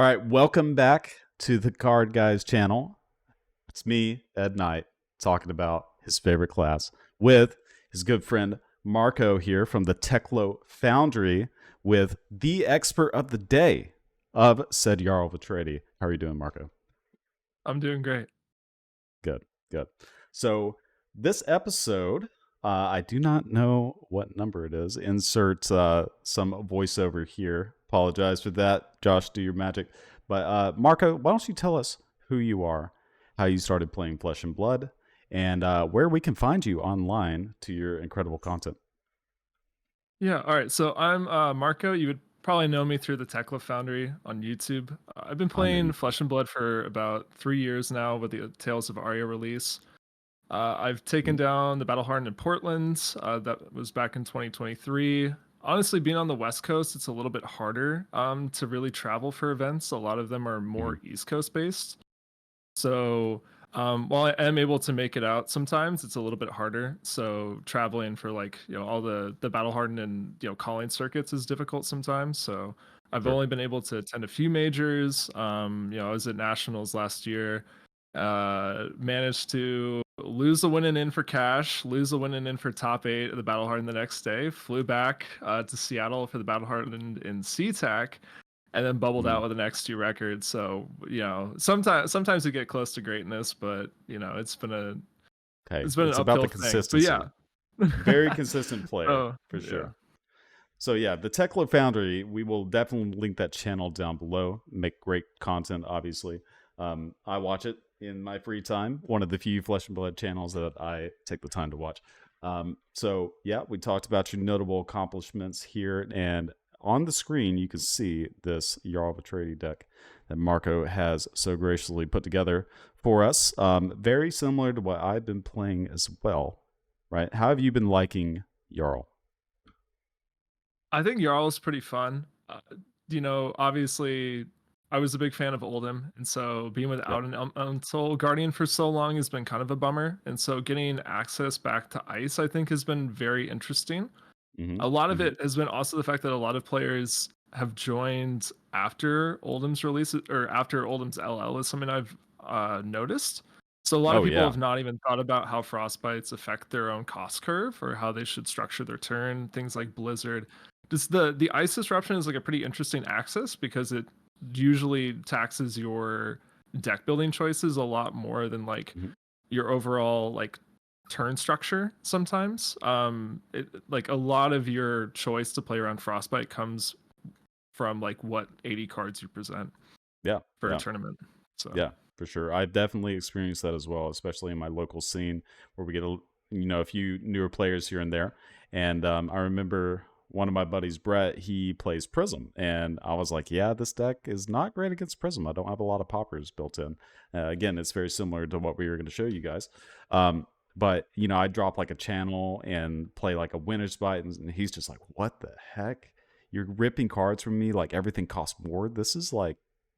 All right, welcome back to the TheCardGuyz channel. It's me, Ed Knight, talking about his favorite class with his good friend Marco here from the TheTekloFoundry with the expert of the day of said Jarl Vetreiđi. How are you doing, Marco? I'm doing great. Good, good. So this episode, I do not know what number it is. Insert some voiceover here. Apologize for that. Josh, do your magic. But Marco, why don't you tell us who you are, how you started playing Flesh and Blood, and where we can find you online to your incredible content. Yeah, all right. So I'm Marco. You would probably know me through the TheTekloFoundry on YouTube. I've been I know playing you. Flesh and Blood for about 3 years now with the Tales of Aria release. I've taken down the Battle Hardened in Portland. That was back in 2023. Honestly, being on the West Coast, it's a little bit harder to really travel for events. A lot of them are more East Coast based. So while I am able to make it out sometimes, it's a little bit harder. So traveling for all the battle hardened and calling circuits is difficult sometimes. So I've only been able to attend a few majors. I was at nationals last year. Managed to lose the win and in for cash, lose the win and in for top 8 of the battle hardened the next day. Flew back to Seattle for the battle hardened in SeaTac, and then bubbled out with an X2 record. So, sometimes we get close to greatness, but it's been an About the uphill consistency. thing. But yeah. Very consistent player, for yeah. sure. So yeah, the TheTekloFoundry, we will definitely link that channel down below. Make great content, obviously. I watch it in my free time. One of the few Flesh and Blood channels that I take the time to watch. So yeah, we talked about your notable accomplishments here, and on the screen you can see this Jarl Vetreiđi deck that Marco has so graciously put together for us. Very similar to what I've been playing as well, right? How have you been liking Jarl? I think Jarl is pretty fun. Obviously, I was a big fan of Oldhim, and so being without an Unsoul Guardian for so long has been kind of a bummer. And so getting access back to Ice, I think, has been very interesting. A lot of it has been also the fact that a lot of players have joined after Oldhim's release, or after Oldhim's LL is something I've noticed. So a lot of people have not even thought about how frostbites affect their own cost curve or how they should structure their turn. Things like Blizzard. Just the ice disruption is like a pretty interesting axis because it usually taxes your deck building choices a lot more than your overall turn structure sometimes. Like a lot of your choice to play around frostbite comes from what 80 cards you present for a tournament. So yeah, for sure, I've definitely experienced that as well, especially in my local scene where we get a few newer players here and there. And I remember one of my buddies, Brett, he plays Prism, and I was like, yeah, this deck is not great against Prism. I don't have a lot of poppers built in. Again, it's very similar to what we were going to show you guys. But I drop like a channel and play like a Winter's Bite, and he's just like, what the heck? You're ripping cards from me like everything costs more. This is like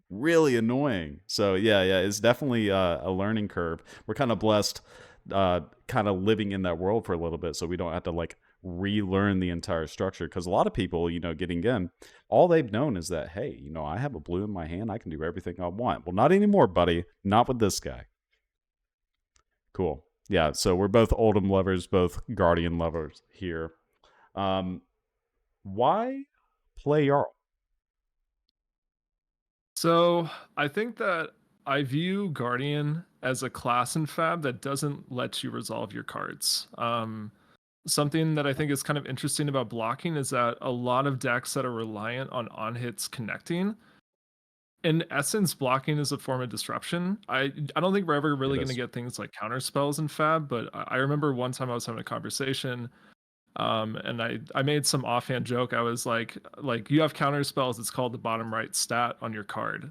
really annoying. So yeah, it's definitely a learning curve. We're kind of blessed kind of living in that world for a little bit, so we don't have to like relearn the entire structure, because a lot of people getting in, all they've known is that, hey, I have a blue in my hand, I can do everything I want. Well, not anymore, buddy. Not with this guy. Cool. Yeah, so we're both Oldhim lovers, both Guardian lovers here. Why play Jarl? So I think that I view Guardian as a class in Fab that doesn't let you resolve your cards. Something that I think is kind of interesting about blocking is that a lot of decks that are reliant on hits connecting, in essence, blocking is a form of disruption. I don't think we're ever really going to get things like counter spells in Fab, but I remember one time I was having a conversation, and I made some offhand joke. I was like you have counter spells. It's called the bottom right stat on your card.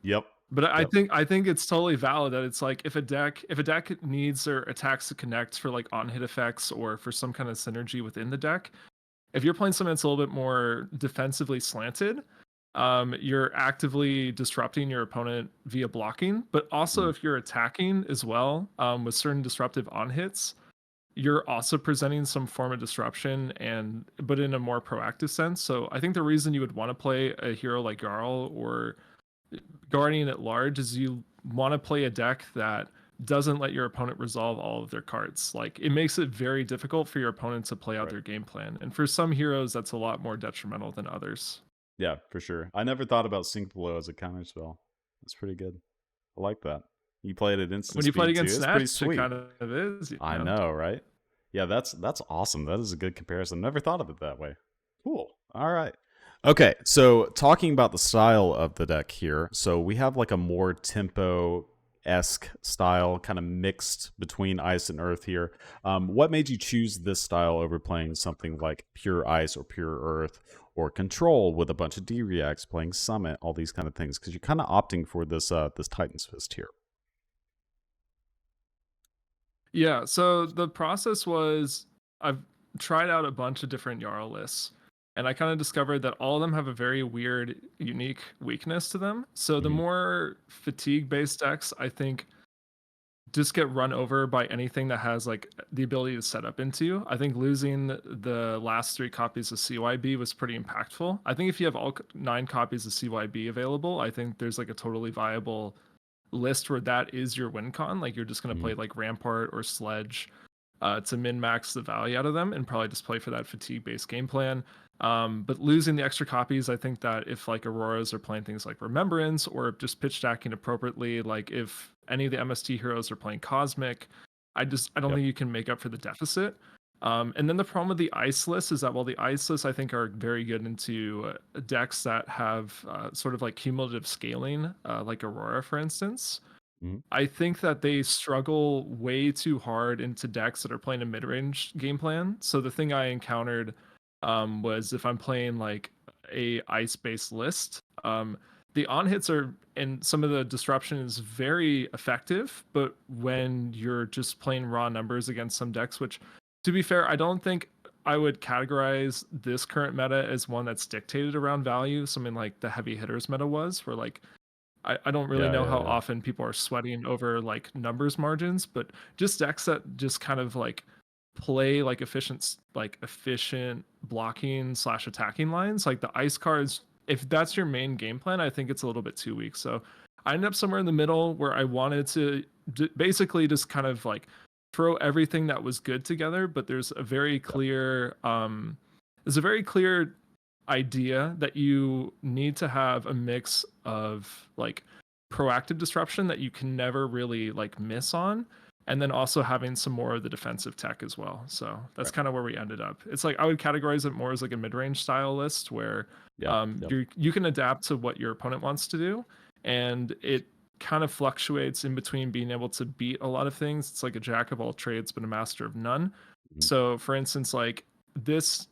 Yep. But I think it's totally valid that it's like if a deck needs or attacks to connect for like on hit effects or for some kind of synergy within the deck, if you're playing something that's a little bit more defensively slanted, you're actively disrupting your opponent via blocking. But also if you're attacking as well, with certain disruptive on hits, you're also presenting some form of disruption, but in a more proactive sense. So I think the reason you would want to play a hero like Jarl or Guardian at large is you want to play a deck that doesn't let your opponent resolve all of their cards. Like it makes it very difficult for your opponent to play out Right. their game plan. And for some heroes, that's a lot more detrimental than others. Yeah, for sure. I never thought about Sync Below as a counter spell. That's pretty good. I like that. You play it at instant When you play it speed too. against It's Snatch, pretty it sweet. kind of is. I know, right? Yeah, that's awesome. That is a good comparison. Never thought of it that way. Cool. All right. Okay, so talking about the style of the deck here, so we have like a more tempo-esque style, kind of mixed between ice and earth here. What made you choose this style over playing something like pure ice or pure earth or control with a bunch of D-reacts, playing summit, all these kind of things? Because you're kind of opting for this this Titan's Fist here. Yeah, so the process was I've tried out a bunch of different Jarl lists, and I kind of discovered that all of them have a very weird, unique weakness to them. So the Mhm. more fatigue-based decks, I think, just get run over by anything that has like the ability to set up into you. I think losing the last 3 copies of CYB was pretty impactful. I think if you have all 9 copies of CYB available, I think there's like a totally viable list where that is your win con. Like you're just going to Mhm. play like Rampart or Sledge to min max the value out of them and probably just play for that fatigue based game plan. But losing the extra copies, I think that if like Auroras are playing things like Remembrance or just pitch stacking appropriately, like if any of the MST heroes are playing Cosmic, I don't Yep. think you can make up for the deficit. And then the problem with the ice list is that while the ice lists I think are very good into decks that have sort of like cumulative scaling, like Aurora, for instance, Mhm. I think that they struggle way too hard into decks that are playing a mid-range game plan. So the thing I encountered was if I'm playing like a ice-based list, the on hits are and some of the disruption is very effective, but when you're just playing raw numbers against some decks, which to be fair, I don't think I would categorize this current meta as one that's dictated around value. Something like the heavy hitters meta was, where like I don't really Yeah, know yeah, how yeah. often people are sweating over like numbers margins, but just decks that just kind of like play like efficient blocking slash attacking lines. Like the ice cards, if that's your main game plan, I think it's a little bit too weak. So I ended up somewhere in the middle where I wanted to basically just kind of like throw everything that was good together, but Yep. there's a very clear idea that you need to have a mix of like proactive disruption that you can never really like miss on, and then also having some more of the defensive tech as well. So that's Right. kind of where we ended up. It's like I would categorize it more as like a mid-range style list where Yep. Yep. you can adapt to what your opponent wants to do, and it kind of fluctuates in between being able to beat a lot of things. It's like a jack of all trades but a master of none. Mhm. So for instance, like this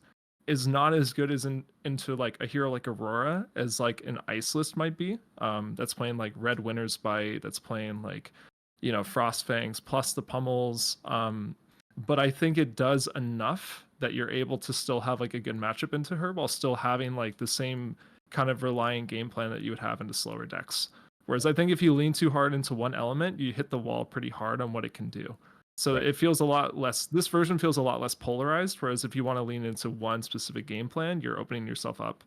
is not as good as into like a hero like Aurora as like an ice list might be. That's playing like Red Winter's Bite, that's playing like, you know, Frost Fangs plus the pummels. But I think it does enough that you're able to still have like a good matchup into her while still having like the same kind of reliant game plan that you would have into slower decks. Whereas I think if you lean too hard into one element, you hit the wall pretty hard on what it can do. So Right. it feels a lot less, this version feels a lot less polarized. Whereas if you want to lean into one specific game plan, you're opening yourself up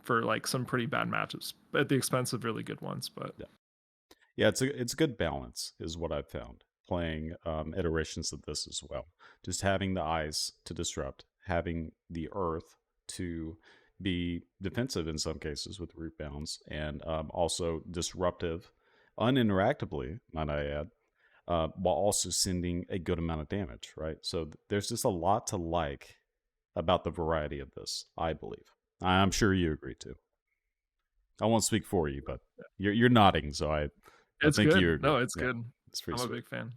for like some pretty bad matchups at the expense of really good ones. But Yeah. Yeah, it's a good balance, is what I've found playing iterations of this as well. Just having the ice to disrupt, having the earth to be defensive in some cases with root bounds, and also disruptive, uninteractably, might I add, while also sending a good amount of damage. Right. So there's just a lot to like about the variety of this. I believe. I'm sure you agree too. I won't speak for you, but you're nodding, so I it's think you good. agree. No, it's Yeah, good. it's pretty I'm a sweet. big fan.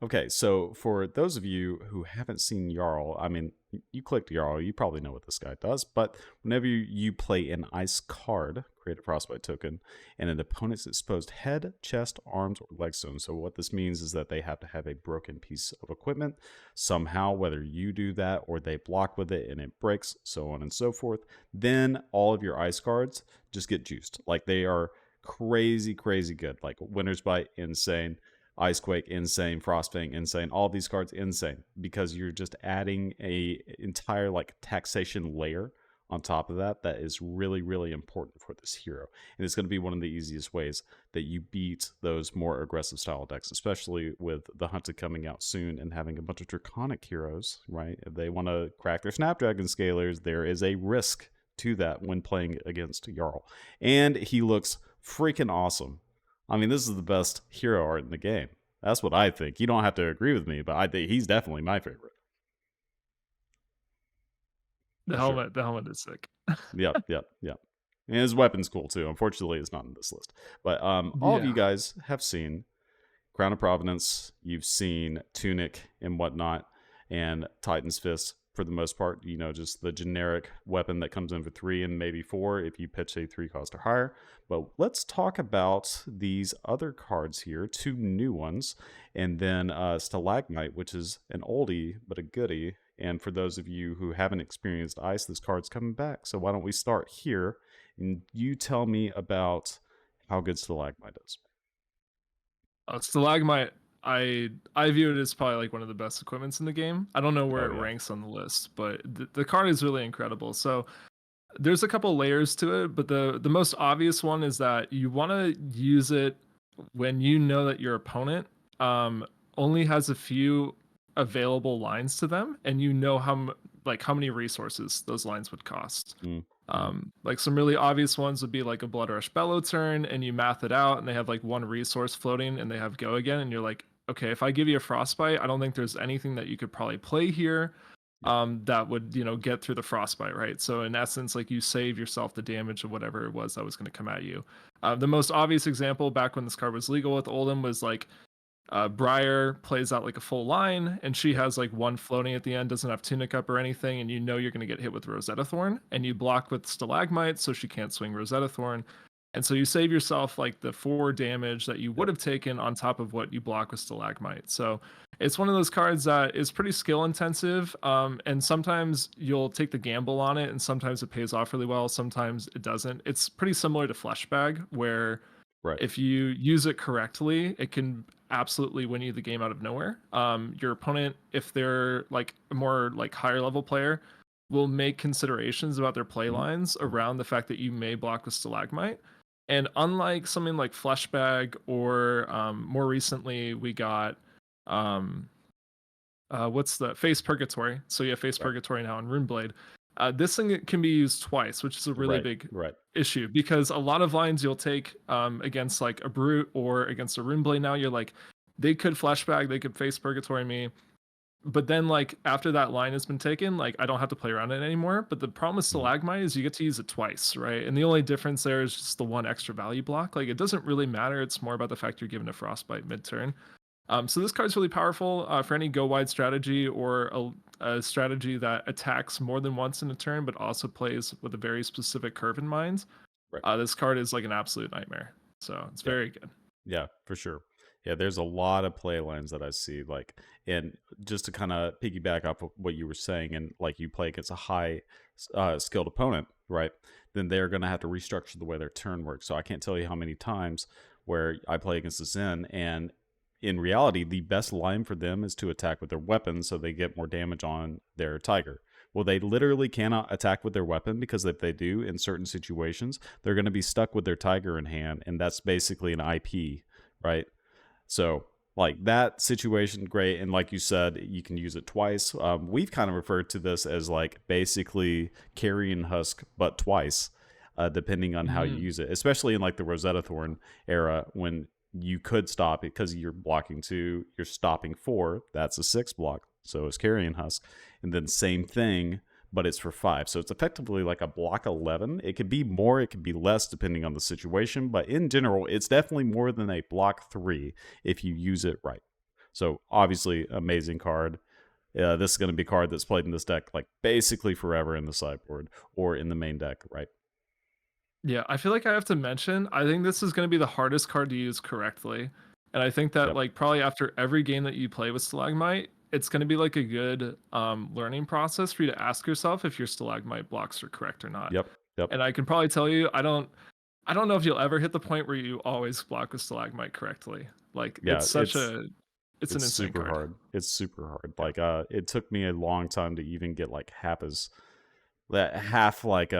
Okay, so for those of you who haven't seen Jarl, I mean, you clicked Jarl, you probably know what this guy does, but whenever you play an ice card, create a frostbite token, and an opponent's exposed head, chest, arms, or leg zone. So what this means is that they have to have a broken piece of equipment somehow, whether you do that or they block with it and it breaks, so on and so forth. Then all of your ice cards just get juiced. Like they are crazy, crazy good. Like Winter's Bite, insane. Icequake, insane. Frostfang, insane. All these cards, insane, because you're just adding a entire like taxation layer on top of that that is really, really important for this hero. And it's going to be one of the easiest ways that you beat those more aggressive style decks, especially with the Hunted coming out soon and having a bunch of Draconic heroes, right? If they want to crack their Snapdragon scalers, there is a risk to that when playing against Jarl. And he looks freaking awesome. I mean, this is the best hero art in the game. That's what I think. You don't have to agree with me, but I think he's definitely my favorite. The helmet is sick. Yep. And his weapon's cool too. Unfortunately, it's not in this list. But all of you guys have seen Crown of Providence. You've seen Tunic and whatnot, and Titan's Fist for the most part. You know, just the generic weapon that comes in for 3 and maybe 4 if you pitch a 3 cost or higher. But let's talk about these other cards here, 2 new ones, and then Stalagmite, which is an oldie but a goodie. And for those of you who haven't experienced Ice, this card's coming back. So why don't we start here, and you tell me about how good Stalagmite is. Stalagmite, I view it as probably like one of the best equipments in the game. I don't know where it yeah. ranks on the list, but the card is really incredible. So there's a couple layers to it, but the most obvious one is that you want to use it when you know that your opponent only has a few available lines to them, and you know how many resources those lines would cost. Like some really obvious ones would be like a Blood Rush Bellow turn, and you math it out, and they have like 1 resource floating, and they have go again, and you're like, okay, if I give you a Frostbite, I don't think there's anything that you could probably play here that would, you know, get through the Frostbite, right? So in essence, like you save yourself the damage of whatever it was that was going to come at you. The most obvious example back when this card was legal with Oldhim was like Briar plays out like a full line, and she has like 1 floating at the end, doesn't have Tunic up or anything, and you know you're going to get hit with Rosetta Thorn, and you block with Stalagmite so she can't swing Rosetta Thorn. And so you save yourself like the 4 damage that you would have taken on top of what you block with Stalagmite. So it's one of those cards that is pretty skill intensive, and sometimes you'll take the gamble on it, and sometimes it pays off really well, sometimes it doesn't. It's pretty similar to Fleshbag, where if you use it correctly, it can absolutely win you the game out of nowhere. Your opponent, if they're like a more like higher level player, will make considerations about their play lines around the fact that you may block with Stalagmite. And unlike something like Fleshbag, or more recently we got what's the Face Purgatory. So you have Face Purgatory now in Runeblade. This thing can be used twice, which is a really big issue, because a lot of lines you'll take against like a Brute or against a Runeblade now, you're like, they could Fleshbag, they could Face Purgatory me, but then like after that line has been taken, like I don't have to play around it anymore. But the problem with Stalagmite is you get to use it twice, right? And the only difference there is just the 1 extra value block. Like it doesn't really matter. It's more about the fact you're given a Frostbite mid-turn. So this card's really powerful for any go wide strategy, or a strategy that attacks more than once in a turn, but also plays with a very specific curve in mind. This card is like an absolute nightmare. So it's very good. Yeah, for sure. Yeah, there's a lot of play lines that I see, like, and just to kind of piggyback off of what you were saying, and like you play against a high skilled opponent, right? Then they're going to have to restructure the way their turn works. So I can't tell you how many times where I play against a Zen, and in reality, the best line for them is to attack with their weapon so they get more damage on their Tiger. Well, they literally cannot attack with their weapon, because if they do in certain situations, they're going to be stuck with their Tiger in hand, and that's basically an IP, right? So like that situation, great. And like you said, you can use it twice. We've kind of referred to this as like basically Carrion Husk, but twice, depending on how you use it, especially in like the Rosetta Thorn era, when you could stop it because you're blocking 2, you're stopping 4, that's a 6 block, so it's Carrion Husk. And then same thing, but it's for 5, so it's effectively like a block 11. It could be more, it could be less depending on the situation, but in general it's definitely more than a block 3 if you use it right. So obviously amazing card. This is going to be a card that's played in this deck like basically forever in the sideboard or in the main deck, right? Yeah, I feel like I have to mention, I think this is going to be the hardest card to use correctly. And I think that like probably after every game that you play with Stalagmite, it's going to be like a good learning process for you to ask yourself if your Stalagmite blocks are correct or not. Yep. And I can probably tell you, I don't know if you'll ever hit the point where you always block with Stalagmite correctly. Like it's an insane super card. hard. It's super hard. Like it took me a long time to even get like half as that half like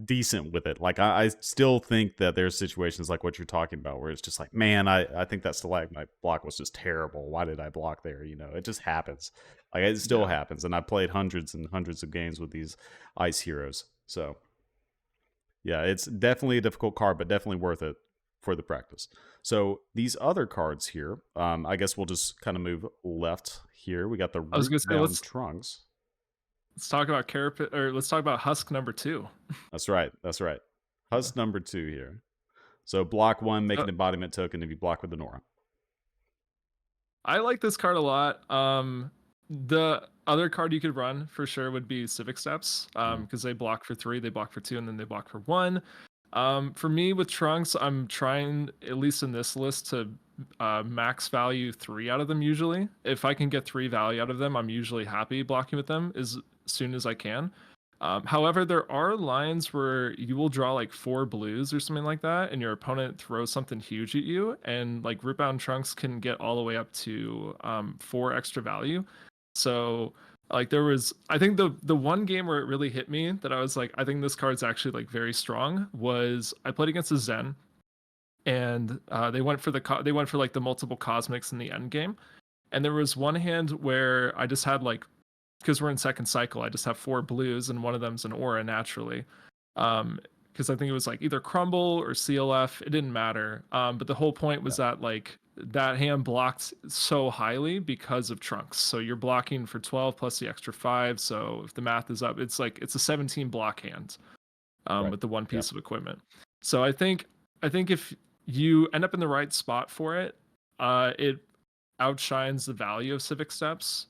decent with it. Like I still think that there's situations like what you're talking about where it's just like, man, I think that stalagmite block was just terrible. Why did I block there? You know, it just happens. Like it still Yeah. happens, and I played hundreds and hundreds of games with these ice heroes. So yeah, it's definitely a difficult card, but definitely worth it for the practice. So these other cards here, I guess we'll just kind of move left here. We got the I was root gonna say bound trunks. let's talk about Carapace, or let's talk about Husk number 2. That's right. That's right. Yeah. Husk number 2 here. So block 1, make So an embodiment token if you block with the Nora. I like this card a lot. The other card you could run for sure would be Civic Steps, because they block for 3, they block for 2, and then they block for 1. For me with Trunks, I'm trying, at least in this list, to max value 3 out of them usually. If I can get 3 value out of them, I'm usually happy blocking with them as soon as I can. However, there are lines where you will draw like 4 blues or something like that, and your opponent throws something huge at you, and like Rootbound Trunks can get all the way up to 4 extra value. So like there was, I think the one game where it really hit me that I was like, I think this card's actually like very strong, was I played against a Zen, and they went for they went for like the multiple cosmics in the end game, and there was one hand where I just had like, because we're in second cycle, I just have 4 blues, and one of them's an aura naturally. Because I think it was like either Crumble or CLF, it didn't matter. But the whole point was that like that hand blocked so highly because of Trunks. So you're blocking for 12 plus the extra 5. So if the math is up, it's like it's a 17 block hand Right. with the one piece of equipment. So I think if you end up in the right spot for it, it outshines the value of Civic Steps.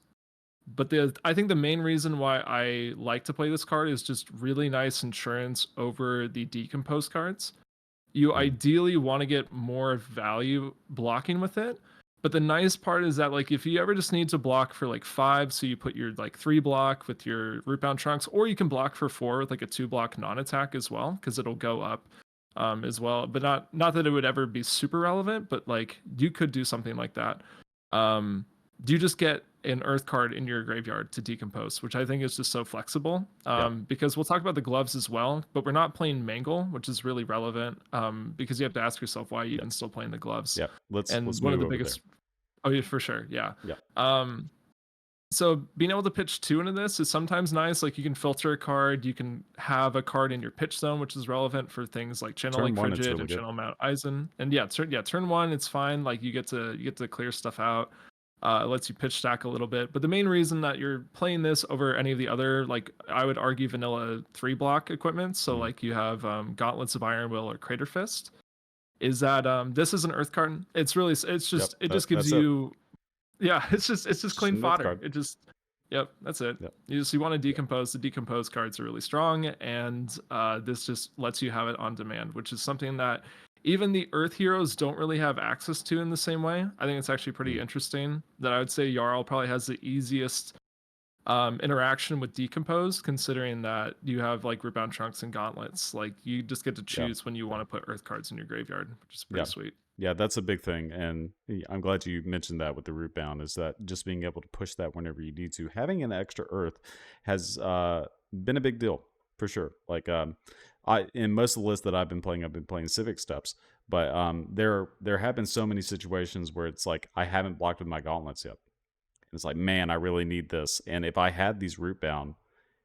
But I think the main reason why I like to play this card is just really nice insurance over the Decompose cards. You ideally want to get more value blocking with it. But the nice part is that like if you ever just need to block for like 5, so you put your like 3 block with your Rootbound Trunks, or you can block for 4 with like a 2 block non-attack as well, because it'll go up as well. But not that it would ever be super relevant, but like you could do something like that. You just get an earth card in your graveyard to decompose, which I think is just so flexible. Because we'll talk about the gloves as well, but we're not playing Mangle, which is really relevant, because you have to ask yourself why you're even still playing the gloves. Yeah, let's One move of the over biggest. there. Oh yeah, for sure. Yeah. Yeah. So being able to pitch 2 into this is sometimes nice. Like you can filter a card, you can have a card in your pitch zone, which is relevant for things like Channel Turn Link 1, it's Frigid really and good. Channel Mount Isen. And turn 1, it's fine. Like you get to clear stuff out. It lets you pitch stack a little bit. But the main reason that you're playing this over any of the other, like I would argue vanilla 3 block equipment, so like you have Gauntlets of Iron Will or Crater Fist, is that this is an earth card. It's really, it's just it just gives you it's just clean fodder. It just that's it. You want to decompose. The decompose cards are really strong, and this just lets you have it on demand, which is something that even the Earth heroes don't really have access to in the same way. I think it's actually pretty interesting that I would say Jarl probably has the easiest interaction with Decompose, considering that you have like Rootbound Trunks and Gauntlets. Like you just get to choose when you want to put Earth cards in your graveyard, which is pretty sweet. Yeah, that's a big thing, and I'm glad you mentioned that with the Rootbound, is that just being able to push that whenever you need to. Having an extra Earth has been a big deal for sure. Like in most of the lists that I've been playing Civic Steps, but there have been so many situations where it's like I haven't blocked with my Gauntlets yet. And it's like, man, I really need this. And if I had these Rootbound,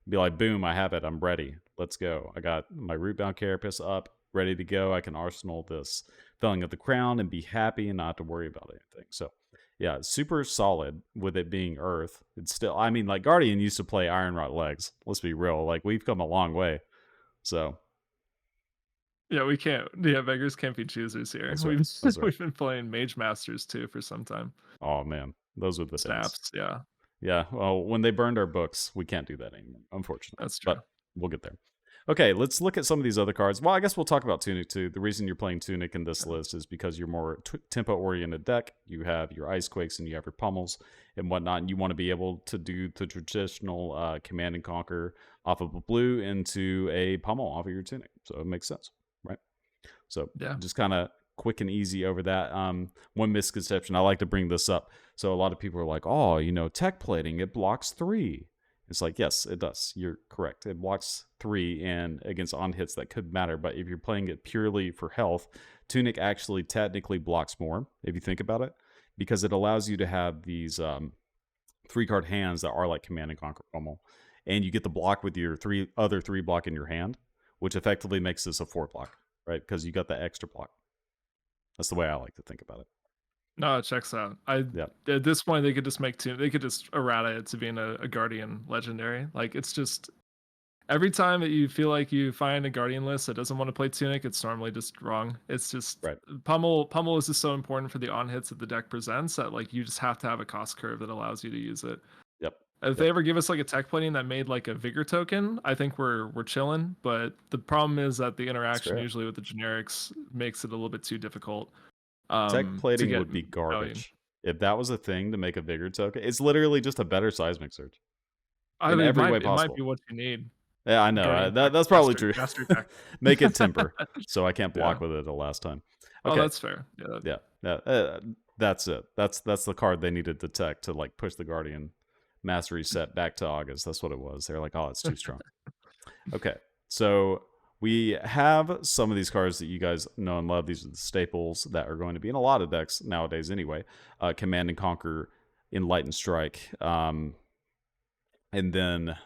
be like, boom, I have it. I'm ready. Let's go. I got my Rootbound Carapace up, ready to go. I can arsenal this Felling of the Crown and be happy and not have to worry about anything. So yeah, super solid with it being Earth. It's still, I mean, like Guardian used to play Iron Rot Legs. Let's be real. Like we've come a long way. So yeah, we can't. Yeah, beggars can't be choosers here. That's right. We've been playing Mage Masters too for some time. Oh man, those were the snaps. days. Yeah. Yeah. Well, when they burned our books, we can't do that anymore, unfortunately. That's true. But we'll get there. Okay, let's look at some of these other cards. Well, I guess we'll talk about Tunic too. The reason you're playing Tunic in this list is because you're more tempo-oriented deck. You have your Ice Quakes and you have your Pummels and whatnot, and you want to be able to do the traditional Command and Conquer off of a blue into a Pummel off of your Tunic. So it makes sense, right? So just kind of quick and easy over that. One misconception, I like to bring this up. So a lot of people are like, oh, you know, tech plating, it blocks 3. It's like, yes, it does. You're correct. It blocks 3 and against on hits that could matter. But if you're playing it purely for health, Tunic actually technically blocks more, if you think about it, because it allows you to have these 3-card hands that are like Command and Conquer Pummel. And you get the block with your 3 block in your hand, which effectively makes this a 4 block, right? Because you got the extra block. That's the way I like to think about it. No, it checks out. Yeah. At this point they could just they could just errata it to being a Guardian legendary. Like it's just every time that you feel like you find a Guardian list that doesn't want to play Tunic, it's normally just wrong. It's just Right. Pummel is just so important for the on hits that the deck presents that like you just have to have a cost curve that allows you to use it. Yep. If they ever give us like a tech plating that made like a vigor token, I think we're chilling. But the problem is that the interaction usually with the generics makes it a little bit too difficult. Tech plating to would be get garbage. If that was a thing to make a vigor token, it's literally just a better seismic surge. I In mean, every way it might possible. be what you need. Yeah, I know. Guardian That's probably true. Master tech. Make it temper, so I can't block with it the last time. Okay. Oh, that's fair. Yeah. That's it. That's the card they needed to tech to like push the Guardian Mastery set back to August. That's what it was. They're like, oh, it's too strong. Okay, so we have some of these cards that you guys know and love. These are the staples that are going to be in a lot of decks nowadays anyway. Command and Conquer, Enlightened Strike, and then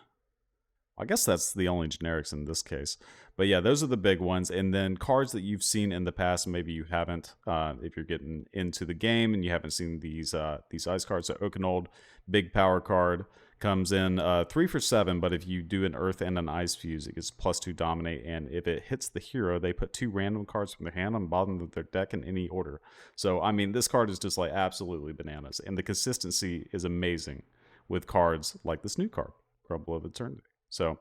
I guess that's the only generics in this case. But yeah, those are the big ones. And then cards that you've seen in the past, maybe you haven't, if you're getting into the game and you haven't seen these ice cards. So Oakenold, big power card, comes in 3 for 7, but if you do an Earth and an Ice Fuse, it gets +2 Dominate, and if it hits the hero, they put 2 random cards from their hand on the bottom of their deck in any order. So, I mean, this card is just like absolutely bananas, and the consistency is amazing with cards like this new card, Crumble of Eternity. So,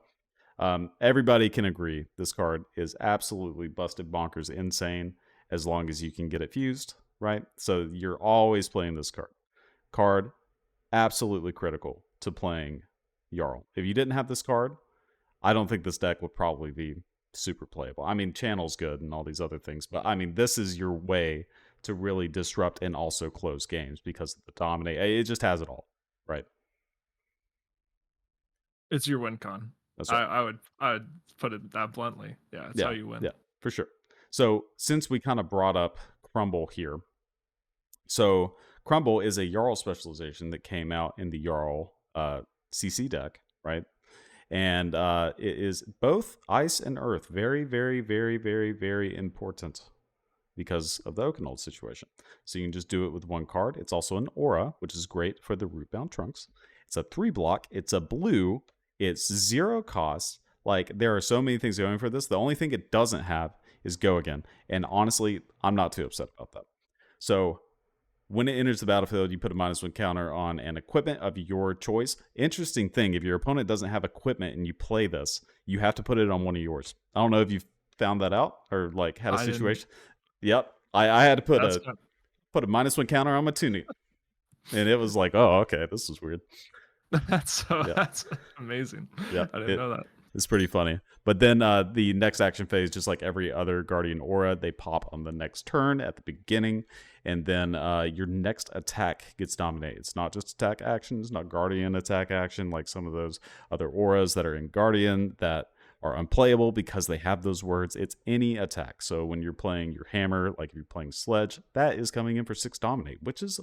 everybody can agree this card is absolutely busted bonkers insane as long as you can get it fused, right? So you're always playing this card. Absolutely critical to playing Jarl. If you didn't have this card, I don't think this deck would probably be super playable. I mean, Channel's good and all these other things, but I mean, this is your way to really disrupt and also close games because of the Dominate. It just has it all, right? It's your win con. That's right. I would put it that bluntly. Yeah, it's how you win. Yeah, for sure. So since we kind of brought up Crumble here, so Crumble is a Jarl specialization that came out in the Jarl CC deck, right? And it is both Ice and Earth. Very, very, very, very, very important because of the Oakenold situation. So you can just do it with one card. It's also an Aura, which is great for the Rootbound Trunks. It's a 3-block. It's a blue. It's 0 cost. Like, there are so many things going for this. The only thing it doesn't have is Go Again. And honestly, I'm not too upset about that. So when it enters the battlefield, you put a -1 counter on an equipment of your choice. Interesting thing, if your opponent doesn't have equipment and you play this, you have to put it on one of yours. I don't know if you've found that out or like had a situation. Yep. I had to put a -1 counter on my Tunic. And it was like, oh, okay, this is weird. That's amazing. Yeah, I didn't know that. It's pretty funny. But then the next action phase, just like every other Guardian Aura, they pop on the next turn at the beginning, and then your next attack gets dominated. It's not just attack action, it's not Guardian attack action like some of those other auras that are in Guardian that are unplayable because they have those words. It's any attack. So when you're playing your hammer, like if you're playing Sledge, that is coming in for 6 dominate, which is,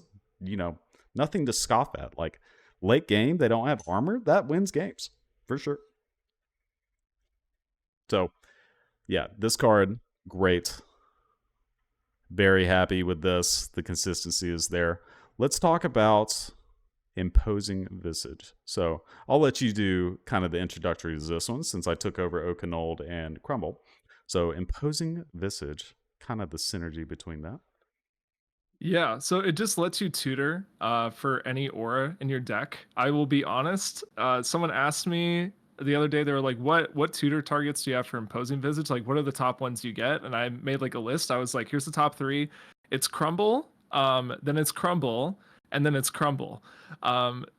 nothing to scoff at. Like, late game, they don't have armor, that wins games for sure. So yeah, this card, great. Very happy with this. The consistency is there. Let's talk about Imposing Visage. So I'll let you do kind of the introductory to this one since I took over Oakenold and Crumble. So Imposing Visage, kind of the synergy between that. Yeah, so it just lets you tutor for any aura in your deck. I will be honest. Someone asked me the other day, they were like, what tutor targets do you have for Imposing Visage? Like, what are the top ones you get? And I made like a list. I was like, here's the top 3. It's Crumble, then it's Crumble, and then it's Crumble.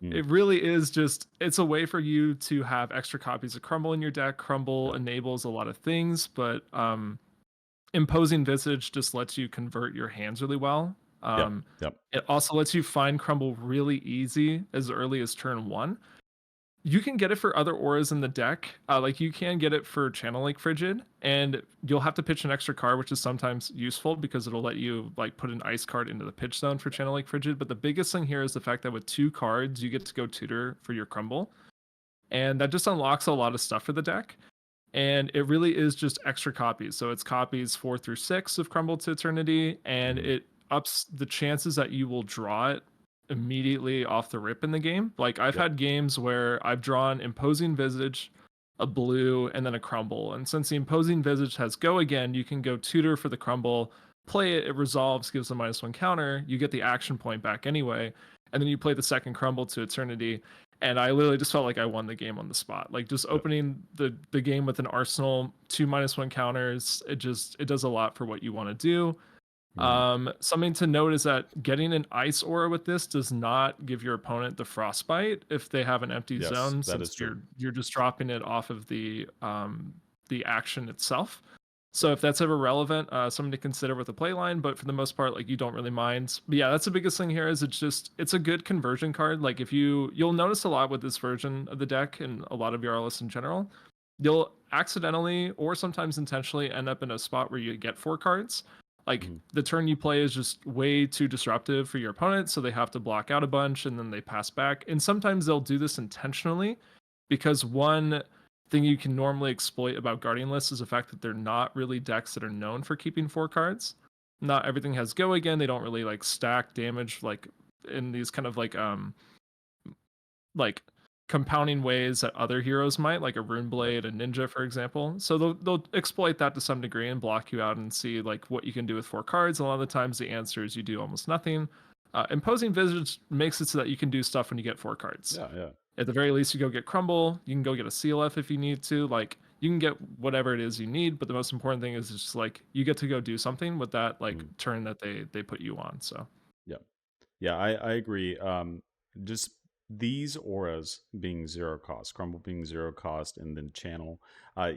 It really is just, it's a way for you to have extra copies of Crumble in your deck. Crumble enables a lot of things, but Imposing Visage just lets you convert your hands really well. It also lets you find Crumble really easy as early as turn 1. you can get it for other auras in the deck. Like you can get it for Channel Lake Frigid, and you'll have to pitch an extra card, which is sometimes useful because it'll let you like put an ice card into the pitch zone for Channel Lake Frigid. But the biggest thing here is the fact that with 2 cards, you get to go tutor for your Crumble, and that just unlocks a lot of stuff for the deck. And it really is just extra copies. So it's copies 4 through 6 of Crumble to Eternity, and it ups the chances that you will draw it immediately off the rip in the game. Like I've had games where I've drawn Imposing Visage, a blue, and then a Crumble. And since the Imposing Visage has Go Again, you can go tutor for the Crumble, play it, it resolves, gives a -1 counter, you get the action point back anyway, and then you play the second Crumble to Eternity. And I literally just felt like I won the game on the spot. Like just opening the game with an arsenal, 2 -1 counters, it does a lot for what you want to do. Something to note is that getting an ice aura with this does not give your opponent the frostbite if they have an empty zone, since you're just dropping it off of the action itself. So if that's ever relevant, something to consider with the play line, but for the most part, like you don't really mind. But yeah, that's the biggest thing here is it's a good conversion card. Like if you'll notice a lot with this version of the deck and a lot of your lists in general, you'll accidentally or sometimes intentionally end up in a spot where you get 4 cards. Like the turn you play is just way too disruptive for your opponent, so they have to block out a bunch and then they pass back. And sometimes they'll do this intentionally because one thing you can normally exploit about Guardian lists is the fact that they're not really decks that are known for keeping 4 cards. Not everything has Go Again. They don't really like stack damage like in these kind of like compounding ways that other heroes might, like a Rune Blade, a Ninja, for example. So they'll exploit that to some degree and block you out and see like what you can do with 4 cards. A lot of the times the answer is you do almost nothing. Imposing Visage makes it so that you can do stuff when you get 4 cards. Yeah. At the very least, you go get Crumble. You can go get a CLF if you need to. Like you can get whatever it is you need. But the most important thing is just like you get to go do something with that like turn that they put you on. So yeah, I agree. Just these auras being 0 cost, Crumble being 0 cost, and then Channel.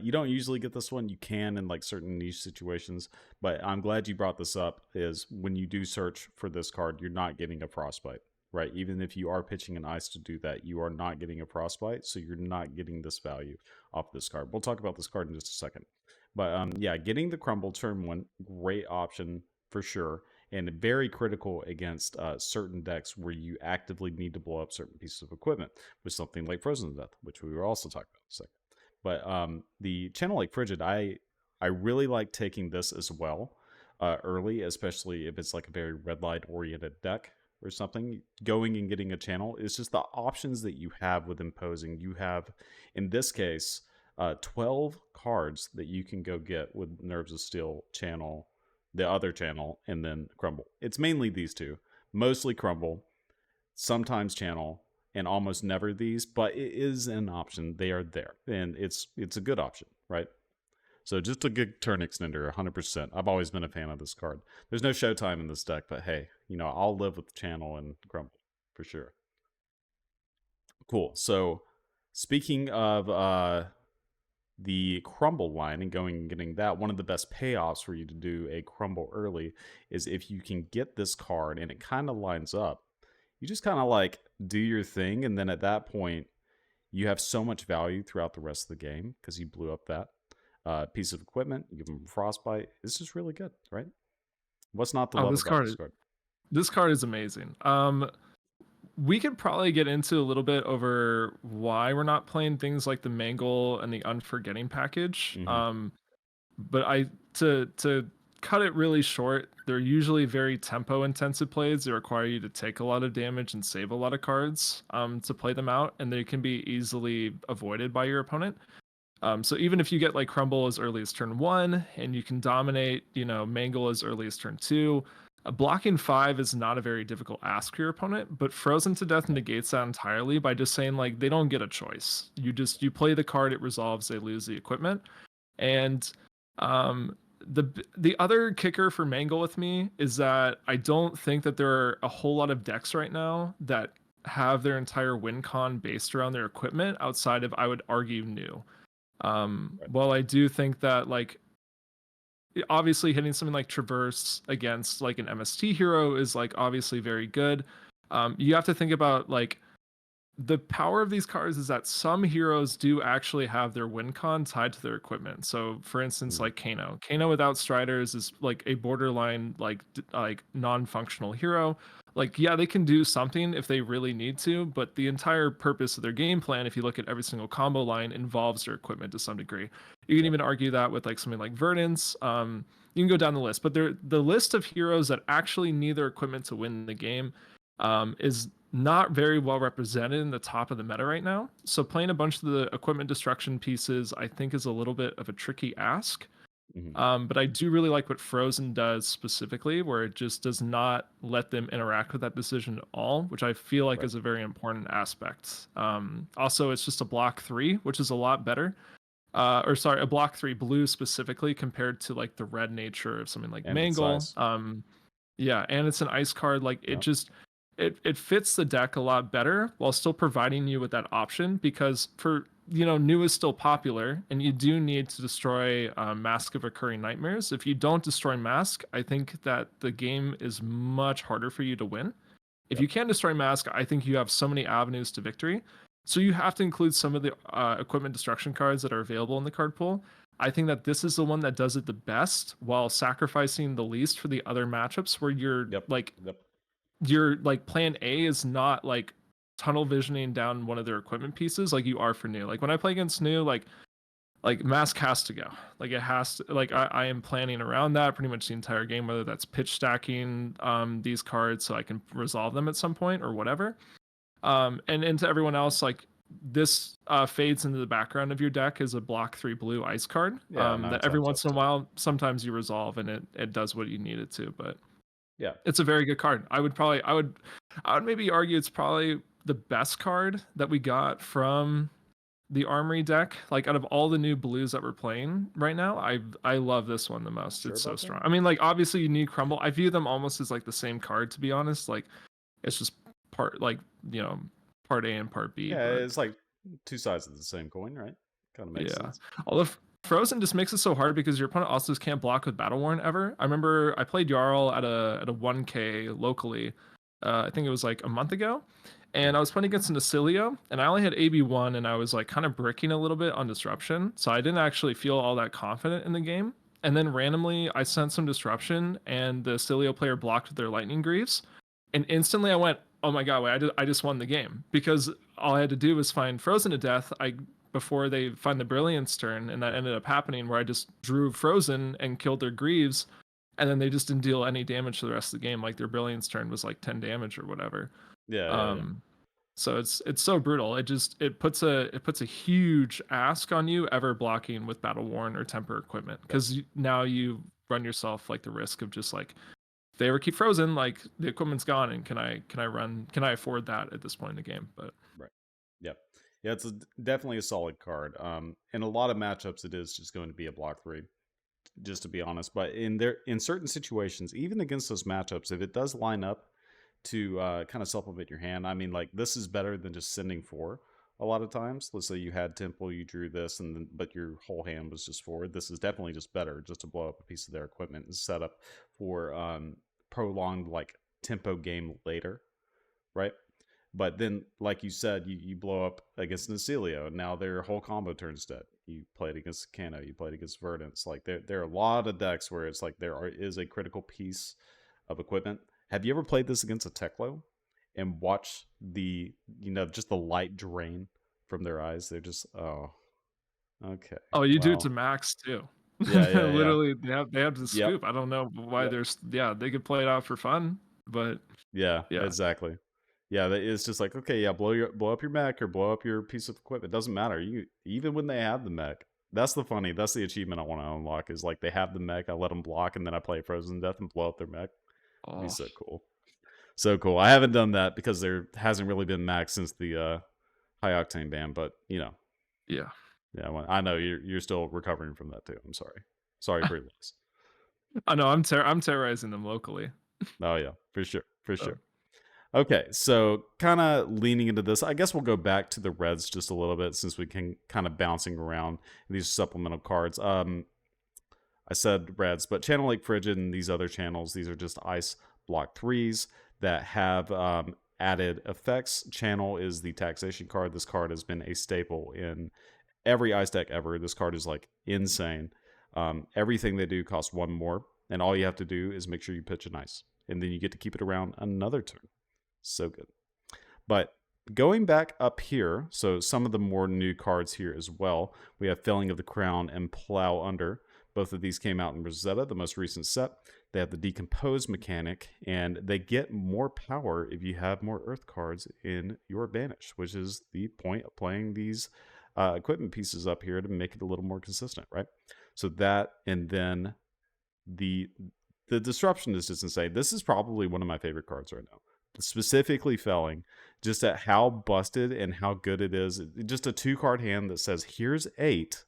You don't usually get this one. You can in like certain niche situations, but I'm glad you brought this up. Is when you do search for this card, you're not getting a Frostbite, right? Even if you are pitching an ice to do that, you are not getting a Frostbite, so you're not getting this value off this card. We'll talk about this card in just a second. But yeah, getting the Crumble turn 1, great option for sure. And very critical against certain decks where you actively need to blow up certain pieces of equipment with something like Frozen to Death, which we will also talk about in a second. But the Channel Lake Frigid, I really like taking this as well early, especially if it's like a very red light oriented deck or something. Going and getting a channel is just the options that you have with Imposing. You have, in this case, 12 cards that you can go get with Nerves of Steel, Channel, the other Channel, and then Crumble. It's mainly these 2, mostly Crumble, sometimes Channel, and almost never these, but it is an option. They are there, and it's a good option, right? So just a good turn extender, 100%. I've always been a fan of this card. There's no Showtime in this deck, but hey, I'll live with Channel and Crumble for sure. Cool. So speaking of the Crumble line and going and getting that, one of the best payoffs for you to do a Crumble early is if you can get this card and it kind of lines up, you just kind of like do your thing, and then at that point you have so much value throughout the rest of the game because you blew up that piece of equipment. You give them Frostbite. It's just really good, right? What's not to love about this card? This card is amazing. We could probably get into a little bit over why we're not playing things like the Mangle and the Unforgetting package. But to cut it really short, they're usually very tempo intensive plays. They require you to take a lot of damage and save a lot of cards to play them out, and they can be easily avoided by your opponent. So even if you get like Crumble as early as turn 1 and you can dominate, Mangle as early as turn 2, blocking 5 is not a very difficult ask for your opponent, but Frozen to Death negates that entirely by just saying like they don't get a choice. You play the card, it resolves, they lose the equipment. And the other kicker for Mangle with me is that I don't think that there are a whole lot of decks right now that have their entire win con based around their equipment outside of, I would argue, new. While I do think that like obviously hitting something like Traverse against like an MST hero is like obviously very good, you have to think about like the power of these cards is that some heroes do actually have their win con tied to their equipment. So, for instance, like Kano. Kano without Striders is like a borderline like non-functional hero. Like, yeah, they can do something if they really need to, but the entire purpose of their game plan, if you look at every single combo line, involves their equipment to some degree. You can even argue that with like something like Verdance. You can go down the list, but the list of heroes that actually need their equipment to win the game is not very well represented in the top of the meta right now. So playing a bunch of the equipment destruction pieces, I think, is a little bit of a tricky ask. But I do really like what Frozen does specifically, where it just does not let them interact with that decision at all, which I feel like is a very important aspect. Also, it's just a block 3, which is a lot better. Or sorry, a block 3 blue specifically compared to like the red nature of something like And Mangle. its size. Yeah, and it's an ice card. Like it just it fits the deck a lot better while still providing you with that option, because for new is still popular and you do need to destroy Mask of Recurring Nightmares. If you don't destroy Mask, I think that the game is much harder for you to win. If you can destroy Mask, I think you have so many avenues to victory. So you have to include some of the equipment destruction cards that are available in the card pool. I think that this is the one that does it the best while sacrificing the least for the other matchups where you're your like plan A is not like tunnel visioning down one of their equipment pieces like you are for new. Like when I play against new, like Mask has to go. Like it has to, like I am planning around that pretty much the entire game, whether that's pitch stacking these cards so I can resolve them at some point or whatever. And to everyone else, like this fades into the background of your deck as a block 3 blue ice card that every once in a while sometimes you resolve and it does what you need it to. But yeah, it's a very good card. I would maybe argue it's probably the best card that we got from the Armory deck. Like out of all the new blues that we're playing right now, I love this one the most. It's so strong. I mean, like obviously you need Crumble. I view them almost as like the same card, to be honest. Like it's just part part A and part B. Yeah, it's like two sides of the same coin, right? Kind of makes sense. Although Frozen just makes it so hard because your opponent also just can't block with Battle Worn ever. I remember I played Jarl at a 1K locally. I think it was like a month ago. And I was playing against an Acilio, and I only had AB1, and I was like kind of bricking a little bit on disruption. So I didn't actually feel all that confident in the game. And then randomly I sent some disruption, and the Acilio player blocked with their Lightning Greaves. And instantly I went, oh my god, wait, I just won the game, because all I had to do was find Frozen to death before they find the Brilliance turn, and that ended up happening where I just drew Frozen and killed their Greaves, and then they just didn't deal any damage to the rest of the game. Like their Brilliance turn was like 10 damage or whatever. So it's so brutal. It puts a huge ask on you ever blocking with Battle Worn or Temper equipment, because now you run yourself like the risk of just like, if they ever keep Frozen, like the equipment's gone, and can I afford that at this point in the game? But yeah, it's definitely a solid card. In a lot of matchups, it is just going to be a block 3, just to be honest. But in certain situations, even against those matchups, if it does line up to kind of supplement your hand, I mean, like this is better than just sending 4. A lot of times, let's say you had Temple, you drew this, but your whole hand was just 4. This is definitely just better, just to blow up a piece of their equipment and set up for prolonged like tempo game later, right? But then, like you said, you blow up against Nacilio, and now their whole combo turns dead. You played against Kano, you played against Verdance. Like there are a lot of decks where it's like is a critical piece of equipment. Have you ever played this against a Teklo and watch the just the light drain from their eyes? They're just okay. Oh, you do it to Max too. Yeah, Literally, they have the scoop. I don't know why they could play it out for fun, but yeah, exactly. Yeah, it's just like, okay, yeah, blow up your mech or blow up your piece of equipment. It doesn't matter. Even when they have the mech, that's the achievement I want to unlock, is like they have the mech, I let them block, and then I play Frozen Death and blow up their mech. It'd be so cool. So cool. I haven't done that because there hasn't really been mech since the high octane ban, but yeah, well, I know you're still recovering from that too. I'm sorry for your loss. I know I'm terrorizing them locally. Oh yeah, for sure. Okay, so kind of leaning into this, I guess we'll go back to the reds just a little bit, since we can kind of bouncing around these supplemental cards. I said reds, but Channel Lake Frigid and these other channels, these are just ice block 3s that have added effects. Channel is the taxation card. This card has been a staple in every ice deck ever. This card is like insane. Everything they do costs 1 more, and all you have to do is make sure you pitch an ice, and then you get to keep it around another turn. So good. But going back up here, so some of the more new cards here as well. We have Felling of the Crown and Plow Under. Both of these came out in Rosetta, the most recent set. They have the Decompose mechanic, and they get more power if you have more Earth cards in your Banish, which is the point of playing these equipment pieces up here to make it a little more consistent, right? So that, and then the Disruption is just insane. This is probably one of my favorite cards right now. Specifically Felling, just at how busted and how good it is. Just a 2-card hand that says, here's 8.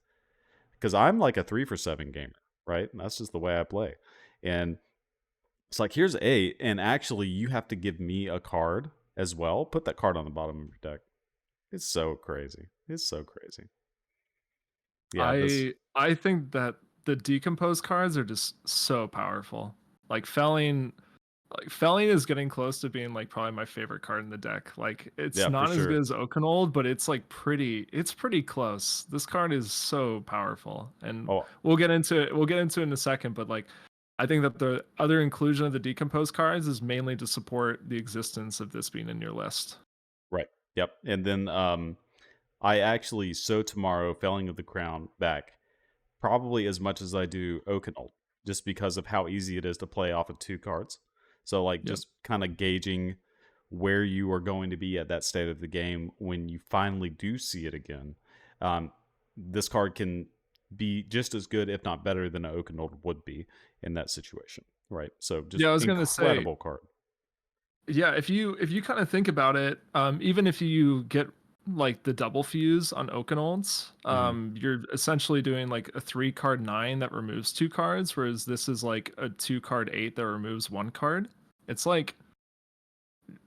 Because I'm like a 3 for 7 gamer, right? And that's just the way I play. And it's like, here's 8, and actually you have to give me a card as well. Put that card on the bottom of your deck. It's so crazy. It's so crazy. Yeah, I think that the Decompose cards are just so powerful. Like Felling is getting close to being like probably my favorite card in the deck. Like it's not as good as Oakenold, but it's like pretty close. This card is so powerful. And we'll get into it in a second, but like I think that the other inclusion of the Decompose cards is mainly to support the existence of this being in your list. Right. Yep. And then I actually sow tomorrow Felling of the Crown back probably as much as I do Oakenold, just because of how easy it is to play off of 2 cards. So like just kind of gauging where you are going to be at that state of the game when you finally do see it again. This card can be just as good, if not better, than an Oakenold would be in that situation, right? So just I was gonna say, incredible card. Yeah, if you kind of think about it, even if you get like the double fuse on Oakenolds, you're essentially doing like a 3-card 9 that removes 2 cards, whereas this is like a 2-card 8 that removes 1 card. It's like,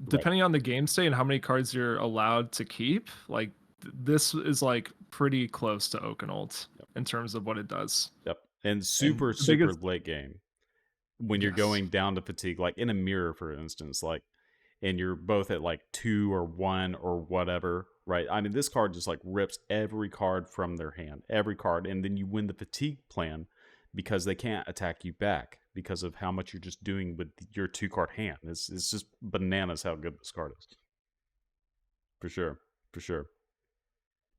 depending on the game state and how many cards you're allowed to keep, like this is like pretty close to Oakenolds in terms of what it does. Yep. And super late game when you're going down to fatigue, like in a mirror, for instance, like, and you're both at like 2 or 1 or whatever, right? I mean, this card just like rips every card from their hand, every card, and then you win the fatigue plan because they can't attack you back because of how much you're just doing with your 2-card hand. It's just bananas how good this card is. For sure.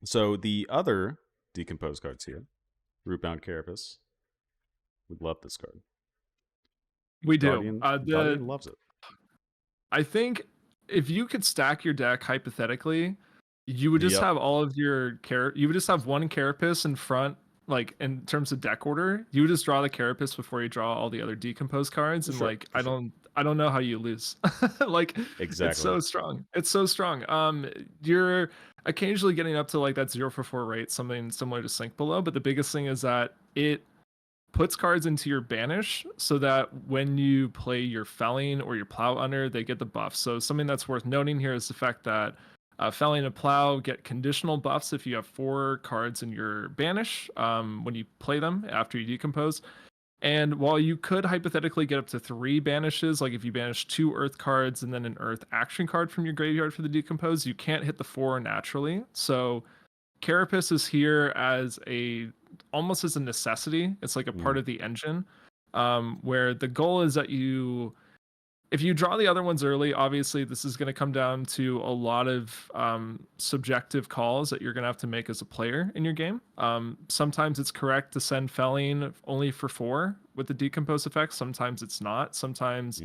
So the other Decompose cards here, Rootbound Carapace. We love this card. We do. Guardian loves it. I think if you could stack your deck hypothetically, you would just have all of your you would just have 1 Carapace in front, like in terms of deck order. You would just draw the Carapace before you draw all the other Decompose cards, and like I don't know how you lose. Like exactly. It's so strong. You're occasionally getting up to like that 0 for 4 rate, something similar to Sink Below, but the biggest thing is that it puts cards into your Banish so that when you play your Felling or your Plow Under, they get the buff. So something that's worth noting here is the fact that Felling and Plow get conditional buffs if you have 4 cards in your Banish when you play them after you Decompose. And while you could hypothetically get up to 3 banishes, like if you banish 2 Earth cards and then an Earth action card from your graveyard for the Decompose, you can't hit the 4 naturally. So Carapace is here as almost as a necessity. It's like a part of the engine, where the goal is that if you draw the other ones early, obviously this is going to come down to a lot of subjective calls that you're going to have to make as a player in your game. Sometimes it's correct to send Felling only for 4 with the Decompose effect. Sometimes it's not. Sometimes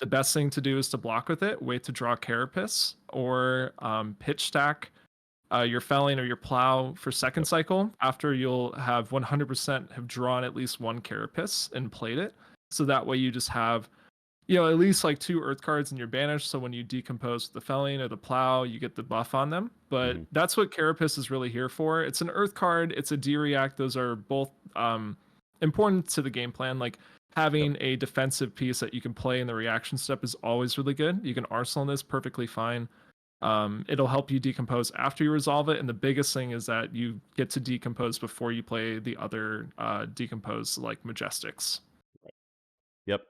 the best thing to do is to block with it, wait to draw Carapace, or pitch stack your Felling or your Plow for second cycle after you'll have 100% have drawn at least 1 Carapace and played it. So that way you just have, at least like 2 Earth cards in your Banish. So when you Decompose the Felling or the Plow, you get the buff on them. But that's what Carapace is really here for. It's an Earth card. It's a D-React. Those are both important to the game plan. Like having a defensive piece that you can play in the reaction step is always really good. You can Arsenal this perfectly fine. It'll help you Decompose after you resolve it, and the biggest thing is that you get to Decompose before you play the other Decompose like Majestics. Yep.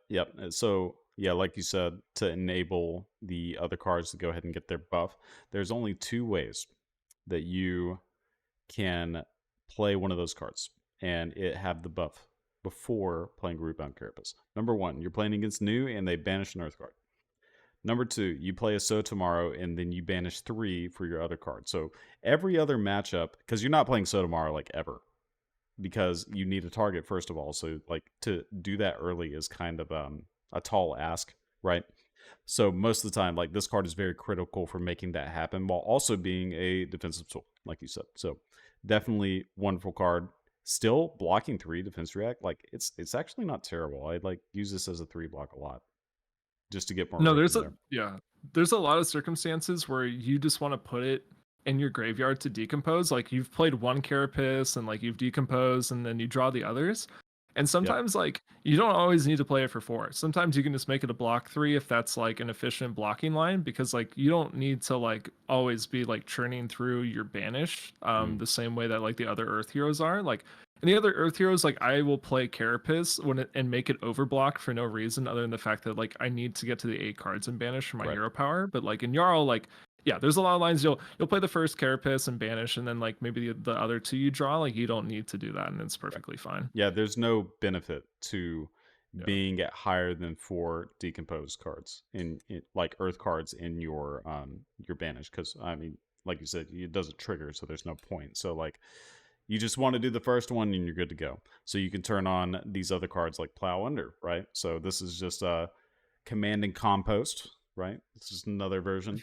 So Yeah, like you said, to enable the other cards to go ahead and get their buff, there's only two ways that you can play one of those cards and it have the buff before playing Rootbound Carapace. Number one, you're playing against new and they banish an Earth card. Number two, you play a So Tomorrow and then you banish 3 for your other card. So every other matchup, because you're not playing So Tomorrow like ever, because you need a target first of all. So like to do that early is kind of a tall ask, right? So most of the time, like this card is very critical for making that happen while also being a defensive tool, like you said. So definitely wonderful card. Still blocking 3 defense react, like it's actually not terrible. I like use this as a 3 block a lot just to get more No, rip there's in a there. yeah, there's a lot of circumstances where you just want to put it in your graveyard to decompose. Like you've played one Carapace and like you've decomposed and then you draw the others. And Yep. sometimes like you don't always need to play it for 4. Sometimes you can just make it a block 3 if that's like an efficient blocking line, because like you don't need to like always be like churning through your banish Mm. the same way that like the other Earth heroes are. Like and the other Earth heroes, like I will play Carapace and make it overblock for no reason other than the fact that like I need to get to the 8 cards and banish for my Right. hero power. But like in Jarl, like yeah, there's a lot of lines you'll play the first Carapace and banish, and then like maybe the other 2 you draw. Like you don't need to do that, and it's Right. perfectly fine. Yeah, there's no benefit to Yeah. being at higher than 4 decomposed cards in like earth cards in your banish, because I mean, like you said, it doesn't trigger, so there's no point. So like you just want to do the first one and you're good to go. So you can turn on these other cards like Plow Under, right? So this is just Command and Compost, right? This is another version.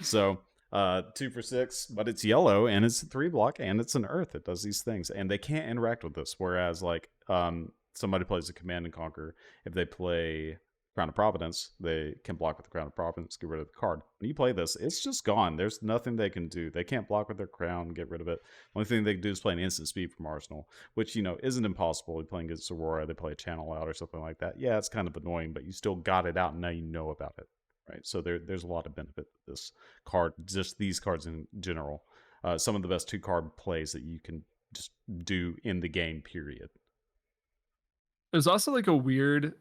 So 2 for 6, but it's yellow and it's a 3 block and it's an earth. It does these things and they can't interact with this. Whereas like somebody plays a Command and Conquer, if they play Crown of Providence, they can block with the Crown of Providence, get rid of the card. When you play this, it's just gone. There's nothing they can do. They can't block with their crown, get rid of it. Only thing they can do is play an instant speed from Arsenal, which, you know, isn't impossible. You're playing against Aurora, they play a channel out or something like that. Yeah, it's kind of annoying, but you still got it out and now you know about it. Right. So there's a lot of benefit to this card, just these cards in general. Some of the best 2-card plays that you can just do in the game, period. There's also like a weird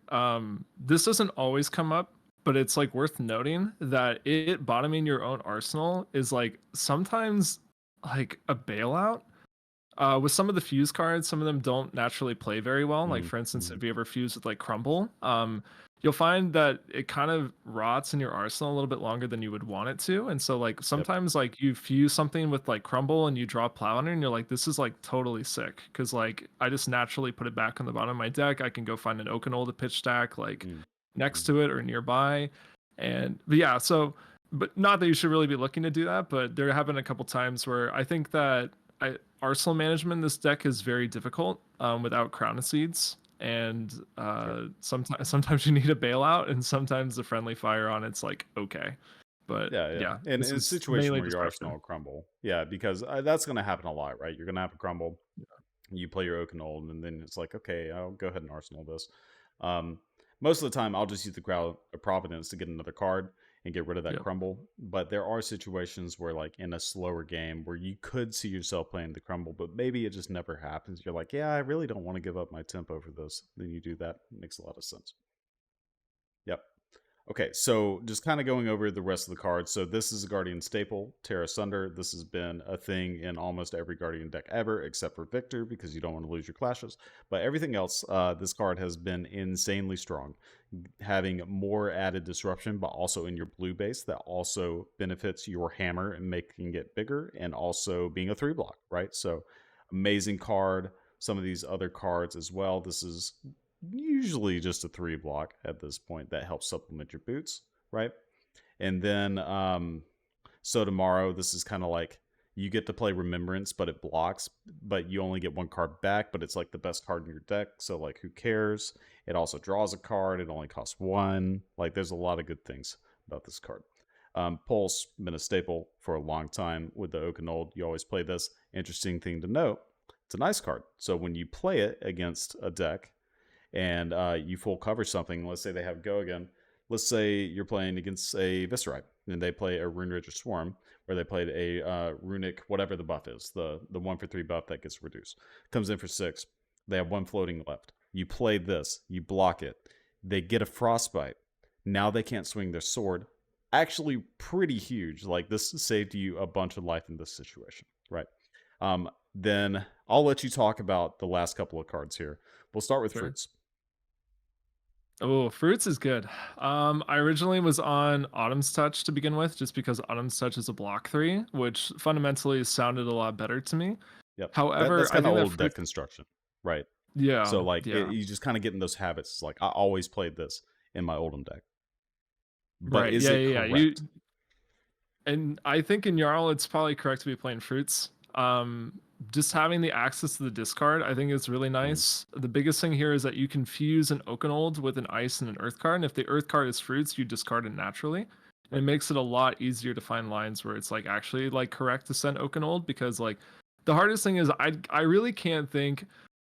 this doesn't always come up, but it's like worth noting that it bottoming your own arsenal is like sometimes like a bailout. With some of the fuse cards, some of them don't naturally play very well. Like for instance, Mm-hmm. if you ever fuse with like Crumble, you'll find that it kind of rots in your arsenal a little bit longer than you would want it to. And so like Yep. sometimes like you fuse something with like Crumble and you draw Plowner and you're like, this is like totally sick. Cause like I just naturally put it back on the bottom of my deck. I can go find an Oakenol to pitch stack like next Mm-hmm. to it or nearby. But yeah, so but not that you should really be looking to do that, but there have been a couple times where I think that arsenal management in this deck is very difficult without Crown of Seeds, and Sure. sometimes you need a bailout, and sometimes the friendly fire on it's like okay, but Yeah, yeah. yeah, And this in a is situation mainly where just your pressure. Arsenal crumble, yeah, because that's going to happen a lot, right? You're going to have a crumble. You play your Oakenol, and then it's like, okay, I'll go ahead and Arsenal this. Um, Most of the time, I'll just use the Crowd of Providence to get another card and get rid of that Yep. crumble. But there are situations where, like in a slower game, where you could see yourself playing the crumble, but maybe it just never happens. You're like, yeah, I really don't want to give up my tempo for this. Then you do that. It makes a lot of sense. Yep. Okay, so just kind of going over the rest of the cards. So this is a Guardian staple, Terra Sunder. This has been a thing in almost every Guardian deck ever, except for Victor, because you don't want to lose your clashes. But everything else, this card has been insanely strong, having more added disruption, but also in your blue base that also benefits your hammer and making it bigger, and also being a 3-block, right? So amazing card. Some of these other cards as well. This is usually just a 3-block at this point that helps supplement your boots, right? And then so tomorrow, this is kind of like you get to play Remembrance, but it blocks, but you only get 1 card back, but it's like the best card in your deck, so like who cares? It also draws a card, it only costs 1. Like there's a lot of good things about this card. Pulse been a staple for a long time with the Oakenol. You always play this. Interesting thing to note, it's a nice card. So when you play it against a deck and you full cover something, let's say they have Go again. Let's say you're playing against a Viserai and they play a Rune Ridge or Swarm, where they played a Runic, whatever the buff is, the 1 for 3 buff that gets reduced. Comes in for 6. They have 1 floating left. You play this, you block it. They get a Frostbite. Now they can't swing their sword. Actually, pretty huge. Like, this saved you a bunch of life in this situation, right? Then I'll let you talk about the last couple of cards here. We'll start with Sure. fruits. Oh, fruits is good. I originally was on Autumn's Touch to begin with, just because Autumn's Touch is a block 3, which fundamentally sounded a lot better to me. Yep. However, That's I kind of think that old deck fruits, construction, right? yeah, So like yeah, you just kind of get in those habits. It's like I always played this in my Oldham deck, but right, is yeah, it yeah, yeah. correct? And I think in Jarl, it's probably correct to be playing fruits. Just having the access to the discard, I think is really Mhm. nice. The biggest thing here is that you can fuse an Oakenold with an Ice and an Earth card, and if the Earth card is fruits, you discard it naturally. And Right. it makes it a lot easier to find lines where it's like actually like correct to send Oakenold, because like the hardest thing is I really can't think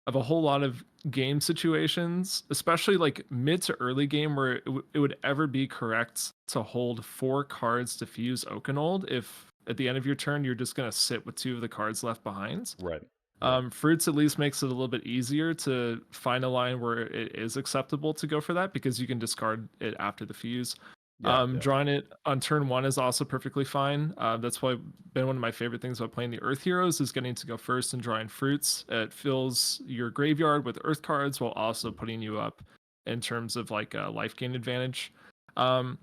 of a whole lot of game situations, especially like mid to early game, where it would ever be correct to hold 4 cards to fuse Oakenold if at the end of your turn you're just going to sit with 2 of the cards left behind. Right. Yeah. Fruits at least makes it a little bit easier to find a line where it is acceptable to go for that, because you can discard it after the fuse. Yeah. Yeah. Drawing it on turn 1 is also perfectly fine. That's why been one of my favorite things about playing the Earth Heroes is getting to go first and drawing fruits. It fills your graveyard with Earth cards while also putting you up in terms of like a life gain advantage. Um,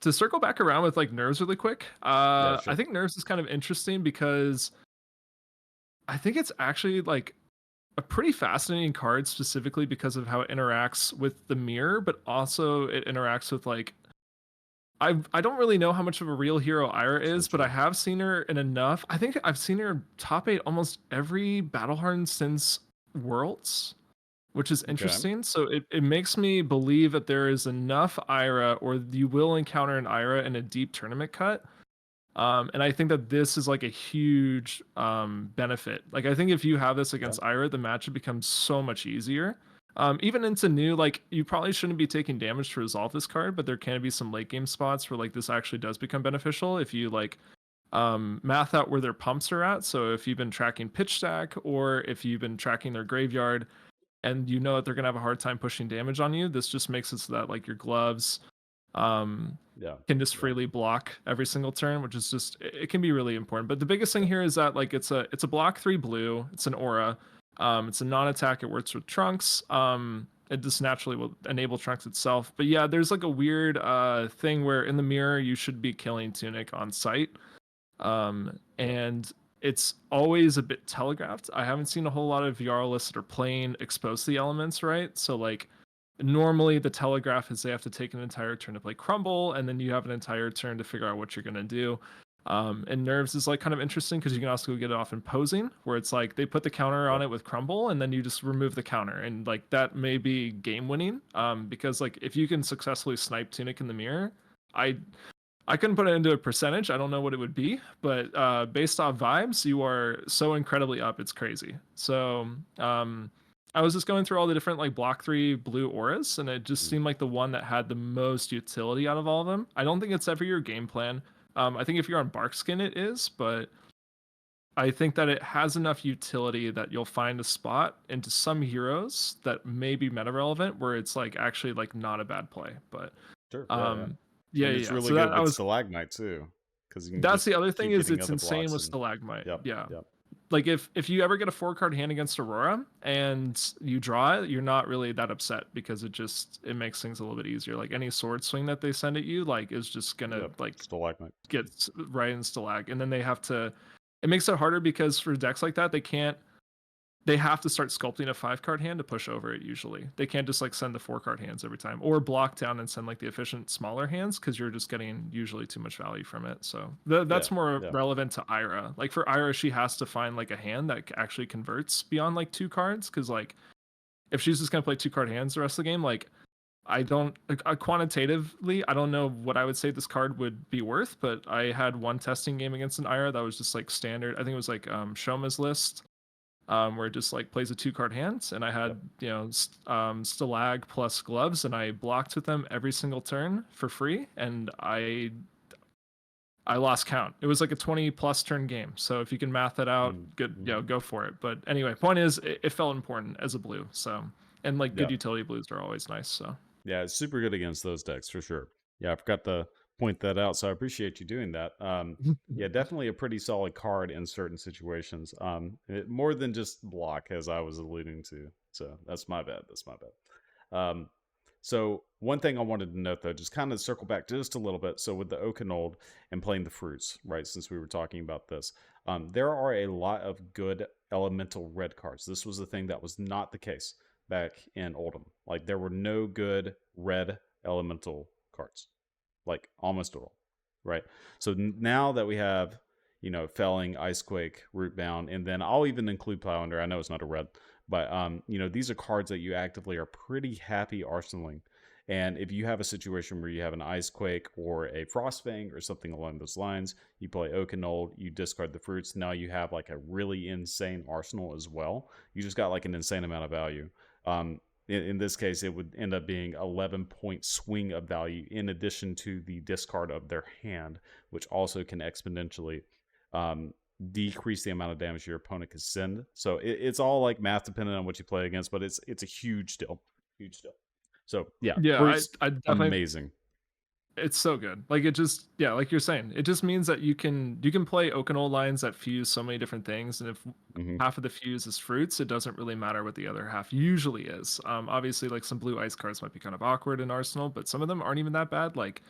to circle back around with like nerves really quick, Yeah. I Sure. think nerves is kind of interesting because I think it's actually like a pretty fascinating card, specifically because of how it interacts with the mirror, but also it interacts with like I don't really know how much of a real hero Ira So is, but I true. have seen her in enough. I think I've seen her top 8 almost every battle hardened since Worlds, which is Okay. interesting. So it makes me believe that there is enough Ira, or you will encounter an Ira in a deep tournament cut. And I think that this is like a huge benefit. Like I think if you have this Okay. against Ira, the matchup becomes so much easier. Even into new, like you probably shouldn't be taking damage to resolve this card, but there can be some late game spots where like this actually does become beneficial if you like math out where their pumps are at. So if you've been tracking pitch stack, or if you've been tracking their graveyard, and you know that they're gonna have a hard time pushing damage on you, this just makes it so that like your gloves Yeah. can just Yeah. freely block every single turn, which is just it can be really important. But the biggest thing here is that like it's a block 3 blue, it's an aura, it's a non-attack, it works with trunks. It just naturally will enable trunks itself. But yeah, there's like a weird thing where in the mirror you should be killing Tunic on sight. Yeah. And it's always a bit telegraphed. I haven't seen a whole lot of Jarl lists that are playing expose the elements, right? So like normally the telegraph is they have to take an entire turn to play Crumble, and then you have an entire turn to figure out what you're gonna do. And nerves is like kind of interesting because you can also get it off imposing, where it's like they put the counter on Yep. it with Crumble, and then you just remove the counter, and like that may be game winning. Because like if you can successfully snipe Tunic in the mirror, I I couldn't put it into a percentage. I don't know what it would be, but based off vibes, you are so incredibly up. It's crazy. So I was just going through all the different like block 3 blue auras, and it just Mm. seemed like the one that had the most utility out of all of them. I don't think it's ever your game plan. I think if you're on Barkskin, it is, but I think that it has enough utility that you'll find a spot into some heroes that may be meta relevant, where it's like actually like not a bad play. But Sure. Yeah. Yeah. um, yeah, And yeah, it's yeah. really So that good I with was Stalagmite too, because you can that's just the other thing keep is getting it's other insane blocks with and. Stalagmite. Yep. Yeah. Yep. Like if you ever get a 4 card hand against Aurora and you draw it, you're not really that upset because it makes things a little bit easier. Like any sword swing that they send at you, like is just gonna Yep. like Stalagmite. get right in Stalag. And then they have to it makes it harder because for decks like that, they have to start sculpting a 5 card hand to push over it usually. They can't just like send the 4 card hands every time, or block down and send like the efficient smaller hands, because you're just getting usually too much value from it. So Yeah. that's more Yeah. relevant to Ira. Like for Ira, she has to find like a hand that actually converts beyond like 2 cards, because like if she's just gonna play 2 card hands the rest of the game, like I don't quantitatively, I don't know what I would say this card would be worth, but I had one testing game against an Ira that was just like standard. I think it was like Shoma's list, where it just like plays a 2 card hand, and I had Yep. Stalag plus gloves, and I blocked with them every single turn for free, and I lost count. It was like a 20 plus turn game. So if you can math that out, good, Mm-hmm. go for it. But anyway, point is, it felt important as a blue. So and like good Yeah. utility blues are always nice. So Yeah, it's super good against those decks for sure. Yeah, I forgot to point that out, so I appreciate you doing that. Yeah, definitely a pretty solid card in certain situations. More than just block, as I was alluding to. So that's my bad. That's my bad. So one thing I wanted to note though, just kind of circle back just a little bit. So with the Oakenold and playing the fruits, right? Since we were talking about this, there are a lot of good elemental red cards. This was the thing that was not the case back in Oldham. Like there were no good red elemental cards, like almost all, right? So now that we have, Felling, Icequake, Rootbound, and then I'll even include Plowlander. I know it's not a red, but these are cards that you actively are pretty happy arsenaling. And if you have a situation where you have an Icequake or a Frostfang or something along those lines, you play Oakenold, you discard the fruits. Now you have like a really insane arsenal as well. You just got like an insane amount of value. In this case, it would end up being 11-point swing of value in addition to the discard of their hand, which also can exponentially decrease the amount of damage your opponent can send. So it's all like math dependent on what you play against, but it's a huge deal. Huge deal. So yeah, Yeah, fruits, I definitely, amazing. it's so good. Like it just, yeah, like you're saying, it just means that you can play Oakenol lines that fuse so many different things, and if Hmm. half of the fuse is fruits, it doesn't really matter what the other half usually is. Obviously, like some blue ice cards might be kind of awkward in Arsenal, but some of them aren't even that bad. Like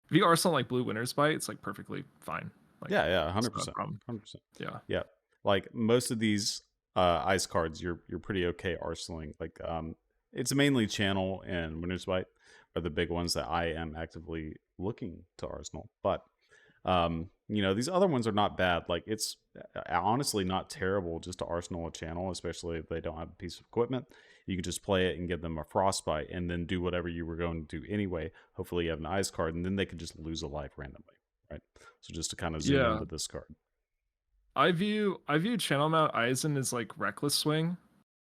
if you Arsenal like blue Winter's Bite, it's like perfectly fine. Like Yeah, it's hundred not a percent, problem. 100%. Yeah. Yeah, like most of these ice cards, you're pretty okay arsenaling. Like it's mainly Channel and Winter's Bite are the big ones that I am actively looking to arsenal. But these other ones are not bad. Like it's honestly not terrible just to arsenal a Channel, especially if they don't have a piece of equipment. You can just play it and give them a frostbite, and then do whatever you were going to do anyway. Hopefully, you have an ice card, and then they can just lose a life randomly, right? So just to kind of zoom Yeah. into this card. I view Channel Mount Eisen as like reckless swing,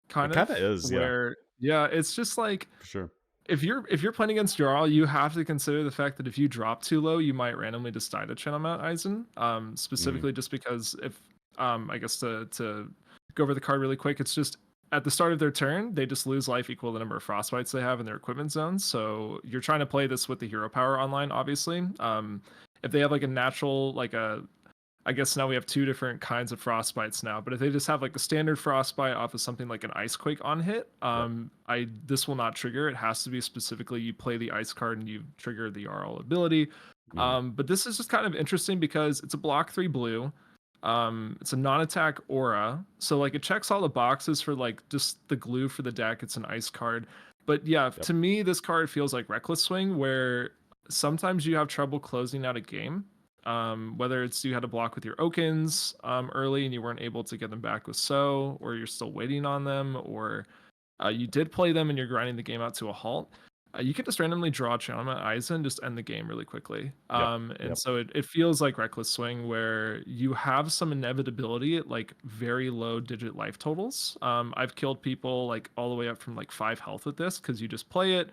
It kind kind of, of is, yeah, where yeah, it's just like for sure. if you're playing against Jarl, you have to consider the fact that if you drop too low, you might randomly just die to Channel Mount Eisen. Mm, Specifically just because if I guess to go over the card really quick, it's just at the start of their turn, they just lose life equal to the number of frostbites they have in their equipment zones. So you're trying to play this with the hero power online, obviously. If they have like a natural, like a I guess now we have two different kinds of frostbites now. But if they just have like a standard frostbite off of something like an ice quake on hit, yep. I this will not trigger. It has to be specifically you play the ice card and you trigger the RL ability. Mm, But this is just kind of interesting because it's a block 3 blue. It's a non-attack aura, so like it checks all the boxes for like just the glue for the deck. It's an ice card, but yeah, yep. to me this card feels like reckless swing, where sometimes you have trouble closing out a game, whether it's you had to block with your Okins early and you weren't able to get them back with or you're still waiting on them, or you did play them and you're grinding the game out to a halt. You can just randomly draw Channel Eisen and just end the game really quickly. Yep. And Yep. so it feels like reckless swing where you have some inevitability at like very low digit life totals. I've killed people like all the way up from like 5 health with this because you just play it,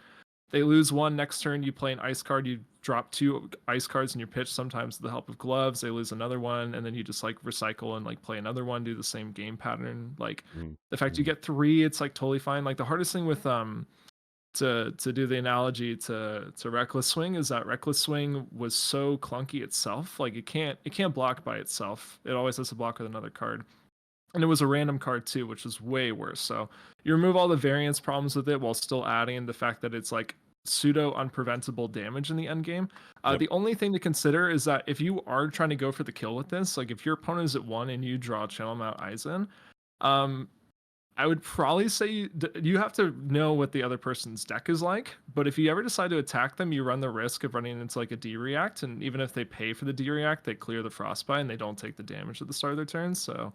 they lose one. Next turn, you play an ice card. You drop 2 ice cards in your pitch. Sometimes with the help of gloves, they lose another one, and then you just like recycle and like play another one. Do the same game pattern. Like Mm, the fact you mm, get 3, it's like totally fine. Like the hardest thing with to do the analogy to reckless swing is that reckless swing was so clunky itself. Like it can't block by itself. It always has to block with another card. And it was a random card too, which was way worse. So you remove all the variance problems with it while still adding the fact that it's like pseudo unpreventable damage in the end game. yep. The only thing to consider is that if you are trying to go for the kill with this, like if your opponent is at 1 and you draw Channel Mount Eisen, um, I would probably say you have to know what the other person's deck is like. But if you ever decide to attack them, you run the risk of running into like a D react, and even if they pay for the D react, they clear the frostbite and they don't take the damage at the start of their turn. So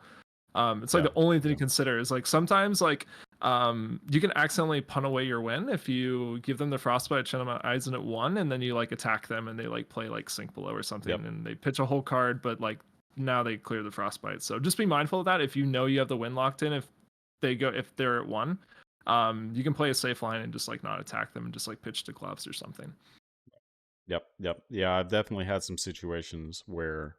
it's like Yeah. the only thing to Yeah. consider is like sometimes like you can accidentally pun away your win if you give them the frostbite Channel Eisen at 1 and then you like attack them and they like play like sink below or something Yep. and they pitch a whole card, but like now they clear the frostbite. So just be mindful of that. If you know you have the win locked in, if they're at 1, you can play a safe line and just like not attack them and just like pitch to gloves or something. Yep. Yep. Yeah, I've definitely had some situations where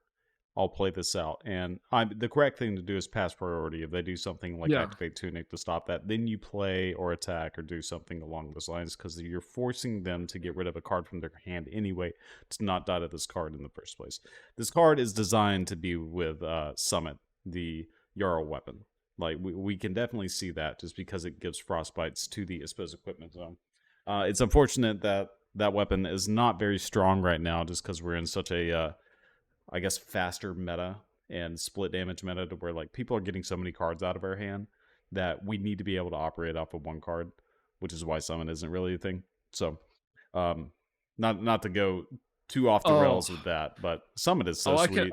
I'll play this out. And the correct thing to do is pass priority. If they do something like Yeah. activate Tunic to stop that, then you play or attack or do something along those lines, because you're forcing them to get rid of a card from their hand anyway to not die to this card in the first place. This card is designed to be with Summit, the Jarl weapon. Like, we can definitely see that just because it gives frostbites to the exposed equipment zone. It's unfortunate that that weapon is not very strong right now, just because we're in such a I guess faster meta and split damage meta, to where like people are getting so many cards out of our hand that we need to be able to operate off of one card, which is why summon isn't really a thing. So not to go too off the rails with that, but summon is so sweet.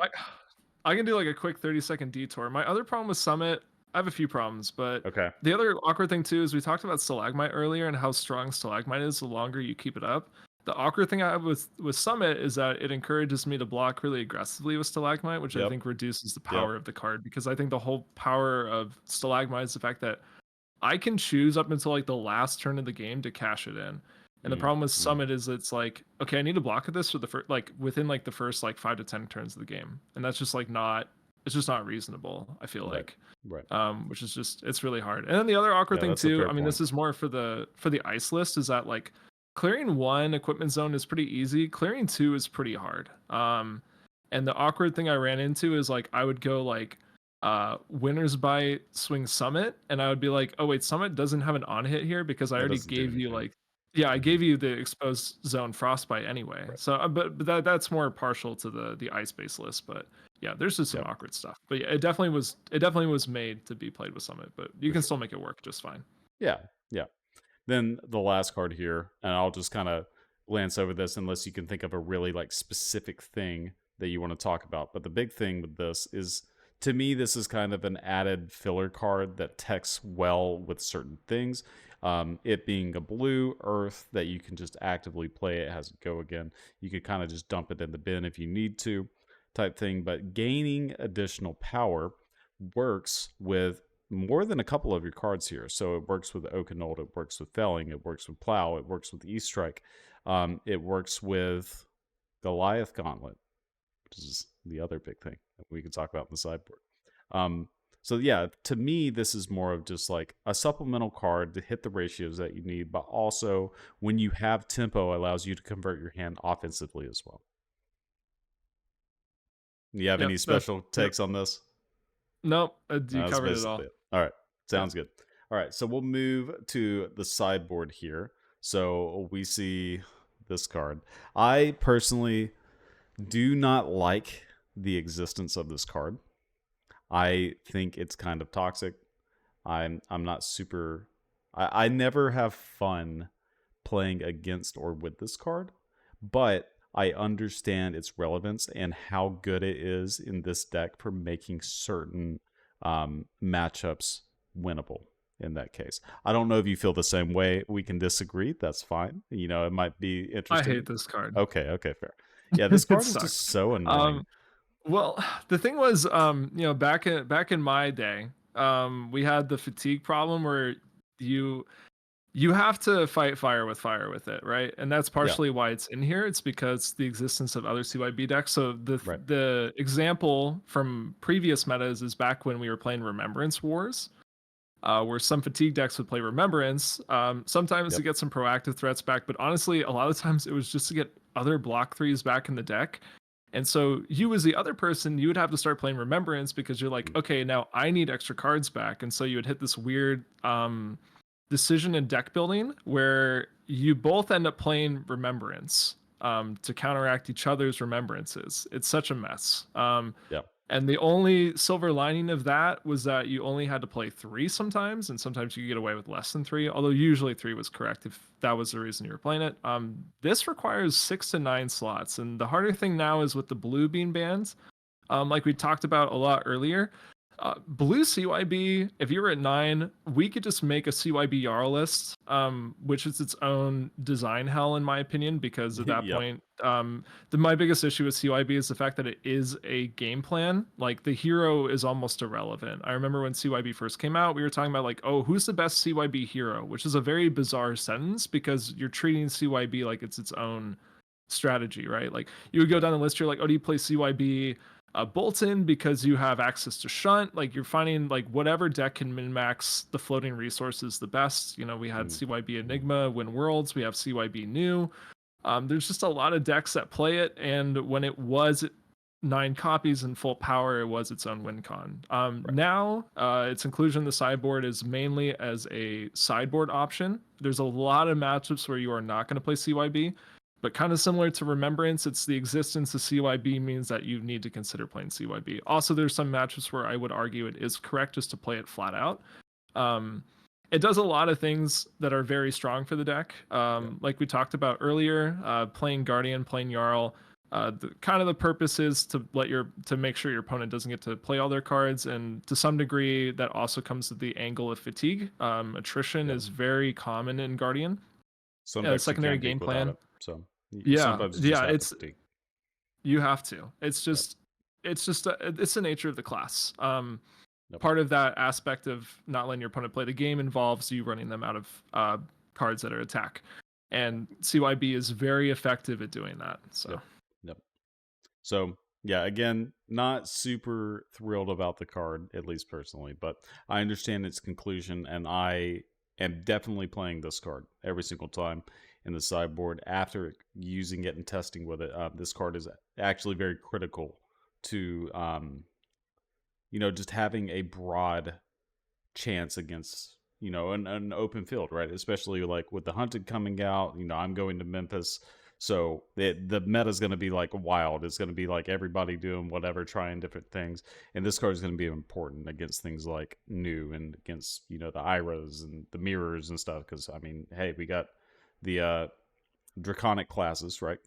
I can do like a quick 30-second detour. My other problem with Summit, I have a few problems, but Okay. the other awkward thing too is we talked about Stalagmite earlier and how strong Stalagmite is the longer you keep it up. The awkward thing I have with Summit is that it encourages me to block really aggressively with Stalagmite, which I think reduces the power of the card, because I think the whole power of Stalagmite is the fact that I can choose up until like the last turn of the game to cash it in. And the problem with Summit is it's like, okay, I need to block at this for the first, like within like the first like 5 to 10 turns of the game, and that's just like not, it's just not reasonable. I feel like, which is just, it's really hard. And then the other awkward thing too, I mean, this is more for the ice list, is that like clearing 1 equipment zone is pretty easy. Clearing 2 is pretty hard. And the awkward thing I ran into is like I would go like Winner's Bite, swing Summit, and I would be like, oh wait, Summit doesn't have an on hit here because I already gave you like, yeah, I gave you the exposed zone frostbite anyway. So but that's more partial to the ice based list. But yeah, there's just some awkward stuff. But yeah, it definitely was made to be played with Summit, but you can still make it work just fine. Yeah. Then the last card here, and I'll just kind of glance over this unless you can think of a really like specific thing that you want to talk about. But the big thing with this is, to me, this is kind of an added filler card that techs well with certain things. It being a blue earth that you can just actively play, it has it go again. You could kind of just dump it in the bin if you need to, type thing. But gaining additional power works with more than a couple of your cards here. So it works with Oakenold, it works with Felling, it works with Plow, it works with E-Strike, it works with Goliath Gauntlet, which is the other big thing that we can talk about in the sideboard. So yeah, to me, this is more of just like a supplemental card to hit the ratios that you need, but also when you have tempo, allows you to convert your hand offensively as well. Do you have any special takes on this? Nope, you covered it all. All right, sounds good. All right, so we'll move to the sideboard here. So we see this card. I personally do not like the existence of this card. I think it's kind of toxic. I'm not super. I never have fun playing against or with this card, but I understand its relevance and how good it is in this deck for making certain matchups winnable in that case. I don't know if you feel the same way. We can disagree. That's fine. You know, it might be interesting. I hate this card. Okay, fair. Yeah, this card is just so annoying. Well, the thing was, you know, back in my day, we had the fatigue problem where you have to fight fire with it, right? And that's partially why it's in here. It's because the existence of other CYB decks. So the example from previous metas is back when we were playing Remembrance Wars, where some fatigue decks would play Remembrance. Sometimes to get some proactive threats back, but honestly, a lot of times it was just to get other block 3s back in the deck. And so you, as the other person, you would have to start playing Remembrance because you're like, okay, now I need extra cards back. And so you would hit this weird decision in deck building where you both end up playing Remembrance to counteract each other's remembrances. It's such a mess. And the only silver lining of that was that you only had to play 3 sometimes, and sometimes you could get away with less than 3, although usually 3 was correct if that was the reason you were playing it. This requires 6 to 9 slots, and the harder thing now is with the blue bean bans. Like we talked about a lot earlier, blue CYB, if you were at 9, we could just make a CYB Jarl list, which is its own design hell in my opinion, because at that point, my biggest issue with CYB is the fact that it is a game plan. Like the hero is almost irrelevant. I remember when CYB first came out, we were talking about like, oh, who's the best CYB hero, which is a very bizarre sentence because you're treating CYB like it's its own strategy, right? Like you would go down the list, you're like, oh, do you play CYB Bolton because you have access to Shunt. Like you're finding like whatever deck can min max the floating resources the best. You know, we had CYB Enigma win Worlds. We have CYB New. There's just a lot of decks that play it, and when it was 9 copies and full power, it was its own win con. Now, its inclusion in the sideboard is mainly as a sideboard option. There's a lot of matchups where you are not going to play CYB, but kind of similar to Remembrance, it's the existence of CYB means that you need to consider playing CYB. Also, there's some matchups where I would argue it is correct just to play it flat out. It does a lot of things that are very strong for the deck. Like we talked about earlier, playing Guardian, playing Jarl. The purpose is to make sure your opponent doesn't get to play all their cards, and to some degree that also comes with the angle of fatigue. Attrition is very common in Guardian. Some secondary game plan. It, so sometimes it's you have to. It's the nature of the class. Part of that aspect of not letting your opponent play the game involves you running them out of cards that are attack, and CYB is very effective at doing that. So. So yeah, again, not super thrilled about the card, at least personally, but I understand its conclusion, and I am definitely playing this card every single time in the sideboard after using it and testing with it. This card is actually very critical to, just having a broad chance against, an open field, right? Especially like with the Hunted coming out, I'm going to Memphis. So the meta is going to be like wild. It's going to be like everybody doing whatever, trying different things. And this card is going to be important against things like New and against, the Iras and the Mirrors and stuff. Because, hey, we got the Draconic classes, right?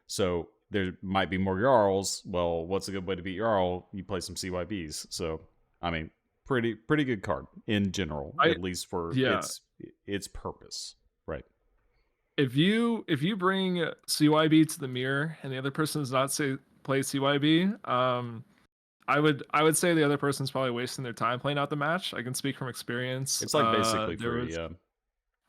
So there might be more Jarls. Well, what's a good way to beat Jarl? You play some CYBs. So, pretty good card in general, at least for its purpose, right? If you bring CYB to the mirror and the other person does not play CYB, I would say the other person's probably wasting their time playing out the match. I can speak from experience. It's like basically free.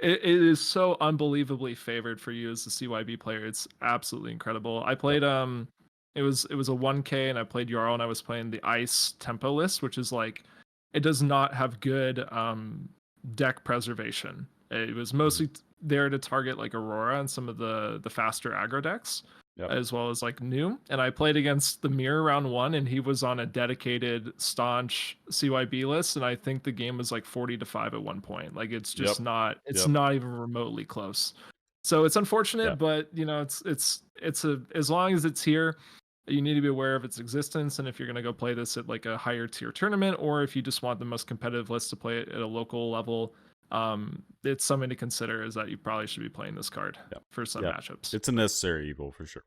It is so unbelievably favored for you as the CYB player. It's absolutely incredible. I played it was a 1K and I played Jarl and I was playing the Ice tempo list, which is like it does not have good deck preservation. It was mostly there to target like Aurora and some of the faster aggro decks, as well as like New. And I played against the Mirror round 1, and he was on a dedicated staunch CYB list, and I think the game was like 40-5 at one point. Like it's just not even remotely close. So it's unfortunate, but it's as long as it's here, you need to be aware of its existence. And if you're going to go play this at like a higher tier tournament, or if you just want the most competitive list to play it at a local level, it's something to consider, is that you probably should be playing this card for some matchups. It's a necessary evil for sure.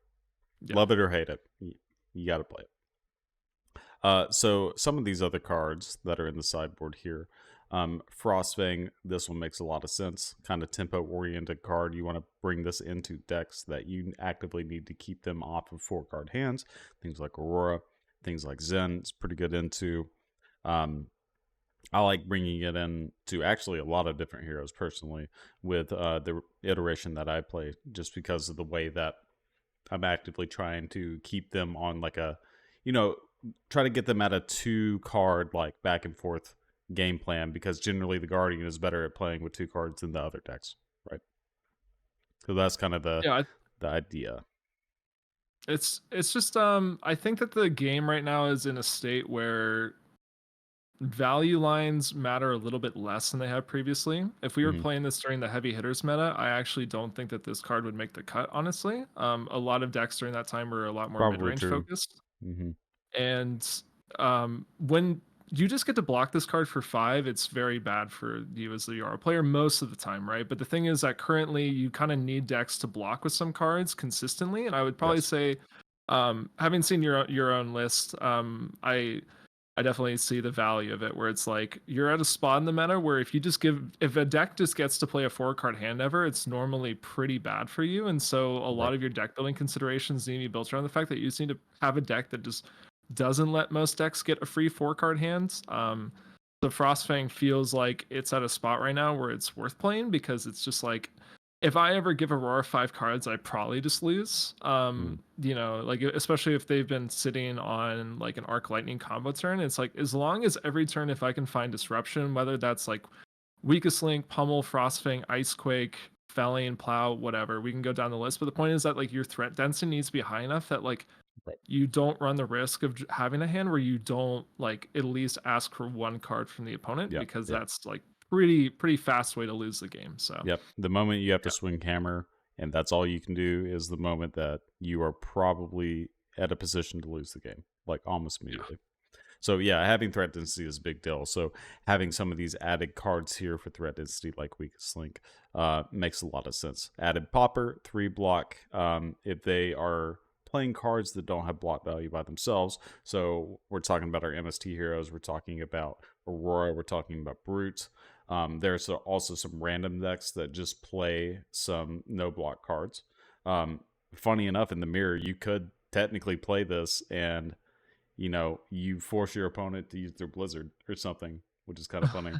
Love it or hate it, you got to play it. So some of these other cards that are in the sideboard here, Frostfang, this one makes a lot of sense. Kind of tempo oriented card. You want to bring this into decks that you actively need to keep them off of 4-card hands. Things like Aurora, things like Zen, it's pretty good into. I like bringing it in to actually a lot of different heroes personally with the iteration that I play, just because of the way that I'm actively trying to keep them on like a, try to get them at a 2-card like back and forth game plan, because generally the Guardian is better at playing with 2 cards than the other decks, right? So that's kind of the idea. It's just I think that the game right now is in a state where value lines matter a little bit less than they have previously. If we were playing this during the heavy hitters meta, I actually don't think that this card would make the cut, honestly. A lot of decks during that time were a lot more mid-range focused. And when you just get to block this card for 5, it's very bad for you as the Jarl player most of the time, right? But the thing is that currently you kind of need decks to block with some cards consistently, and I would probably say, having seen your own list, I definitely see the value of it, where it's like you're at a spot in the meta where if a deck just gets to play a 4-card hand ever, it's normally pretty bad for you. And so a lot of your deck building considerations need to be built around the fact that you just need to have a deck that just doesn't let most decks get a free 4-card hand. The Frostfang feels like it's at a spot right now where it's worth playing, because it's just like if I ever give Aurora 5 cards, I probably just lose. Mm, You know, like especially if they've been sitting on like an Arc Lightning combo turn. It's like as long as every turn, if I can find disruption, whether that's like Weakest Link, Pummel, Frostfang, Icequake, Felling, Plow, whatever, we can go down the list. But the point is that like your threat density needs to be high enough that like right. you don't run the risk of having a hand where you don't like at least ask for 1 card from the opponent, Yeah. because Yeah. that's like pretty fast way to lose the game. So Yep. The moment you have to yeah. swing hammer and that's all you can do is the moment that you are probably at a position to lose the game, like almost Yeah. immediately. So yeah, having threat density is a big deal. So having some of these added cards here for threat density, like Weakest Link, makes a lot of sense. Added Popper, 3 block. If they are playing cards that don't have block value by themselves, so we're talking about our MST heroes, we're talking about Aurora, we're talking about Brute. There's also some random decks that just play some no block cards. Funny enough, in the mirror, you could technically play this and you force your opponent to use their blizzard or something, which is kind of funny.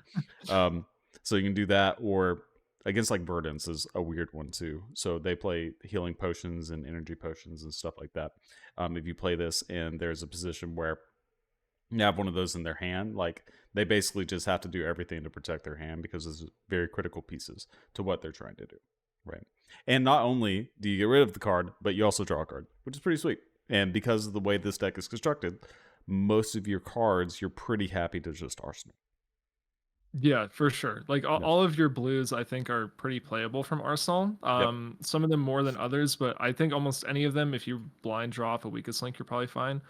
So you can do that, or against like Verdance is a weird one too. So they play healing potions and energy potions and stuff like that. If you play this and there's a position where you have one of those in their hand, like they basically just have to do everything to protect their hand because it's very critical pieces to what they're trying to do, right? And not only do you get rid of the card, but you also draw a card, which is pretty sweet. And because of the way this deck is constructed, most of your cards you're pretty happy to just arsenal. Yeah, for sure. Like Yep. all of your blues, I think, are pretty playable from Arsenal. Yep. Some of them more than others, but I think almost any of them, if you blind draw off a Weakest Link, you're probably fine.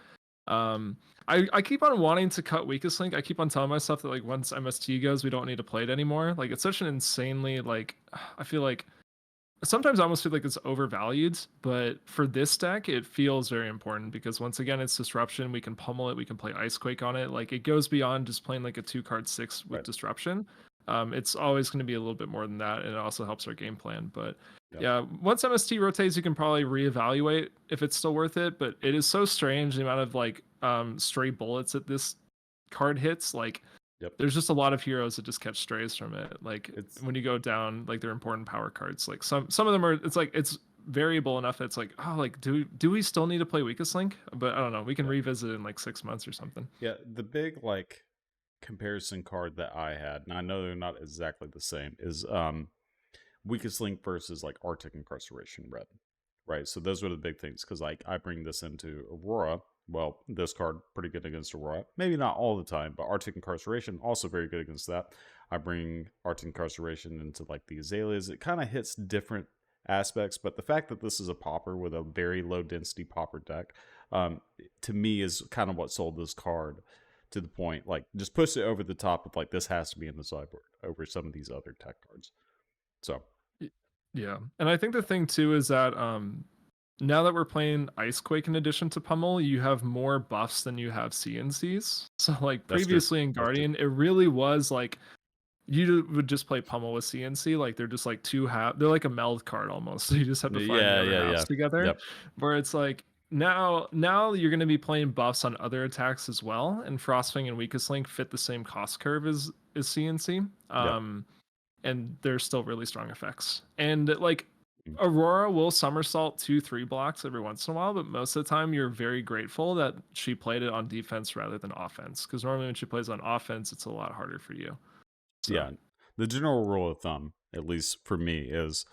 I keep on wanting to cut Weakest Link. I keep on telling myself that like once MST goes, we don't need to play it anymore. Like it's such an insanely like I feel like sometimes I almost feel like it's overvalued, but for this deck, it feels very important because once again, it's disruption. We can pummel it. We can play Icequake on it. Like it goes beyond just playing like a 2 card 6 with Right. disruption. It's always going to be a little bit more than that, and it also helps our game plan. But Yep. yeah, once MST rotates, you can probably reevaluate if it's still worth it. But it is so strange the amount of like stray bullets that this card hits. Like Yep. there's just a lot of heroes that just catch strays from it. Like It's when you go down, like they're important power cards. Like some of them are. It's like it's variable enough that it's like, oh, like do we still need to play Weakest Link? But I don't know. We can yeah. revisit it in like 6 months or something. Yeah. The big like comparison card that I had, and I know they're not exactly the same, is Weakest Link versus like Arctic Incarceration Red. Right. So those were the big things because like I bring this into Aurora. Well, this card pretty good against Aurora. Maybe not all the time, but Arctic Incarceration also very good against that. I bring Arctic Incarceration into like the Azaleas. It kind of hits different aspects, but the fact that this is a popper with a very low density popper deck, to me is kind of what sold this card to the point. Like just push it over the top of like this has to be in the sideboard over some of these other tech cards. So Yeah, and I think the thing too is that now that we're playing Icequake in addition to Pummel, you have more buffs than you have CNCs. So like that's true. previously in That's true. Guardian, it really was like you would just play Pummel with CNC. Like they're just like they're like a meld card almost. So you just have to find the Yeah, other yeah, halves yeah. together. Yep. Where it's like now you're going to be playing buffs on other attacks as well, and Frostfang and Weakest Link fit the same cost curve as CNC. Yep. And they're still really strong effects. And like Mm. Aurora will somersault 2-3 blocks every once in a while, but most of the time you're very grateful that she played it on defense rather than offense. Because normally when she plays on offense, it's a lot harder for you. So Yeah. The general rule of thumb, at least for me, is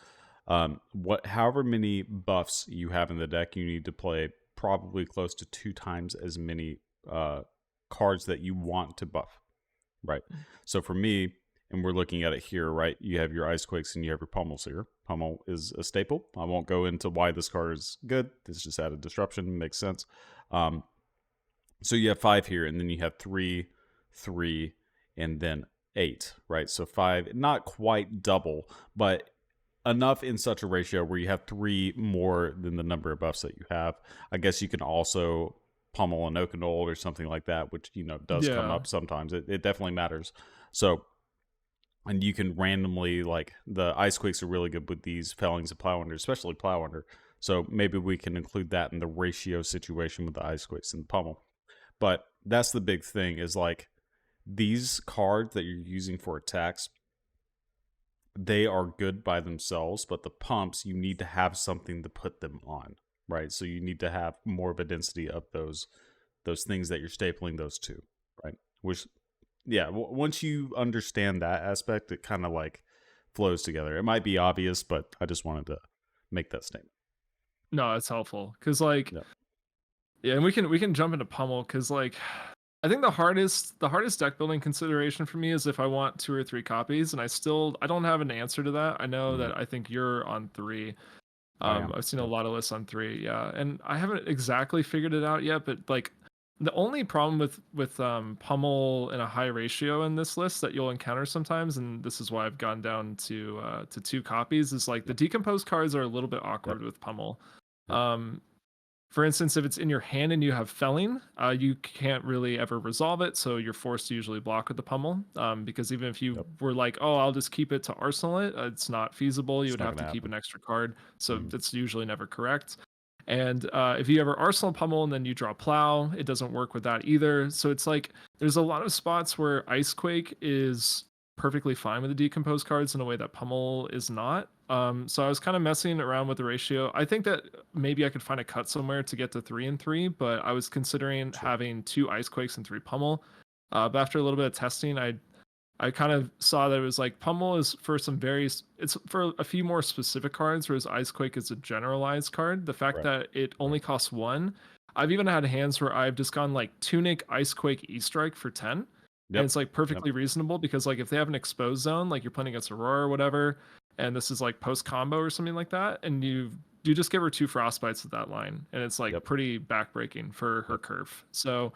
however many buffs you have in the deck, you need to play probably close to 2 times as many cards that you want to buff. Right. So for me, and we're looking at it here, right? You have your Icequakes and you have your Pummels here. Pummel is a staple. I won't go into why this card is good. It's just added disruption. Makes sense. So you have 5 here, and then you have 3, 3, and then 8, right? So 5, not quite double, but enough in such a ratio where you have 3 more than the number of buffs that you have. I guess you can also pummel an Okanold or something like that, which, does come yeah. up sometimes. It definitely matters. So, and you can randomly, like, the Icequakes are really good with these Fellings of Plowunder, especially Plowunder. So maybe we can include that in the ratio situation with the Icequakes and the pummel. But that's the big thing is, like, these cards that you're using for attacks, they are good by themselves, but the pumps, you need to have something to put them on, right? So you need to have more of a density of those things that you're stapling those to, right? Which, yeah, once you understand that aspect, it kind of like flows together. It might be obvious, but I just wanted to make that statement. No, it's helpful because like Yeah. yeah, and we can jump into pummel because like I think the hardest deck building consideration for me is if I want 2 or 3 copies, and I don't have an answer to that. I know Mhm. that I think you're on 3. I am. I've seen a Yep. lot of lists on 3, yeah, and I haven't exactly figured it out yet. But like the only problem with pummel in a high ratio in this list that you'll encounter sometimes, and this is why I've gone down to 2 copies, is like the Yep. decomposed cards are a little bit Yep. awkward with pummel. Yep. Um, for instance, if it's in your hand and you have felling, you can't really ever resolve it, so you're forced to usually block with the pummel. Because even if you Yep. were like, "Oh, I'll just keep it to arsenal it," it's not feasible. You It's would not have gonna to keep happen. an extra card, so Mhm. that's usually never correct. And if you ever arsenal pummel and then you draw plow, it doesn't work with that either. So it's like there's a lot of spots where Icequake is perfectly fine with the decomposed cards in a way that pummel is not. So I was kind of messing around with the ratio. I think that maybe I could find a cut somewhere to get to 3 and 3, but I was considering Sure. having 2 Icequakes and 3 pummel. But after a little bit of testing, I kind of saw that it was like pummel is for some it's for a few more specific cards, whereas Icequake is a generalized card. The fact Right. that it Right. only costs 1, I've even had hands where I've just gone like Tunic, Icequake, E-Strike for 10. And Yep. it's like Yep. perfectly reasonable because like if they have an exposed zone, like you're playing against Aurora or whatever, and this is like post combo or something like that, and you just give her 2 frostbites with that line, and it's like Yep. pretty backbreaking for her Yep. curve. So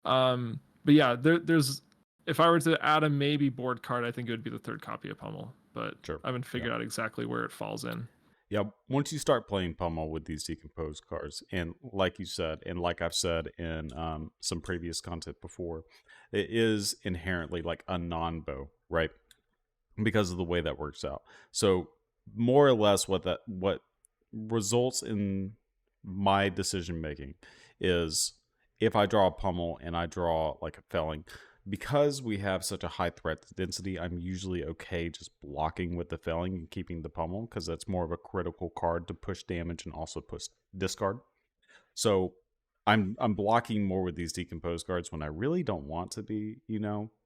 but yeah, there's if I were to add a maybe board card, I think it would be the 3rd copy of Pummel, but Sure. I haven't Yeah. figured out exactly where it falls in. Yeah. Once you start playing pummel with these decomposed cards, and like you said, and like I've said in some previous content before, it is inherently like a non-bow, right? Because of the way that works out. So more or less, what results in my decision making is if I draw a pummel and I draw like a felling, because we have such a high threat density, I'm usually okay just blocking with the felling and keeping the pummel because that's more of a critical card to push damage and also push discard. So I'm blocking more with these decomposed cards when I really don't want to be.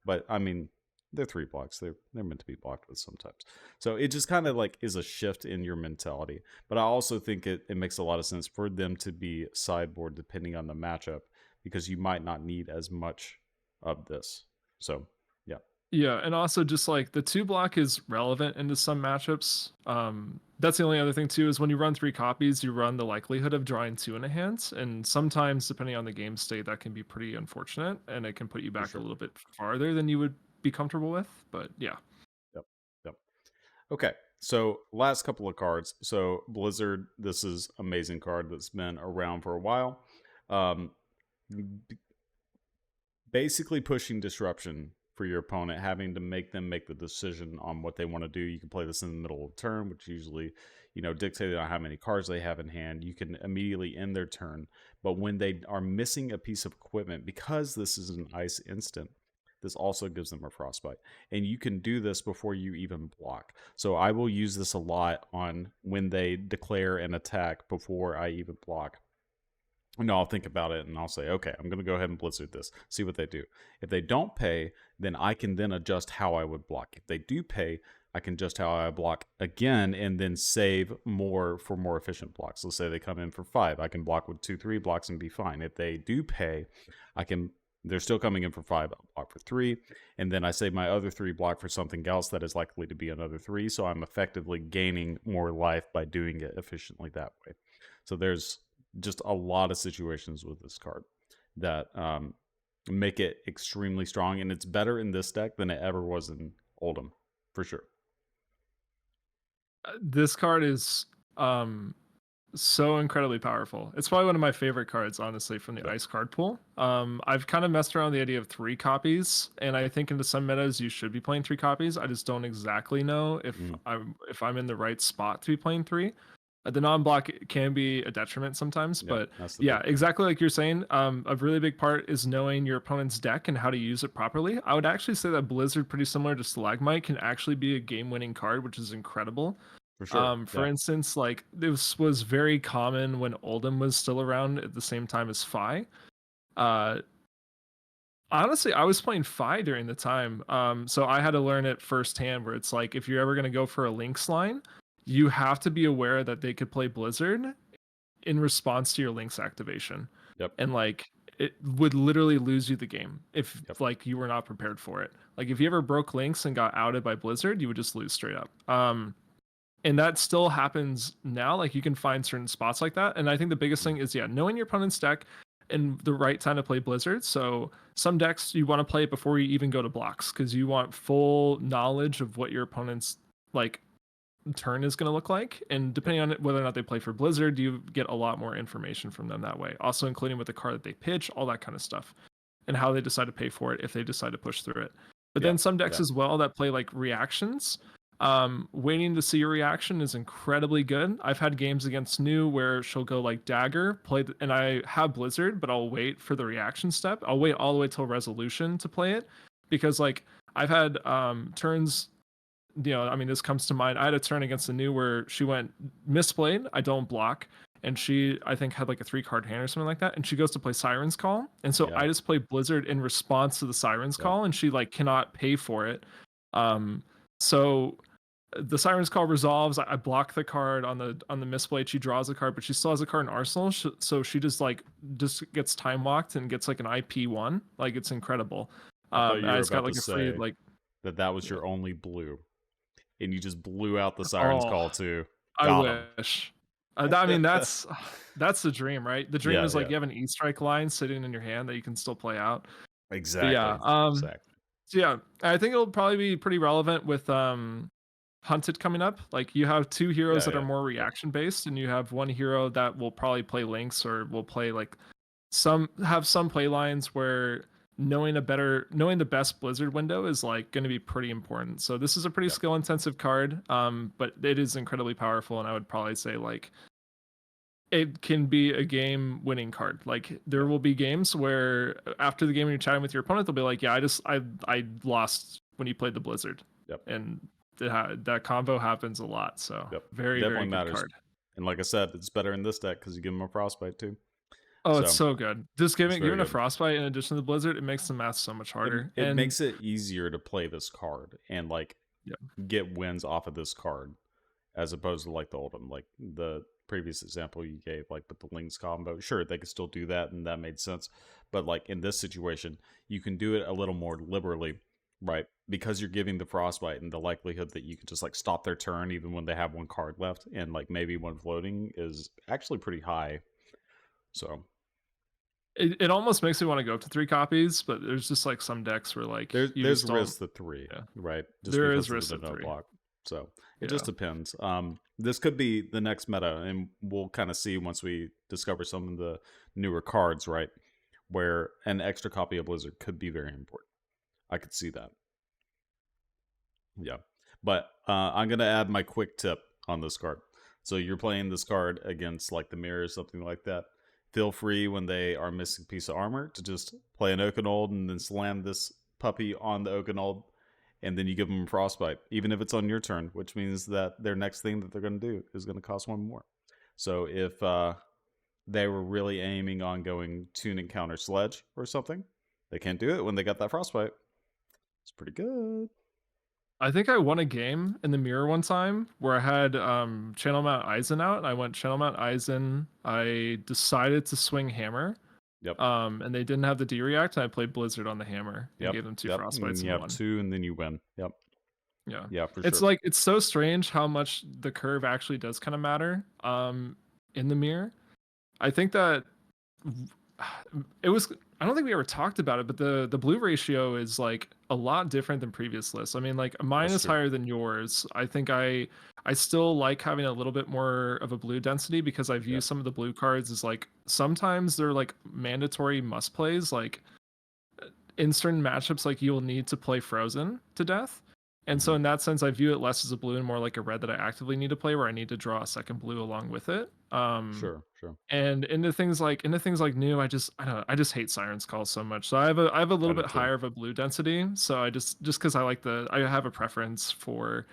But I mean, they're 3 blocks. They're meant to be blocked with sometimes. So it just kind of like is a shift in your mentality. But I also think it makes a lot of sense for them to be sideboard depending on the matchup because you might not need as much of this. So yeah. Yeah, and also just like the 2 block is relevant into some matchups. That's the only other thing too is when you run 3 copies, you run the likelihood of drawing 2 in a hand, and sometimes depending on the game state, that can be pretty unfortunate, and it can put you For back a sure. little bit farther than you would be comfortable with. But yeah. Yep. Yep. Okay, so last couple of cards. So Blizzard, this is amazing card that's been around for a while. Um, Basically pushing disruption for your opponent, having to make them make the decision on what they want to do. You can play this in the middle of turn, which usually, dictated on how many cards they have in hand. You can immediately end their turn. But when they are missing a piece of equipment, because this is an ice instant, this also gives them a frostbite. And you can do this before you even block. So I will use this a lot on when they declare an attack before I even block. No, I'll think about it and I'll say, okay, I'm going to go ahead and blizzard this, see what they do. If they don't pay, then I can then adjust how I would block. If they do pay, I can adjust how I block again and then save more for more efficient blocks. Let's say they come in for 5. I can block with 2, 3 blocks and be fine. If they do pay, they're still coming in for 5. I'll block for 3. And then I save my other 3 block for something else that is likely to be another 3. So I'm effectively gaining more life by doing it efficiently that way. So there's just a lot of situations with this card that make it extremely strong, and it's better in this deck than it ever was in Oldhim, for sure. This card is so incredibly powerful. It's probably one of my favorite cards, honestly, from the Yep. ice card pool. I've kind of messed around the idea of 3 copies, and I think into some metas you should be playing 3 copies. I just don't exactly know if Mm. I'm in the right spot to be playing 3. The non-block can be a detriment sometimes, Yep, but that's the yeah, big thing. exactly like you're saying. A really big part is knowing your opponent's deck and how to use it properly. I would actually say that Blizzard, pretty similar to Stalagmite, can actually be a game-winning card, which is incredible. For sure. For Yeah. instance, like this was very common when Oldhim was still around at the same time as Fi. Uh, Honestly, I was playing Fi during the time, so I had to learn it firsthand. Where it's like, if you're ever gonna go for a Lynx line, you have to be aware that they could play Blizzard in response to your Lynx activation, Yep. and like it would literally lose you the game if Yep. like you were not prepared for it. Like if you ever broke Lynx and got outed by Blizzard, you would just lose straight up. And that still happens now. Like you can find certain spots like that, and I think the biggest thing is knowing your opponent's deck and the right time to play Blizzard. So some decks you want to play it before you even go to blocks because you want full knowledge of what your opponent's like turn is going to look like, and depending on whether or not they play for Blizzard, you get a lot more information from them that way, also including with the card that they pitch, all that kind of stuff, and how they decide to pay for it if they decide to push through it. But then some decks as well that play like reactions, waiting to see your reaction is incredibly good. I've had games against New where she'll go like dagger and I have Blizzard, but I'll wait for the reaction step. I'll wait all the way till resolution to play it, because like I've had turns, I mean, this comes to mind. I had a turn against the New where she went misplayed, I don't block, and she, I think, had like a 3-card hand or something like that, and she goes to play Siren's Call, and so I just play Blizzard in response to the Siren's Call, and she like cannot pay for it. So the Siren's Call resolves. I block the card on the misplayed. She draws a card, but she still has a card in Arsenal, so she just gets time walked and gets like an IP1. Like it's incredible. I thought you were I just got about like to a free say like that was your only blue, and you just blew out the Siren's Call too. I Got him. wish. I mean, that's the dream, right? The dream is like you have an E-strike line sitting in your hand that you can still play out. Exactly. Yeah. Exactly. So yeah, I think it'll probably be pretty relevant with Hunted coming up. Like you have 2 heroes that are more reaction based, and you have 1 hero that will probably play Lynx or will play like some play lines where knowing the best Blizzard window is like going to be pretty important. So this is a pretty skill intensive card, but it is incredibly powerful, and I would probably say like it can be a game winning card. Like there will be games where after the game when you're chatting with your opponent, they'll be like, yeah, I lost when you played the Blizzard. And that combo happens a lot. So very, definitely very matters. good card. And like I said, it's better in this deck because you give them a Frostbite too. Oh, it's so good. Just giving a Frostbite in addition to the Blizzard, it makes the math so much harder. It makes it easier to play this card and like get wins off of this card, as opposed to like the Oldhim, like the previous example you gave, like with the Lynx combo. Sure, they could still do that, and that made sense. But like in this situation, you can do it a little more liberally, right? Because you're giving the Frostbite, and the likelihood that you can just like stop their turn even when they have 1 card left, and like maybe 1 floating, is actually pretty high. So it almost makes me want to go up to 3 copies, but there's just like some decks where like there's risk to 3, right? Just there is risk to 3. Block. So it just depends. This could be the next meta, and we'll kind of see once we discover some of the newer cards, right? Where an extra copy of Blizzard could be very important. I could see that. Yeah, but I'm gonna add my quick tip on this card. So you're playing this card against like the mirror or something like that. Feel free when they are missing a piece of armor to just play an Oakenold and then slam this puppy on the Oakenold, and then you give them Frostbite, even if it's on your turn, which means that their next thing that they're going to do is going to cost 1 more. So if they were really aiming on going Tune and Counter Sledge or something, they can't do it when they got that Frostbite. It's pretty good. I think I won a game in the mirror one time where I had Channel Mount Isen out, and I went Channel Mount Isen. I decided to swing Hammer. And they didn't have the D-React, and I played Blizzard on the Hammer and gave them 2 Frostbites and you won. have 2, and then you win. Yeah, for it's sure. like it's so strange how much the curve actually does kind of matter in the mirror. I think that it was, I don't think we ever talked about it, but the blue ratio is like a lot different than previous lists. I mean, like mine is higher than yours. I think I still like having a little bit more of a blue density because I view some of the blue cards as like sometimes they're like mandatory must plays. Like in certain matchups, like you'll need to play Frozen to death. And so in that sense, I view it less as a blue and more like a red that I actively need to play, where I need to draw a second blue along with it. Sure, sure. And into things like new, I don't know, I just hate Siren's Call so much. So I have a I little do bit too. higher of a blue density. So I just because I have a preference for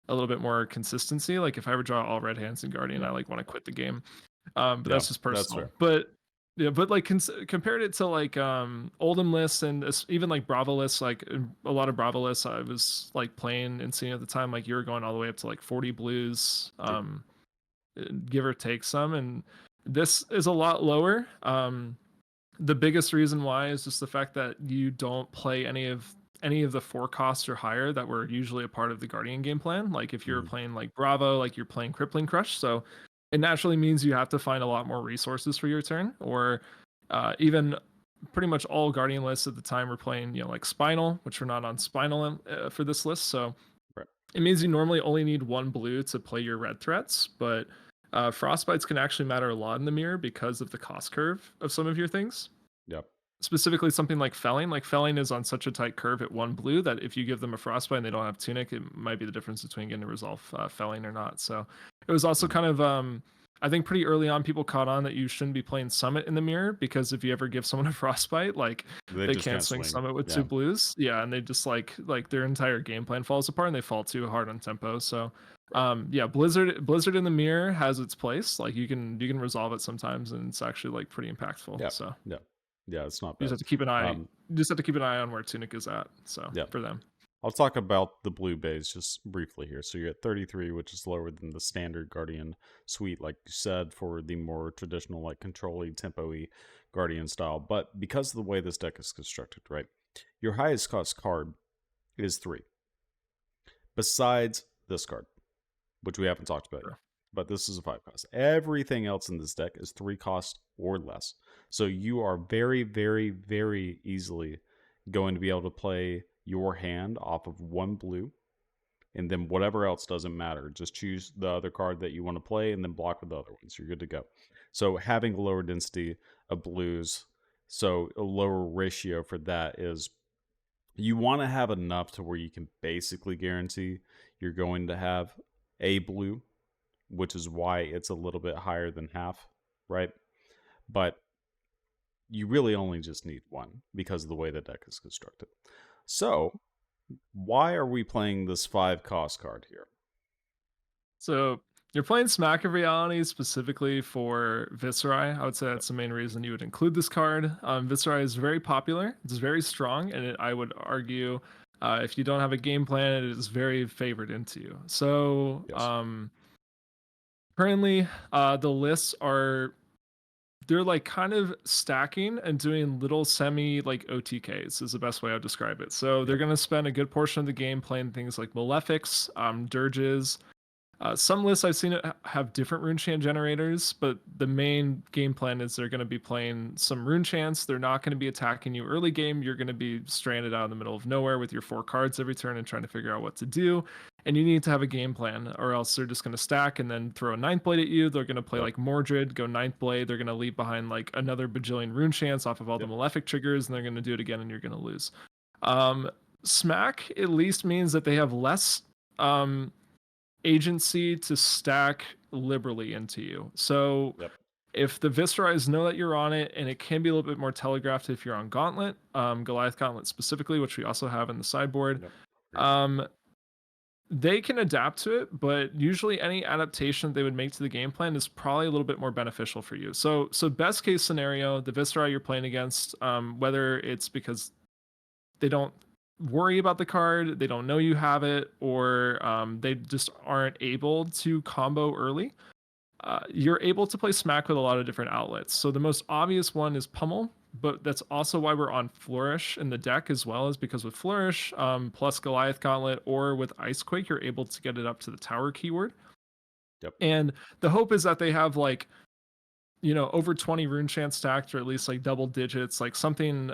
a little bit more consistency. Like if I ever draw all red hands in Guardian, Yeah, I like want to quit the game. But yeah, that's just that's personal. fair. But yeah, but like compared it to like Oldham lists and even like Bravo lists, like a lot of Bravo lists I was like playing and seeing at the time, like you were going all the way up to like 40 blues, Yep. give or take some, and this is a lot lower. The biggest reason why is just the fact that you don't play any of the 4 costs or higher that were usually a part of the Guardian game plan. Like if you're Mhm. playing like Bravo, like you're playing Crippling Crush, so it naturally means you have to find a lot more resources for your turn, or even pretty much all Guardian lists at the time were playing, like Spinal, which we're not on Spinal for this list, so Right. it means you normally only need 1 blue to play your red threats, but frostbites can actually matter a lot in the mirror because of the cost curve of some of your things. Yep. Specifically, something like felling. Like felling is on such a tight curve at 1 blue that if you give them a frostbite and they don't have tunic, it might be the difference between getting to resolve felling or not. So it was also Mhm. kind of I think pretty early on people caught on that you shouldn't be playing summit in the mirror, because if you ever give someone a frostbite, like They they just can't can't swing swing. summit with Yeah. 2 blues. Yeah, and they just like their entire game plan falls apart and they fall too hard on tempo. So Right. yeah, Blizzard in the mirror has its place. Like you can resolve it sometimes and it's actually like pretty impactful. Yeah. So Yeah. Yeah. It's not you just bad. have to keep an eye. Um, You just have to keep an eye on where Tunic is at. So yeah. for them, I'll talk about the blue base just briefly here. So you're at 33, which is lower than the standard Guardian suite, like you said, for the more traditional, like control-y, tempo-y Guardian style. But because of the way this deck is constructed, right, your highest cost card is 3. Besides this card, which we haven't talked about yet, sure. but this is a 5 cost. Everything else in this deck is 3 cost or less. So you are very, very, very easily going to be able to play your hand off of 1 blue, and then whatever else doesn't matter. Just choose the other card that you want to play and then block with the other ones. You're good to go. So having a lower density of blues, so a lower ratio for that, is you want to have enough to where you can basically guarantee you're going to have a blue, which is why it's a little bit higher than half, right? But you really only just need 1 because of the way the deck is constructed. So why are we playing this 5 cost card here? So you're playing Smack of Reality specifically for Viserai. I would say Yep. that's the main reason you would include this card. Viserai is very popular. It's very strong, and I would argue, if you don't have a game plan, it is very favored into you. So Yes. currently, the lists are, they're like kind of stacking and doing little semi like OTKs is the best way I'd describe it. So they're Yep. going to spend a good portion of the game playing things like Malefics, Dirges. Some lists I've seen it have different rune chant generators, but the main game plan is they're going to be playing some rune chants. They're not going to be attacking you early game. You're going to be stranded out in the middle of nowhere with your 4 cards every turn and trying to figure out what to do. And you need to have a game plan, or else they're just going to stack and then throw a ninth blade at you. They're going to play Yep. like Mordred, go ninth blade. They're going to leave behind like another bajillion rune chants off of all the Yep. Malefic triggers, and they're going to do it again, and you're going to lose. Smack at least means that they have less agency to stack liberally into you. So Yep. if the Viserais know that you're on it, and it can be a little bit more telegraphed if you're on Gauntlet, Goliath Gauntlet specifically, which we also have in the sideboard, Yep. they can adapt to it, but usually any adaptation they would make to the game plan is probably a little bit more beneficial for you. So best case scenario, the Viserai you're playing against, whether it's because they don't worry about the card, they don't know you have it, or they just aren't able to combo early, you're able to play Smack with a lot of different outlets. So the most obvious one is Pummel, but that's also why we're on Flourish in the deck as well, is because with Flourish plus Goliath Gauntlet or with Icequake, you're able to get it up to the tower keyword. Yep. And the hope is that they have like, over 20 rune chants stacked, or at least like double digits, like something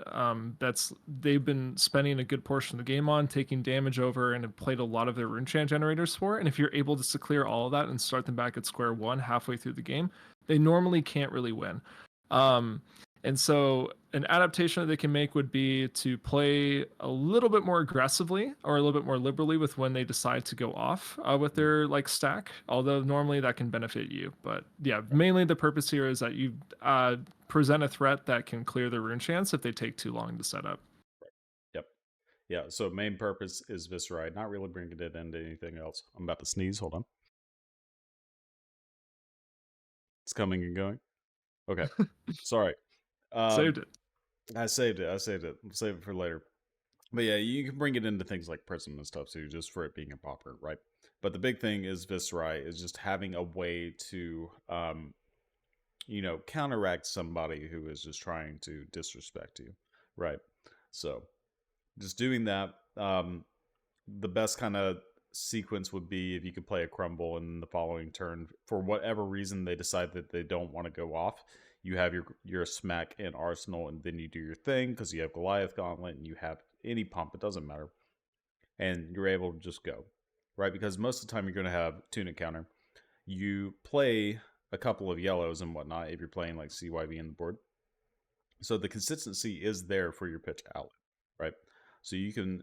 that's they've been spending a good portion of the game on, taking damage over, and have played a lot of their rune chant generators for. And if you're able to clear all of that and start them back at square 1 halfway through the game, they normally can't really win. And so an adaptation that they can make would be to play a little bit more aggressively or a little bit more liberally with when they decide to go off with their like stack. Although normally that can benefit you, but yeah, mainly the purpose here is that you present a threat that can clear the rune chance if they take too long to set up. Yep. Yeah. So main purpose is Viserai, not really bringing it into anything else. I'm about to sneeze. Hold on. It's coming and going. Okay. Sorry. Saved it. I saved it. I'll save it for later. But yeah, you can bring it into things like Prism and stuff too, just for it being a popper, right? But the big thing is Viserai is just having a way to, counteract somebody who is just trying to disrespect you, right? So just doing that. The best kind of sequence would be if you could play a Crumble and the following turn, for whatever reason they decide that they don't want to go off, you have your smack and arsenal, and then you do your thing because you have Goliath Gauntlet and you have any pump, it doesn't matter, and you're able to just go, right? Because most of the time you're going to have tunic counter. You play a couple of yellows and whatnot if you're playing like CYV in the board, so the consistency is there for your pitch outlet, right? So you can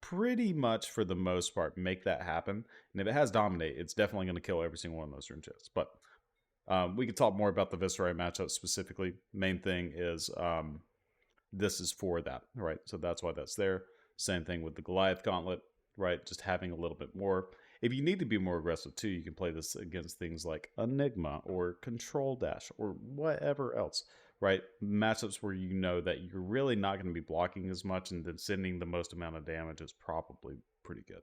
pretty much, for the most part, make that happen. And if it has Dominate, it's definitely going to kill every single one of those rune chests. But we could talk more about the Viserai matchup specifically. Main thing is this is for that, right? So that's why that's there. Same thing with the Goliath Gauntlet, right? Just having a little bit more. If you need to be more aggressive too, you can play this against things like Enigma or Control Dash or whatever else, right? Matchups where you know that you're really not going to be blocking as much, and then sending the most amount of damage is probably pretty good.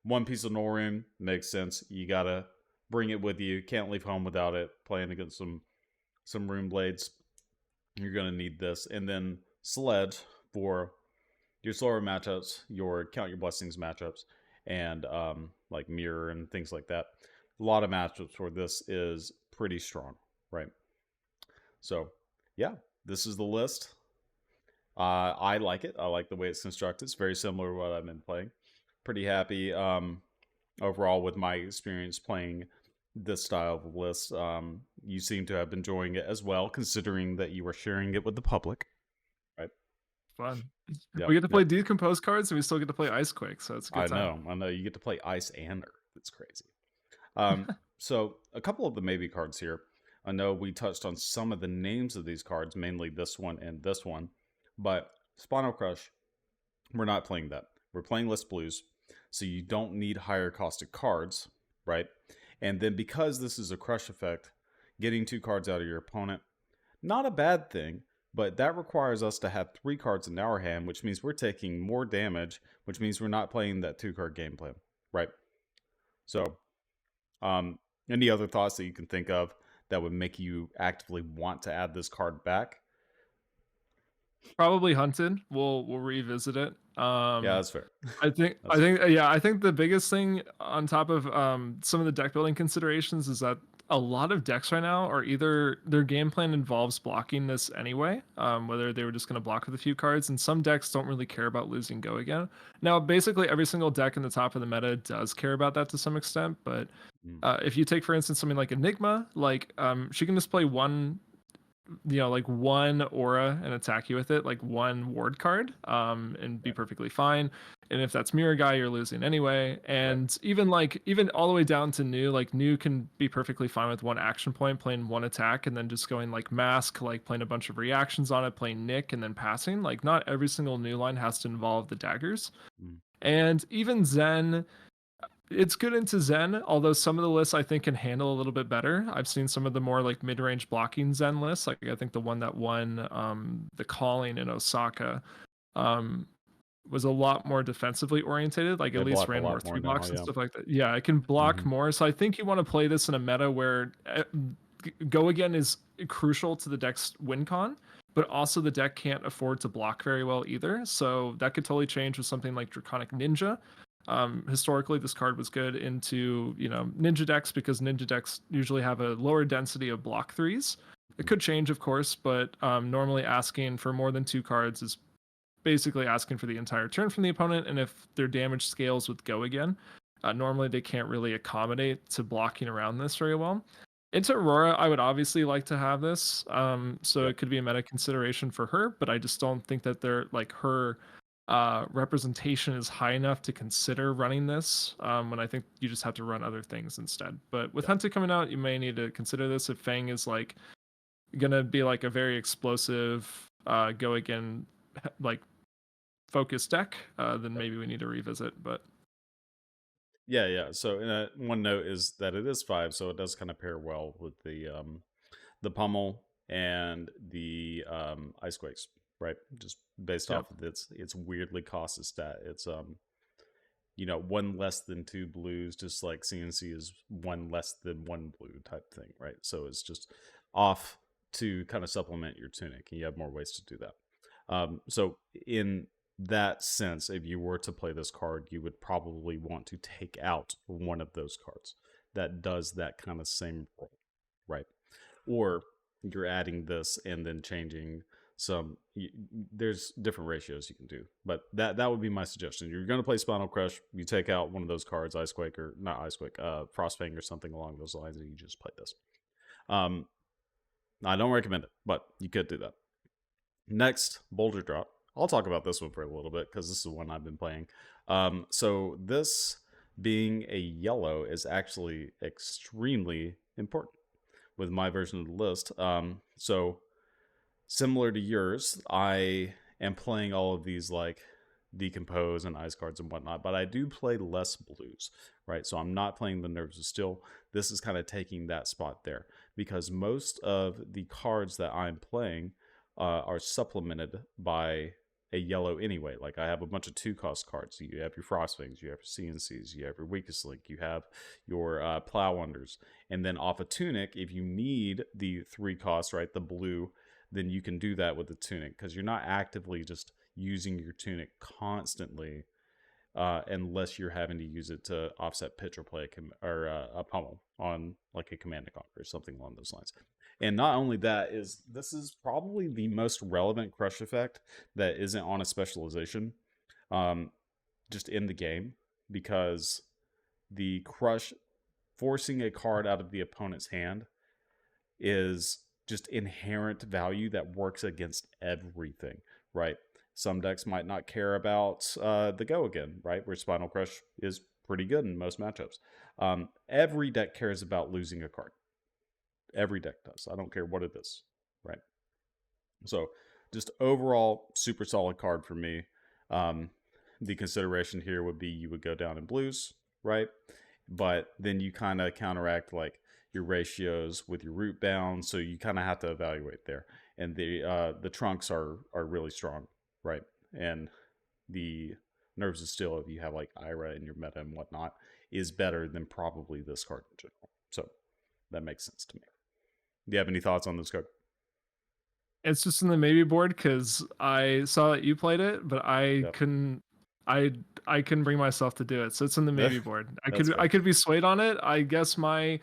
One piece of null rune makes sense. You gotta bring it with you. Can't leave home without it. Playing against some rune blades, you're gonna need this. And then Sledge for your slower matchups, your Count Your Blessings matchups, and like Mirror and things like that. A lot of matchups where this is pretty strong, right? So, yeah, this is the list. I like it. I like the way it's constructed. It's very similar to what I've been playing. Pretty happy overall with my experience playing this style of list. You seem to have been enjoying it as well, considering that you were sharing it with the public, right? Fun. Yep, We get to play yep. Decompose cards, and we still get to play Icequake, so it's a good time. I know. You get to play Ice and Earth. It's crazy. So a couple of the maybe cards here. I know we touched on some of the names of these cards, mainly this one and this one, but Spinal Crush, we're not playing that. We're playing less blues, so you don't need higher costed cards, right? And then because this is a crush effect, getting 2 cards out of your opponent, not a bad thing, but that requires us to have 3 cards in our hand, which means we're taking more damage, which means we're not playing that 2-card game plan, right? So, any other thoughts that you can think of that would make you actively want to add this card back? Probably Hunted. We'll revisit it. Yeah, that's fair. I think the biggest thing on top of some of the deck building considerations is that a lot of decks right now are either their game plan involves blocking this anyway, whether they were just going to block with a few cards, and some decks don't really care about losing Go again. Now, basically every single deck in the top of the meta does care about that to some extent, but if you take, for instance, something like Enigma, like she can just play one aura and attack you with it, like one ward card, and be perfectly fine. And if that's Mirror Guy, you're losing anyway. And even all the way down to New, like New can be perfectly fine with one action point, playing one attack, and then just going like Mask, like playing a bunch of reactions on it, playing Nick, and then passing. Like not every single New line has to involve the daggers. And even Zen, it's good into Zen, although some of the lists I think can handle a little bit better. I've seen some of the more like mid-range blocking Zen lists. Like I think the one that won the Calling in Osaka was a lot more defensively orientated. Like at least ran more 3 blocks and stuff like that. Yeah, it can block more. So I think you want to play this in a meta where Go Again is crucial to the deck's win con, but also the deck can't afford to block very well either. So that could totally change with something like Draconic Ninja. Historically, this card was good into ninja decks because ninja decks usually have a lower density of block 3s. It could change, of course, but normally asking for more than 2 cards is basically asking for the entire turn from the opponent. And if their damage scales with Go Again, normally they can't really accommodate to blocking around this very well. Into Aurora, I would obviously like to have this, so Yep. it could be a meta consideration for her, but I just don't think that they're like her representation is high enough to consider running this. When I think you just have to run other things instead. But with Yep. Hunted coming out, you may need to consider this if Fang is like gonna be like a very explosive go again like focused deck. Then Yep. maybe we need to revisit. But Yeah, yeah. So one note is that it is 5, so it does kind of pair well with the pummel and the ice quakes, right? Just based yep. off of its weirdly costed stat. It's one less than 2 blues, just like CNC is one less than 1 blue type thing, right? So it's just off to kind of supplement your tunic, and you have more ways to do that. So in that sense, if you were to play this card, you would probably want to take out one of those cards that does that kind of same role, right? Or you're adding this and then changing there's different ratios you can do, but that would be my suggestion. You're going to play Spinal Crush, you take out one of those cards, Icequake, or not Icequake, Frostfang or something along those lines, and you just play this. I don't recommend it, but you could do that. Next, Boulder Drop. I'll talk about this one for a little bit because this is the one I've been playing. So this being a yellow is actually extremely important with my version of the list. So similar to yours, I am playing all of these like Decompose and ice cards and whatnot, but I do play less blues, right? So I'm not playing the Nerves of Steel. This is kind of taking that spot there because most of the cards that I'm playing are supplemented by a yellow anyway. Like I have a bunch of 2-cost cards. You have your Frostfangs, you have your CNCs, you have your Weakest Link, you have your Plow Unders, and then off a tunic, if you need the 3-cost, right, the blue, then you can do that with the tunic because you're not actively just using your tunic constantly unless you're having to use it to offset pitch or play a pummel on like a Command and Conquer or something along those lines. And not only that, this is probably the most relevant crush effect that isn't on a specialization just in the game, because the crush forcing a card out of the opponent's hand is just inherent value that works against everything, right? Some decks might not care about the go again, right? Where Spinal Crush is pretty good in most matchups. Every deck cares about losing a card. Every deck does. I don't care what it is, right? So just overall, super solid card for me. The consideration here would be you would go down in blues, right? But then you kind of counteract like your ratios with your root bound, so you kind of have to evaluate there. And the trunks are really strong, right? And the Nerves of Steel, if you have like Ira in your meta and whatnot, is better than probably this card in general. So that makes sense to me. Do you have any thoughts on this card? It's just in the maybe board because I saw that you played it, but I Yep. couldn't. I I couldn't bring myself to do it, so it's in the maybe board. I That's could fair. I could be swayed on it. I guess my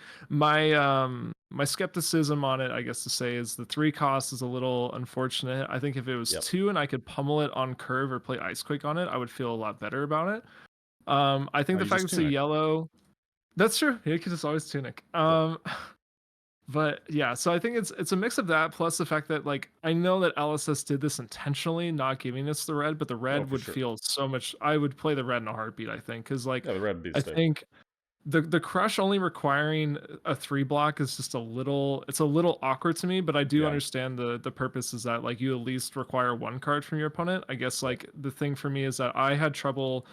skepticism on it, I guess to say, is the 3 cost is a little unfortunate. I think if it was Yep. 2 and I could pummel it on curve or play Icequake on it, I would feel a lot better about it. I think Oh, the you fact just it's a tunic. yellow, that's true. Yeah, because it's always tunic. Yep. But yeah, so I think it's a mix of that plus the fact that like I know that LSS did this intentionally, not giving us the red, but the Oh, red for would sure. feel so much. I would play the red in a heartbeat. I think because like Yeah, the red beat I stable. think the crush only requiring a 3 block is just it's a little awkward to me, but I do Yeah. understand the purpose is that like you at least require 1 card from your opponent. I guess Yep. like the thing for me is that I had trouble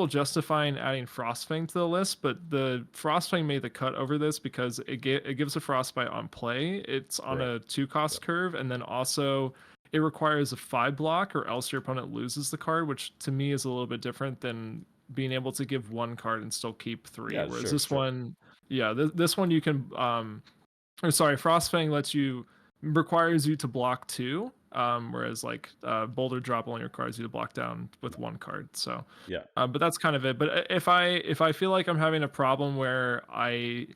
justifying adding Frostfang to the list, but the Frostfang made the cut over this because it gives a frostbite on play. It's on Correct. a 2 cost Yep. curve, and then also it requires a 5 block or else your opponent loses the card, which to me is a little bit different than being able to give 1 card and still keep 3. Yeah, Whereas sure, this sure. one, yeah, this one you can or sorry, Frostfang requires you to block 2. Whereas like Boulder Drop only requires you to block down with 1 card. So Yeah. but that's kind of it. But if I feel like I'm having a problem where I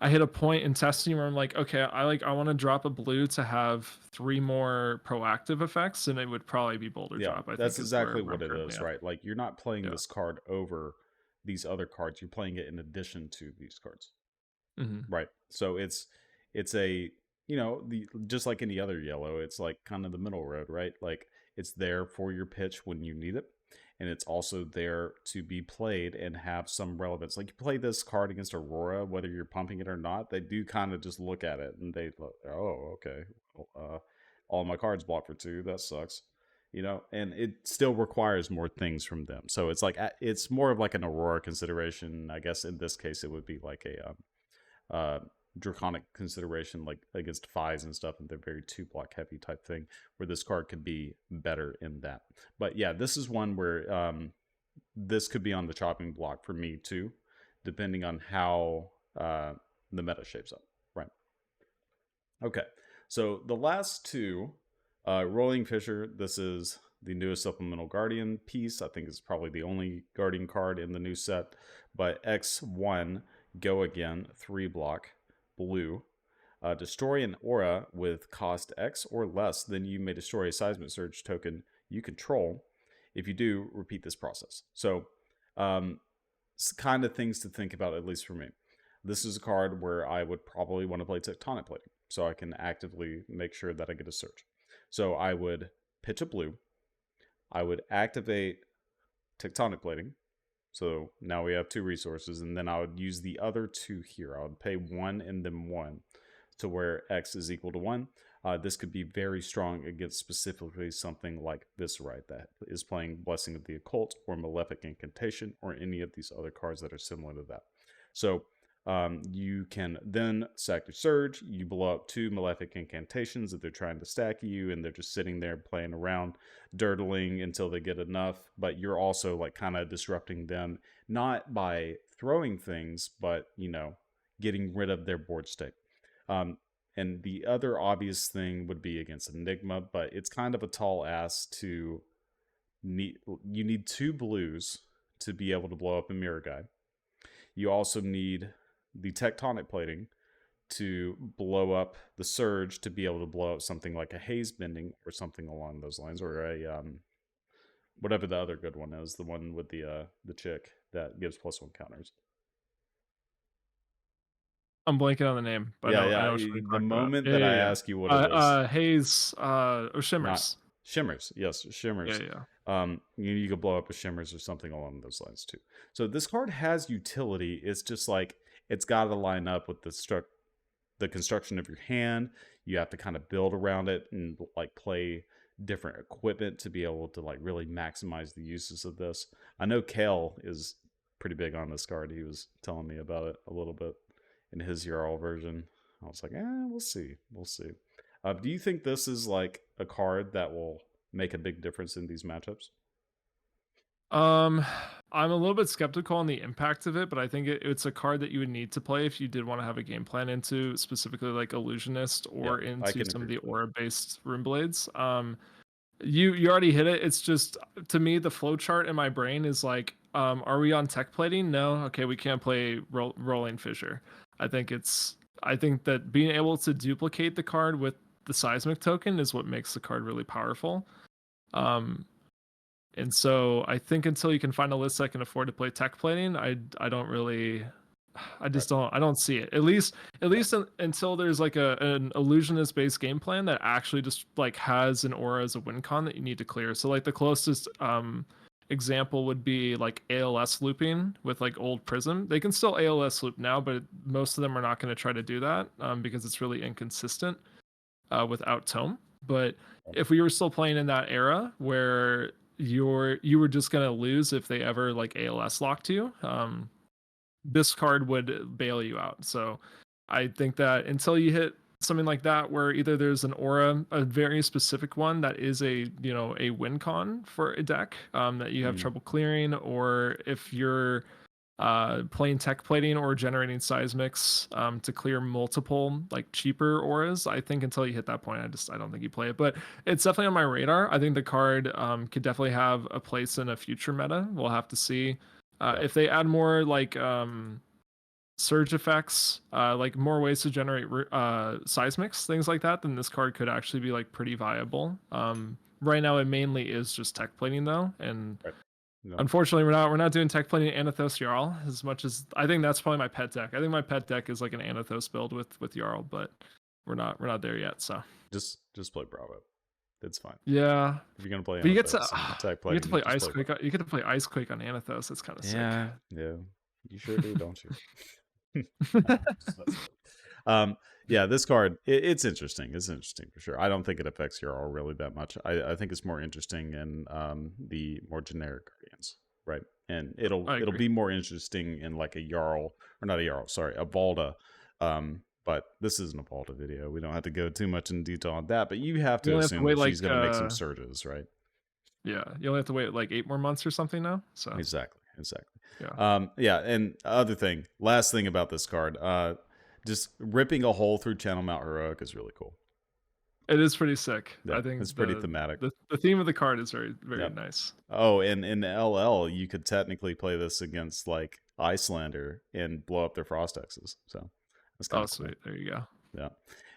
hit a point in testing where I'm like, okay, I want to drop a blue to have 3 more proactive effects, and it would probably be Boulder Yeah. Drop. I think That's is where exactly I'm what it currently is, at. right? Like you're not playing Yeah. this card over these other cards. You're playing it in addition to these cards. Right. So it's a, you know, the just like any other yellow, it's like kind of the middle road, right? Like it's there for your pitch when you need it, and it's also there to be played and have some relevance. Like you play this card against Aurora, whether you're pumping it or not, they do kind of just look at it and they look, oh, okay, well, all my cards blocked for 2. That sucks. You know, and it still requires more things from them. So it's like it's more of like an Aurora consideration. I guess in this case, it would be like a draconic consideration, like against fives and stuff, and they're very 2 block heavy type thing, where this card could be better in that. But yeah, this is one where this could be on the chopping block for me too, depending on how the meta shapes up. Right. Okay. So the last 2, Rolling Fissure. This is the newest supplemental Guardian piece. I think it's probably the only Guardian card in the new set. But X1, go again, 3 block, blue. Destroy an aura with cost X or less, then you may destroy a Seismic Surge token you control. If you do, repeat this process. So, kind of things to think about, at least for me. This is a card where I would probably want to play Tectonic Plating, so I can actively make sure that I get a surge. So I would pitch a blue. I would activate Tectonic Plating. So now we have 2 resources, and then I would use the other 2 here. I would pay 1 and then 1 to where X is equal to 1. This could be very strong against specifically something like Viserai that is playing Blessing of the Occult or Malefic Incantation or any of these other cards that are similar to that. So you can then sack your Surge. You blow up 2 Malefic Incantations if they're trying to stack you and they're just sitting there playing around, dirtling until they get enough. But you're also like kind of disrupting them, not by throwing things, but, you know, getting rid of their board state. And the other obvious thing would be against Enigma, but it's kind of a tall ask to need. You need 2 blues to be able to blow up a Mirror Guy. You also need the Tectonic Plating to blow up the Surge to be able to blow up something like a Haze Bending or something along those lines, or a whatever the other good one is, the one with the chick that gives +1 counters. I'm blanking on the name, but Yeah, I yeah. know what you're The talking about. moment Yeah, that yeah, I yeah. ask you what it is, Haze, or not Shimmers. Shimmers. Yes, Shimmers. Yeah, yeah. You could blow up with Shimmers or something along those lines too. So this card has utility. It's just like it's got to line up with the construction of your hand. You have to kind of build around it and like play different equipment to be able to like really maximize the uses of this. I know Kale is pretty big on this card. He was telling me about it a little bit in his Jarl version. I was like, we'll see. We'll see. Do you think this is like a card that will make a big difference in these matchups? I'm a little bit skeptical on the impact of it, but I think it's a card that you would need to play if you did want to have a game plan into specifically like Illusionist or into some of the aura-based rune blades. You already hit it. It's just, to me, the flow chart in my brain is like, are we on tech plating? No. Okay, we can't play Rolling Fissure. I think that being able to duplicate the card with the seismic token is what makes the card really powerful. And so I think until you can find a list that can afford to play tech plating, I don't really, I just don't see it. At least until there's like an illusionist based game plan that actually just like has an aura as a win con that you need to clear. So like the closest example would be like ALS looping with like old Prism. They can still ALS loop now, but most of them are not going to try to do that because it's really inconsistent without Tome. But if we were still playing in that era where you were just going to lose if they ever like ALS locked you, this card would bail you out. So I think that until you hit something like that where either there's an aura, a very specific one that is a win con for a deck that you have trouble clearing, or if you're playing tech plating or generating seismics to clear multiple like cheaper auras, I think until you hit that point, I don't think you play it. But it's definitely on my radar. I think the card could definitely have a place in a future meta. We'll have to see if they add more like surge effects, like more ways to generate seismics, things like that, then this card could actually be like pretty viable. Right now it mainly is just tech plating though, and You know? Unfortunately, we're not doing tech playing Anathos Jarl as much as I think that's probably my pet deck. I think my pet deck is like an Anathos build with Jarl, but we're not there yet. So Just play Bravo. It's fine. yeah, If you're gonna play but you get to Anathos and tech you get to plating play it, just play Bravo. Icequake. You get to play Icequake on Anathos. That's kind of sick. Yeah, you sure do, don't you? Just messing with you. Yeah, this card, it's interesting. It's interesting for sure. I don't think it affects your all really that much. I think it's more interesting in the more generic guardians, right? And it'll be more interesting in like a Jarl, or not a Jarl, sorry, a Valda. But this isn't a Valda video. We don't have to go too much in detail on that. But you have to assume that she's going to make some surges, right? Yeah, you only have to wait like 8 more months or something now. So exactly. Yeah. Yeah, and last thing about this card, just ripping a hole through Channel Mount Heroic is really cool. It is pretty sick. Yeah, I think it's pretty thematic. The theme of the card is very nice. Oh, and in LL, you could technically play this against like Icelander and blow up their Frost X's. So that's kind of cool. Sweet. There you go. Yeah.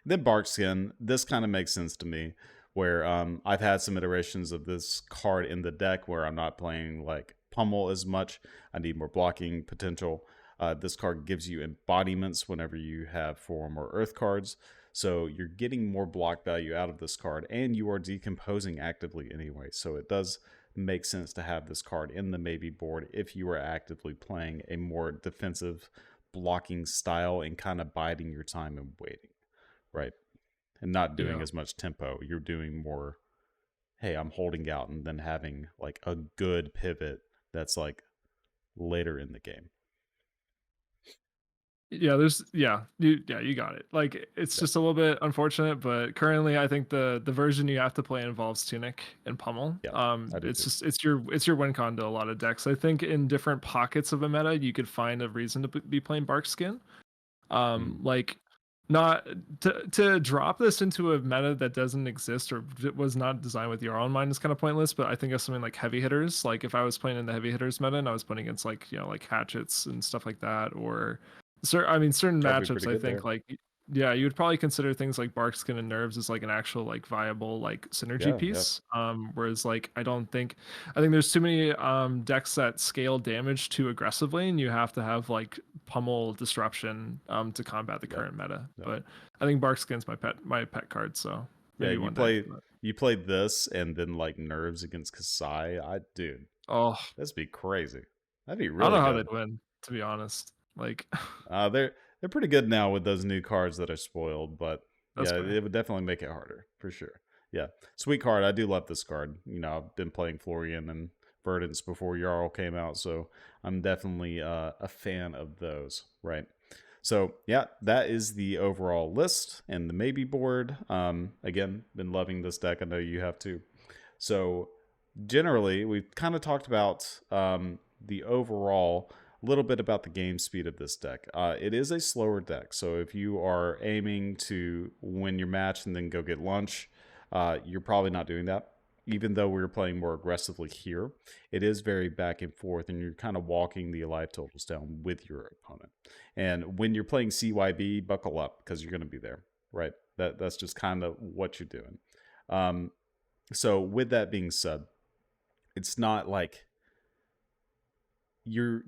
Then Barkskin. This kind of makes sense to me, where I've had some iterations of this card in the deck where I'm not playing like Pummel as much. I need more blocking potential. This card gives you embodiments whenever you have Form or Earth cards. So you're getting more block value out of this card, and you are decomposing actively anyway. So it does make sense to have this card in the maybe board if you are actively playing a more defensive blocking style and kind of biding your time and waiting, right? And not doing as much tempo. You're doing more, hey, I'm holding out, and then having like a good pivot that's like later in the game. Yeah, you got it. Like it's just a little bit unfortunate, but currently I think the version you have to play involves Tunic and Pummel. It's your win con to a lot of decks. I think in different pockets of a meta you could find a reason to be playing Barkskin. Like not to drop this into a meta that doesn't exist or was not designed with your own mind is kind of pointless. But I think of something like heavy hitters. Like if I was playing in the heavy hitters meta and I was playing against like like hatchets and stuff like that, or certain matchups, I think you would probably consider things like Barkskin and Nerves as like an actual like viable like synergy piece. Whereas like I think there's too many decks that scale damage too aggressively, and you have to have like Pummel Disruption to combat the current meta. But I think Barkskin's my pet card. So you played this and then like Nerves against Kasai. That'd be crazy. That'd be really. I don't know how they'd win, to be honest. Like they're pretty good now with those new cards that are spoiled, but it would definitely make it harder for sure. Yeah, sweet card. I do love this card. I've been playing Florian and Verdance before Jarl came out, so I'm definitely a fan of those. Right. So yeah, that is the overall list and the maybe board. Again, been loving this deck. I know you have too. So generally, we've kind of talked about the overall. Little bit about the game speed of this deck. It is a slower deck, so if you are aiming to win your match and then go get lunch, you're probably not doing that. Even though we're playing more aggressively here, it is very back and forth, and you're kind of walking the life totals down with your opponent. And when you're playing CYB, buckle up because you're going to be there, right? That's just kind of what you're doing. So with that being said, it's not like you're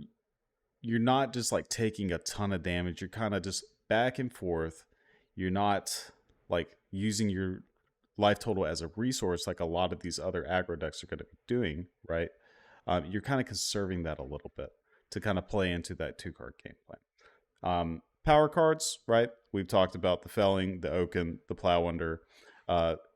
not just like taking a ton of damage. You're kind of just back and forth. You're not like using your life total as a resource like a lot of these other aggro decks are going to be doing, right? You're kind of conserving that a little bit to kind of play into that 2-card gameplay. Power cards, right? We've talked about the Felling, the Oaken, the Plowunder,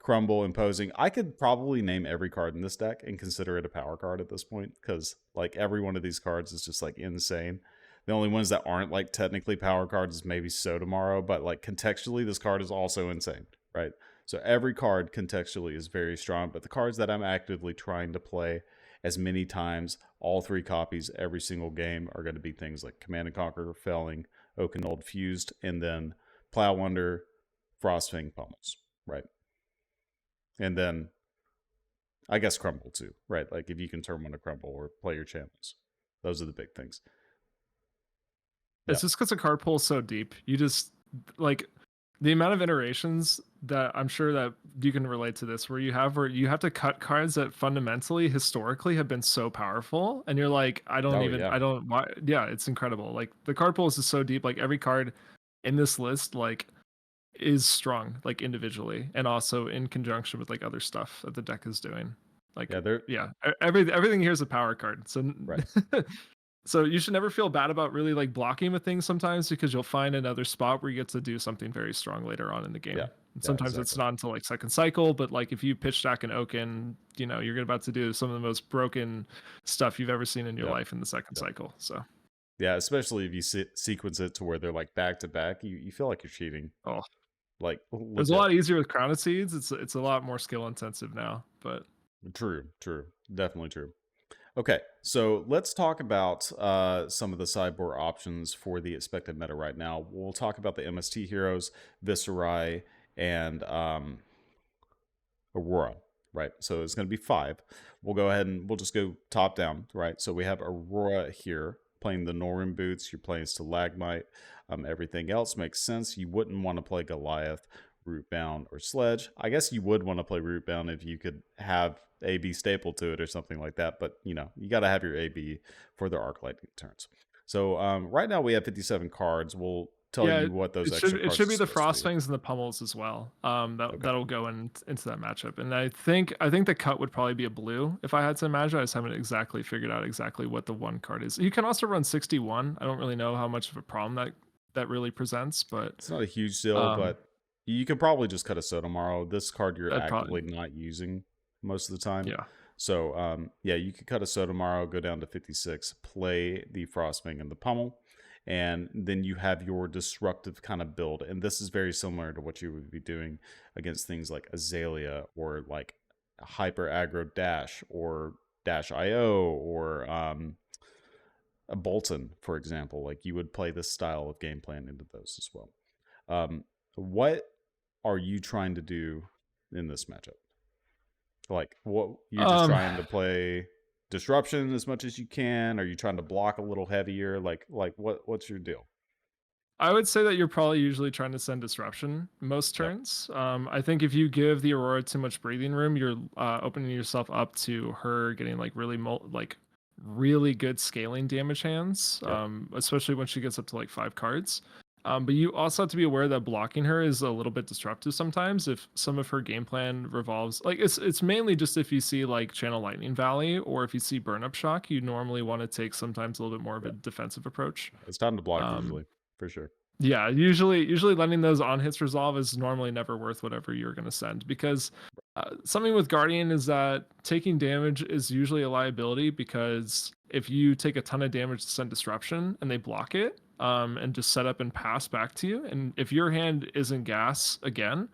Crumble, Imposing. I could probably name every card in this deck and consider it a power card at this point because like every one of these cards is just like insane. The only ones that aren't like technically power cards is maybe Sotomorrow, but like contextually this card is also insane, right? So every card contextually is very strong, but the cards that I'm actively trying to play as many times, all 3 copies every single game, are going to be things like Command & Conquer, Felling, Oaken Old Fused, and then Plowunder, Frostfang, Pummels, right? And then I guess Crumble too, right? Like if you can turn one to Crumble or play your channels. Those are the big things. It's just because the card pool is so deep. You just like the amount of iterations that I'm sure that you can relate to this, where you have to cut cards that fundamentally historically have been so powerful, and you're like, Oh yeah, I don't why yeah, it's incredible. Like the card pool is just so deep. Like every card in this list like is strong like individually and also in conjunction with like other stuff that the deck is doing. Like yeah. They're yeah, everything here is a power card. So right. so you should never feel bad about really like blocking with things sometimes, because you'll find another spot where you get to do something very strong later on in the Yeah, game. And yeah, sometimes it's exactly. not until like second cycle, but like if you pitch stack an Oaken, you know, you're about to do some of the most broken stuff you've ever seen in your Yeah, life in the second yeah, cycle. So, yeah. Especially if you sequence it to where they're like back to back, you feel like you're cheating. oh, Like it was look a at lot easier with Crown of Seeds. It's a lot more skill intensive now, but true, true, definitely true. Okay, so let's talk about some of the sideboard options for the expected meta right now. We'll talk about the MST heroes, Viserai, and Aurora, right? So it's going to be 5. We'll go ahead and we'll just go top down, right? So we have Aurora here playing the Norman boots. You're playing Stalagmite. Everything else makes sense. You wouldn't want to play Goliath, Rootbound, or Sledge. I guess you would want to play Rootbound if you could have AB staple to it or something like that. But, you know, you got to have your AB for the Arc Lightning turns. So right now we have 57 cards. We'll tell yeah, you what those it extra cards should are be the supposed to Frost be. Fangs and the Pummels as well. Okay. That'll go into that matchup, and I think the cut would probably be a blue if I had to imagine. I just haven't exactly figured out exactly what the one card is. You can also run 61. I don't really know how much of a problem that really presents, but It's not a huge deal, um, but you could probably just cut a Sotomorrow. This card you're that probably actively not using most of the time. yeah. So, yeah, you could cut a Sotomorrow, go down to 56, play the Frostwing and the Pummel, and then you have your disruptive kind of build. And this is very similar to what you would be doing against things like Azalea or like Hyper Aggro Dash or Dash IO or a Bolton, for example. Like you would play this style of game plan into those as well. What are you trying to do in this matchup? Like, what you're just Um, trying to play disruption as much as you can? Are you trying to block a little heavier? Like what's your deal? I would say that you're probably usually trying to send disruption most Yep. turns. I think if you give the Aurora too much breathing room, you're opening yourself up to her getting like really good scaling damage hands, Yep. especially when she gets up to like 5 cards. But you also have to be aware that blocking her is a little bit disruptive sometimes if some of her game plan revolves like it's mainly just if you see like Channel Lightning Valley or if you see Burn Up Shock, you normally want to take sometimes a little bit more of a Yep. defensive approach. It's time to block Um, usually, for sure. yeah, usually letting those on hits resolve is normally never worth whatever you're going to send, because something with Guardian is that taking damage is usually a liability, because if you take a ton of damage to send disruption and they block it and just set up and pass back to you, and if your hand isn't gas again,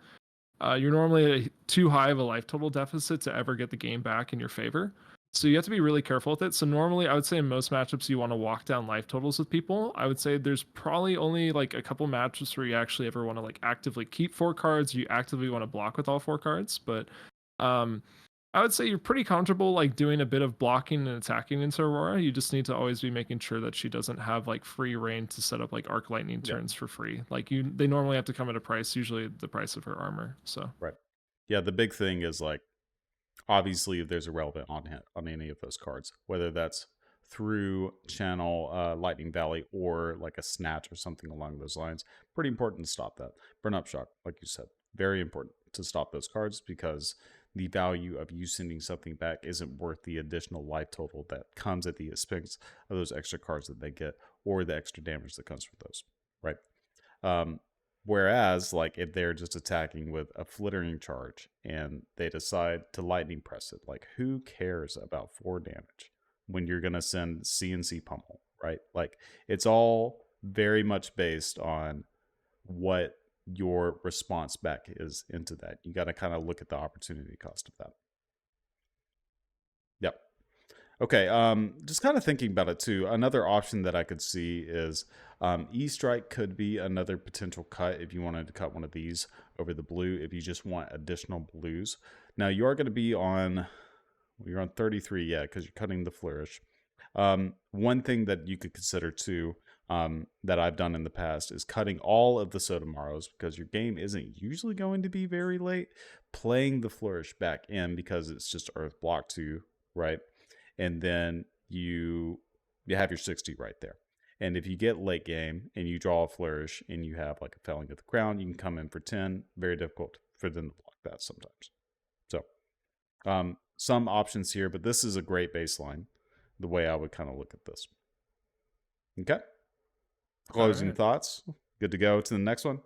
you're normally too high of a life total deficit to ever get the game back in your favor. So you have to be really careful with it. So normally I would say in most matchups you want to walk down life totals with people. I would say there's probably only like a couple matchups where you actually ever want to like actively keep 4 cards, you actively want to block with all 4 cards. But um I would say you're pretty comfortable like doing a bit of blocking and attacking into Aurora. You just need to always be making sure that she doesn't have like free reign to set up like arc lightning Yeah. turns for free. Like they normally have to come at a price, usually the price of her armor. So Right. Yeah, the big thing is like obviously if there's a relevant on any of those cards, whether that's through Channel Lightning Valley or like a snatch or something along those lines, pretty important to stop that. Burn Up Shock, like you said, very important to stop those cards, because the value of you sending something back isn't worth the additional life total that comes at the expense of those extra cards that they get or the extra damage that comes from those, right? Whereas, like, if they're just attacking with a flittering charge and they decide to lightning press it, like, who cares about 4 damage when you're going to send CNC pummel, right? Like, it's all very much based on what your response back is into that. You got to kind of look at the opportunity cost of that. Yep. Okay, just kind of thinking about it too. Another option that I could see is E-Strike could be another potential cut if you wanted to cut one of these over the blue, if you just want additional blues. Now you are going to be on, you're on 33, yeah, because you're cutting the Flourish. One thing that you could consider too that I've done in the past is cutting all of the Sotomaros, because your game isn't usually going to be very late, playing the Flourish back in because it's just Earth block 2, right? And then you have your 60 right there. And if you get late game and you draw a Flourish and you have like a Felling of the Crown, you can come in for 10. Very difficult for them to block that sometimes. So some options here, but this is a great baseline, the way I would kind of look at this. Okay. Closing thoughts. Good to go to the next one.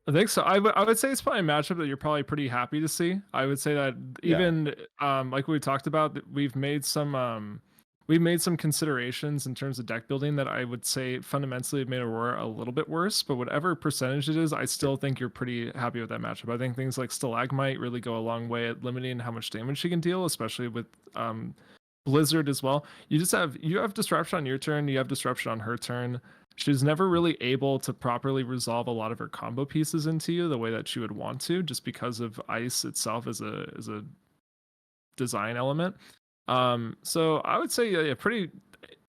I think so. I would say it's probably a matchup that you're probably pretty happy to see. I would say that even like we talked about, we've made some considerations in terms of deck building that I would say fundamentally have made Aurora a little bit worse. But whatever percentage it is, I still think you're pretty happy with that matchup. I think things like Stalagmite really go a long way at limiting how much damage she can deal, especially with Blizzard as well. You have disruption on your turn, you have disruption on her turn. She's never really able to properly resolve a lot of her combo pieces into you the way that she would want to, just because of ice itself as a design element. So I would say pretty.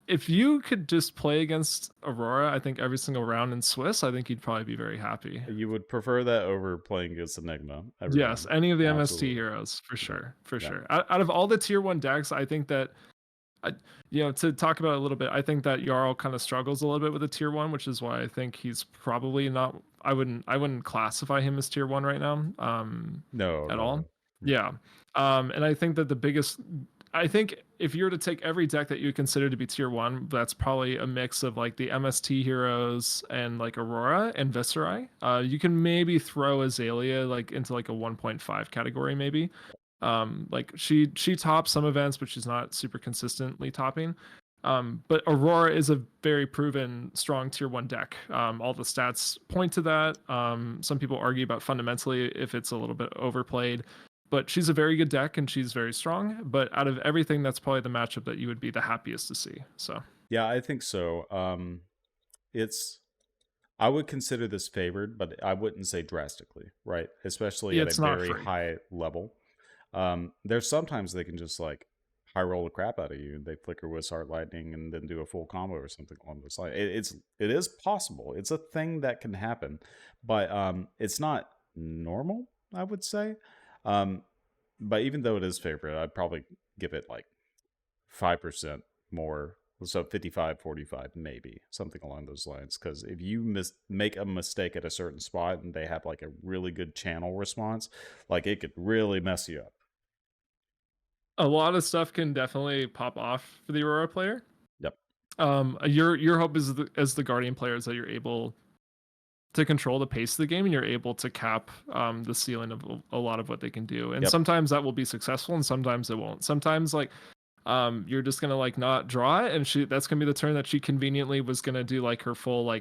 If you could just play against Aurora, I think every single round in Swiss, I think you'd probably be very happy. You would prefer that over playing against Enigma? Yes, any of the MST heroes for sure, sure. Out of all the tier 1 decks, I think that. To talk about it a little bit, I think that Jarl kind of struggles a little bit with the tier 1, which is why I think he's probably not. I wouldn't classify him as tier 1 right now. No, at all. Yeah. And I think that I think if you were to take every deck that you consider to be tier 1, that's probably a mix of like the MST heroes and like Aurora and Viserai. You can maybe throw Azalea like into like a 1.5 category maybe. Like she tops some events, but she's not super consistently topping. But Aurora is a very proven strong tier 1 deck. All the stats point to that. Some people argue about fundamentally if it's a little bit overplayed, but she's a very good deck and she's very strong. But out of everything, that's probably the matchup that you would be the happiest to see. So yeah, I think so. I would consider this favored, but I wouldn't say drastically, right? Especially at a very high level. There's sometimes they can just like high roll the crap out of you. They flicker with Wisart Lightning and then do a full combo or something along those lines. It is possible. It's a thing that can happen, but it's not normal, I would say. But even though it is favorite, I'd probably give it like 5% more. So 55-45, maybe something along those lines. Because if you make a mistake at a certain spot and they have like a really good channel response, like it could really mess you up. A lot of stuff can definitely pop off for the Aurora player. Yep. Your hope is as the Guardian player is that you're able to control the pace of the game and you're able to cap the ceiling of a lot of what they can do. And sometimes that will be successful and sometimes it won't. Sometimes like you're just gonna like not draw it, and that's gonna be the turn that she conveniently was gonna do like her full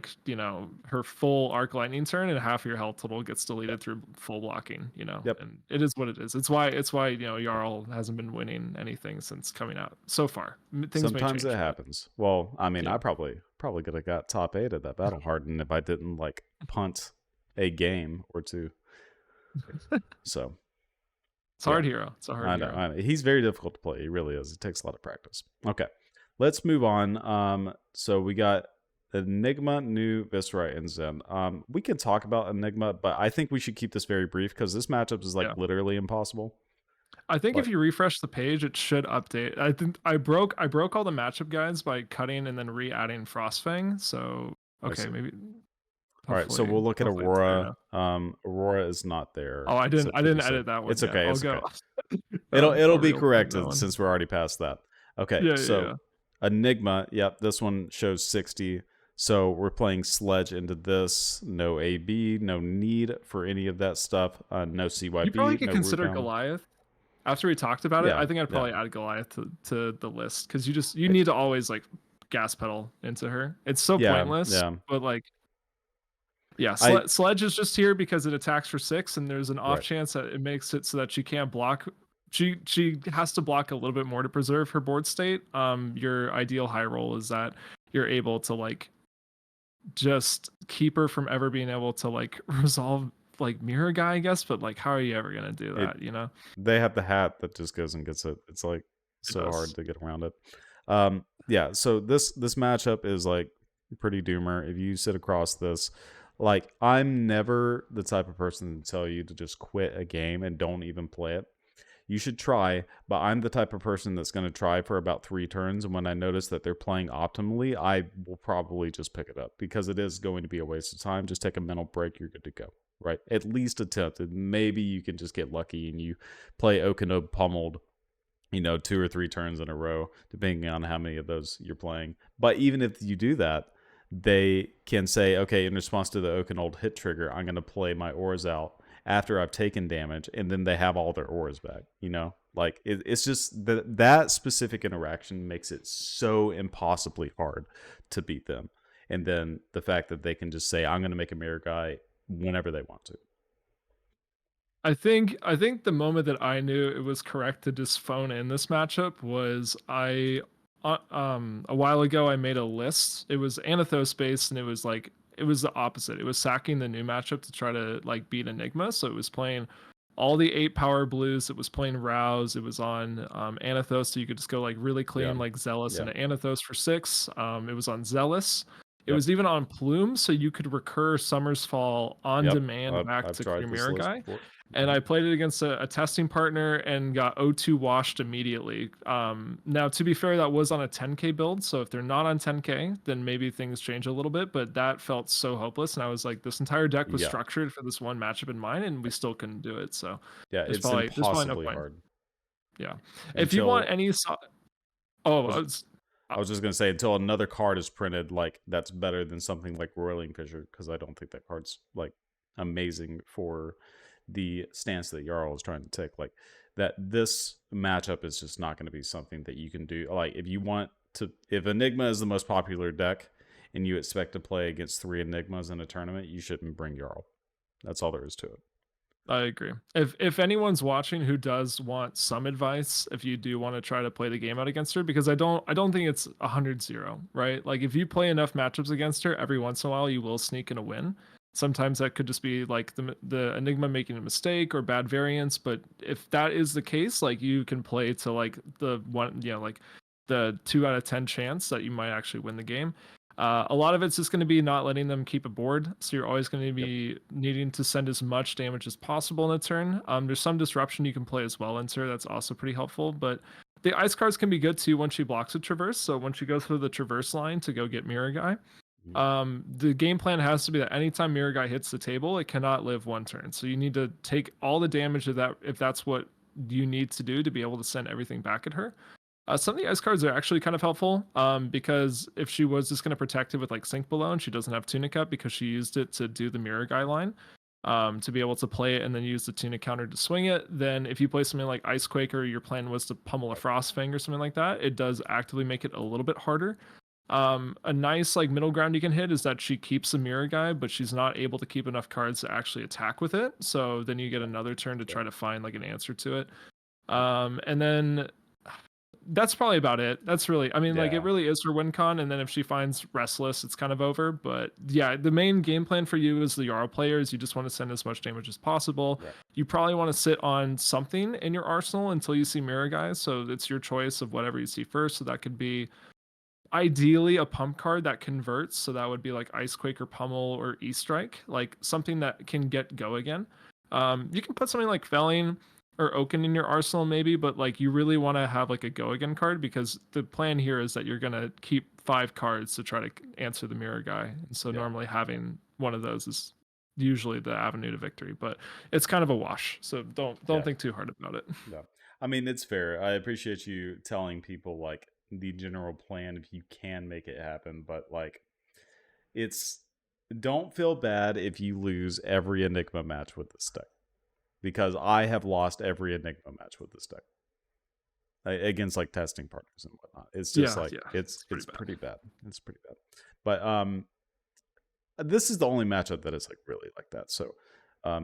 her full arc lightning turn, and half your health total gets deleted through full blocking. And it is what it is. It's why Jarl hasn't been winning anything since coming out so far. Sometimes it happens. Well, I mean, I probably could have got top 8 at that battle hardened if I didn't like punt a game or two. So. It's hard hero. It's a hard hero. I know. He's very difficult to play. He really is. It takes a lot of practice. Okay. Let's move on. So we got Enigma, new Viserai, and Zen. We can talk about Enigma, but I think we should keep this very brief because this matchup is like literally impossible. I think if you refresh the page, it should update. I think I broke all the matchup guides by cutting and then re-adding Frostfang. So maybe. All right, so we'll look at Aurora. Aurora is not there. Oh, I didn't edit that one. It's okay. It's okay. It'll be corrected since we're already past that. Okay, Enigma. Yep, this one shows 60. So we're playing Sledge into this. No AB, no need for any of that stuff. No CYB. You probably could consider Goliath. After we talked about it, I think I'd probably add Goliath to the list because you need to always like gas pedal into her. It's so pointless, but like. Yeah, Sledge is just here because it attacks for 6, and there's an off chance that it makes it so that she can't block. She has to block a little bit more to preserve her board state. Your ideal high roll is that you're able to like just keep her from ever being able to like resolve like Mirror Guy, I guess. But like, how are you ever gonna do that? They have the hat that just goes and gets it. It's like so hard to get around it. So this matchup is like pretty doomer. If you sit across this, like, I'm never the type of person to tell you to just quit a game and don't even play it. You should try, but I'm the type of person that's going to try for about 3 turns, and when I notice that they're playing optimally, I will probably just pick it up, because it is going to be a waste of time. Just take a mental break, you're good to go, right? At least attempt it. Maybe you can just get lucky and you play Okano pummeled, 2 or 3 turns in a row, depending on how many of those you're playing. But even if you do that, they can say, okay, in response to the Okanold hit trigger, I'm going to play my ores out after I've taken damage, and then they have all their ores back. Like, it's just that specific interaction makes it so impossibly hard to beat them. And then the fact that they can just say, I'm going to make a mirror guy whenever they want to. I think the moment that I knew it was correct to just phone in this matchup was a while ago I made a list. It was Anathos based, and it was the opposite. It was sacking the new matchup to try to like beat Enigma. So it was playing all the 8 power blues. It was playing Rouse. It was on Anathos, so you could just go like really clean, Yeah. like Zealous Yeah. into Anathos for 6. It was on Zealous. It Yep. was even on Plume, so you could recur Summer's Fall on Yep. demand back I've to tried your this mirror list guy. before. And I played it against a testing partner and got O2 washed immediately. Now, to be fair, that was on a 10k build, so if they're not on 10k, then maybe things change a little bit. But that felt so hopeless, and I was like, this entire deck was Yeah. structured for this one matchup in mind, and we still couldn't do it. So Yeah, there's it's probably no impossibly point. hard. Yeah, if you want Until any, oh, I was just gonna say, until another card is printed, like, that's better than something like Roiling Fissure, because I don't think that card's like amazing for the stance that Jarl is trying to take. Like, that this matchup is just not going to be something that you can do. Like, if Enigma is the most popular deck and you expect to play against 3 Enigmas in a tournament, you shouldn't bring Jarl. That's all there is to it. I agree. If anyone's watching who does want some advice, if you do want to try to play the game out against her, because I don't think it's 100-0, right? Like, if you play enough matchups against her, every once in a while you will sneak in a win. Sometimes that could just be like the Enigma making a mistake or bad variance, but if that is the case, like, you can play to like the one, like the 2 out of 10 chance that you might actually win the game. A lot of it's just going to be not letting them keep a board, so you're always going to be needing to send as much damage as possible in a turn. There's some disruption you can play as well into, that's also pretty helpful, but the ice cards can be good too once she blocks a traverse. So once you go through the traverse line to go get Mirror Guy, the game plan has to be that anytime Mirror Guy hits the table, it cannot live 1 turn. So you need to take all the damage of that if that's what you need to do to be able to send everything back at her. Some of the ice cards are actually kind of helpful, because if she was just going to protect it with like Sink Below and she doesn't have Tunic up because she used it to do the Mirror Guy line, to be able to play it and then use the Tunic counter to swing it, then if you play something like Ice Quaker, your plan was to pummel a Frostfang or something like that, it does actively make it a little bit harder. A nice like middle ground you can hit is that she keeps the Mirror Guy, but she's not able to keep enough cards to actually attack with it. So then you get another turn to try to find like an answer to it. And then that's probably about it. That's really, I mean, like, it really is her win con, and then if she finds Restless, it's kind of over. But yeah, the main game plan for you as the Jarl player is you just want to send as much damage as possible. Right. You probably want to sit on something in your arsenal until you see Mirror Guys, so it's your choice of whatever you see first. So that could be ideally a pump card that converts, so that would be like Ice Quaker, Pummel, or E-Strike, like something that can get go again. You can put something like Felling or Oaken in your arsenal maybe, but like you really want to have like a go again card, because the plan here is that you're going to keep 5 cards to try to answer the Mirror Guy, and so normally having one of those is usually the avenue to victory, but it's kind of a wash, so don't think too hard about it. Yeah, I mean, it's fair. I appreciate you telling people like the general plan if you can make it happen, but like, it's, don't feel bad if you lose every Enigma match with this deck, because I have lost every Enigma match with this deck against like testing partners and whatnot. It's just it's pretty bad. It's pretty bad. But this is the only matchup that is like really like that. So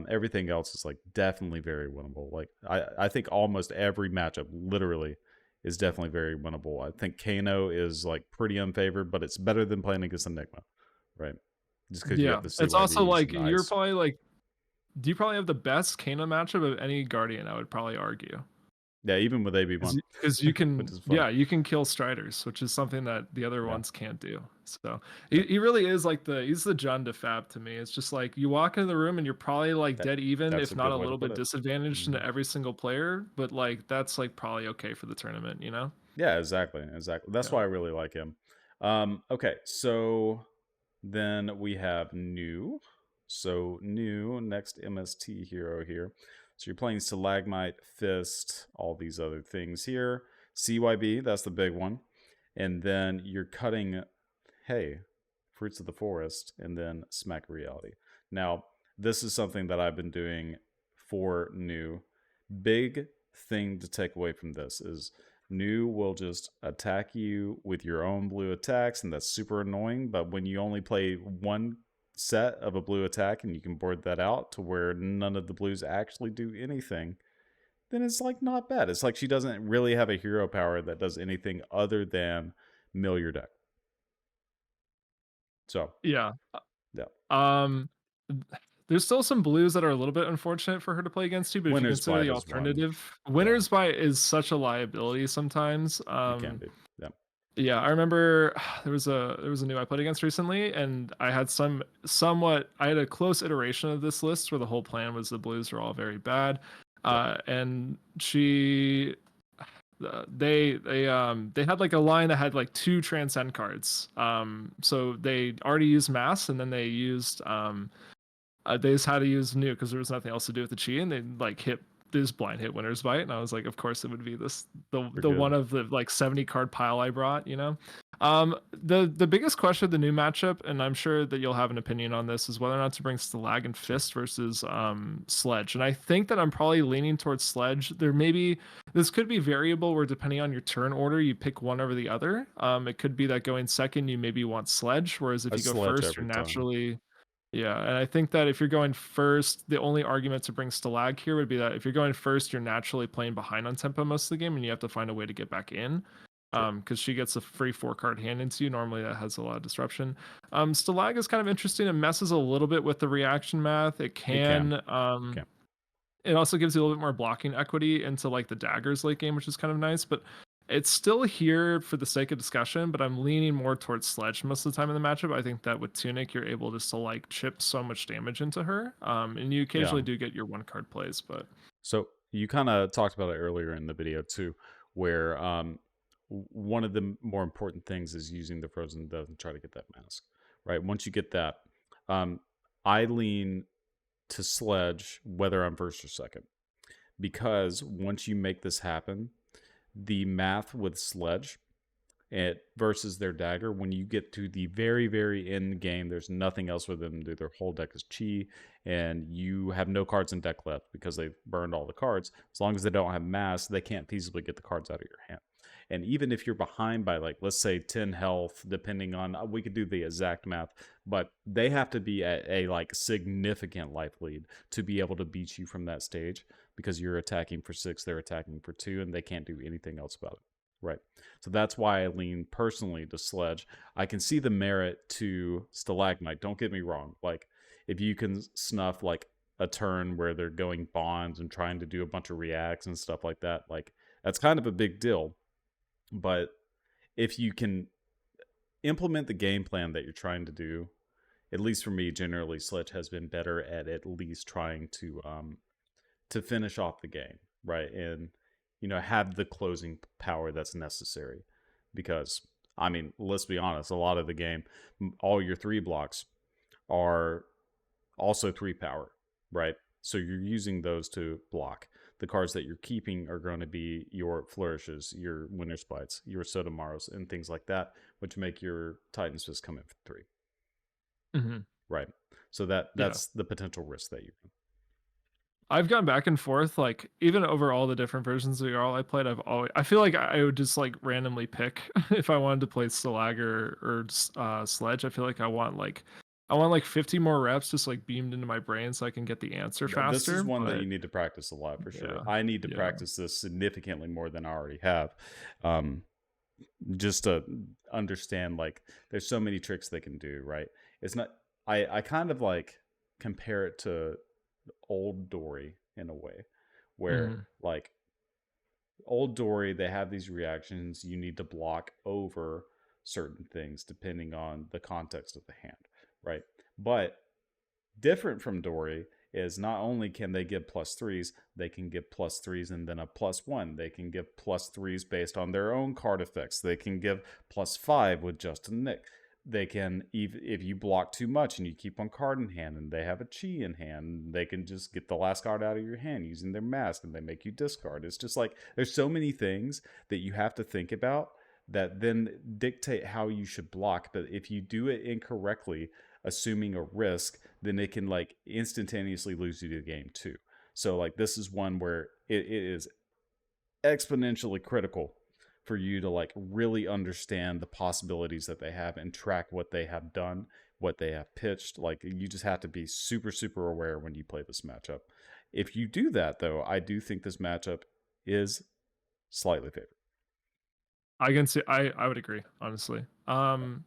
everything else is like definitely very winnable. Like, I think almost every matchup literally is definitely very winnable. I think Kano is like pretty unfavored, but it's better than playing against Enigma, right? Just because you have the CYBs. It's also like you're ice. probably like, do you probably have the best Kano matchup of any Guardian, I would probably argue. Yeah, even with AB1, because you which can, is funny. yeah, you can kill striders, which is something that the other Yeah. ones can't do. So Yeah. he really is like he's the Jund to Fab to me. It's just like you walk into the room and you're probably like That dead even, that's if a not good a way to little put bit it. disadvantaged Mhm. into every single player, but like that's like probably okay for the tournament, you know? Yeah, exactly. That's Yeah. why I really like him. Okay, so then we have new. So new, next MST hero here. So you're playing Stalagmite, Fist, all these other things here. CYB, that's the big one. And then you're cutting, hey, Fruits of the Forest, and then Smack Reality. Now, this is something that I've been doing for new. Big thing to take away from this is new will just attack you with your own blue attacks, and that's super annoying. But when you only play one set of a blue attack and you can board that out to where none of the blues actually do anything, then it's like not bad. It's like she doesn't really have a hero power that does anything other than mill your deck. So, Yeah. yeah. Um, there's still some blues that are a little bit unfortunate for her to play against you, but if you Winner's consider Bite the is one. alternative, Yeah, Winner's Bite is such a liability sometimes. it can be. Yeah. Yeah, I remember there was a new I played against recently, and I had I had a close iteration of this list where the whole plan was the blues were all very bad, Yep. and they had like a line that had like two transcend cards. So they already used mass, and then they just had to use new because there was nothing else to do with the chi, and they like hit this blind hit Winner's Bite, and I was like, of course it would be We're the one good. of the like 70 card pile I brought, you know. The biggest question of the new matchup, and I'm sure that you'll have an opinion on this, is whether or not to bring Stalag and Sure. Fist versus Sledge, and I think that I'm probably leaning towards Sledge. This could be variable where depending on your turn order, you pick one over the other. It could be that going second, you maybe want Sledge, whereas if A you go sledge first, you're every time. naturally yeah, and I think that if you're going first, the only argument to bring Stalag here would be that if you're going first, you're naturally playing behind on tempo most of the game, and you have to find a way to get back in. Sure. Because she gets a free 4 card hand into you. Normally, that has a lot of disruption. Stalag is kind of interesting. It messes a little bit with the reaction math. It It can. can. Can. It also gives you a little bit more blocking equity into like the daggers late game, which is kind of nice. But it's still here for the sake of discussion. But I'm leaning more towards Sledge most of the time in the matchup. I think that with Tunic, you're able just to like chip so much damage into her. And you Yeah. occasionally do get your 1 card plays, but So you kind of talked about it earlier in the video too, where one of the more important things is using the Frozen Death and try to get that mask. Right. Once you get that, um, I lean to Sledge whether I'm first or second, because once you make this happen, the math with Sledge it versus their dagger, when you get to the very very end game, there's nothing else for them to do. Their whole deck is chi, and you have no cards in deck left because they've burned all the cards. As long as they don't have mass, they can't feasibly get the cards out of your hand. And even if you're behind by like let's say 10 health, depending on we could do the exact math, but they have to be at a like significant life lead to be able to beat you from that stage, because you're attacking for 6, they're attacking for 2, and they can't do anything else about it. Right. So that's why I lean personally to Sledge. I can see the merit to Stalagmite. Don't get me wrong. Like, if you can snuff like a turn where they're going bonds and trying to do a bunch of reacts and stuff like that, like that's kind of a big deal. But if you can implement the game plan that you're trying to do, at least for me, generally Sledge has been better at least trying to finish off the game, right? And have the closing power that's necessary. Because I mean, let's be honest, a lot of the game, all your 3 blocks are also 3 power, right? So you're using those to block. The cards that you're keeping are going to be your flourishes, your Winner's Bites, your Sotomaros, and things like that, which make your Titan's Fist come in for 3, mhm. right? So Yeah. that's the potential risk that you. I've gone back and forth, like even over all the different versions of Jarl I played. I feel like I would just like randomly pick if I wanted to play Stalag or Sledge. I feel like I want like 50 more reps just like beamed into my brain so I can get the answer This is faster. one that But you need to practice a lot for sure. yeah, I need to yeah, practice this significantly more than I already have. Um, just to understand, like, there's so many tricks they can do, right? It's not, I kind of like compare it to old Dory in a way where hmm like Old Dory, they have these reactions. You need to block over certain things depending on the context of the hand, right? But different from Dory is not only can they give +3s, they can give +3s and then a +1. They can give +3s based on their own card effects. They can give +5 with just a nick. They can, if you block too much and you keep one card in hand and they have a chi in hand, they can just get the last card out of your hand using their mask and they make you discard. It's just like there's so many things that you have to think about that then dictate how you should block. But if you do it incorrectly, assuming a risk, then it can like instantaneously lose you the game too. So like this is one where it is exponentially critical for you to like really understand the possibilities that they have and track what they have done, what they have pitched. Like you just have to be super aware when you play this matchup. If you do that though, I do think this matchup is slightly favored. I can see. I would agree, honestly.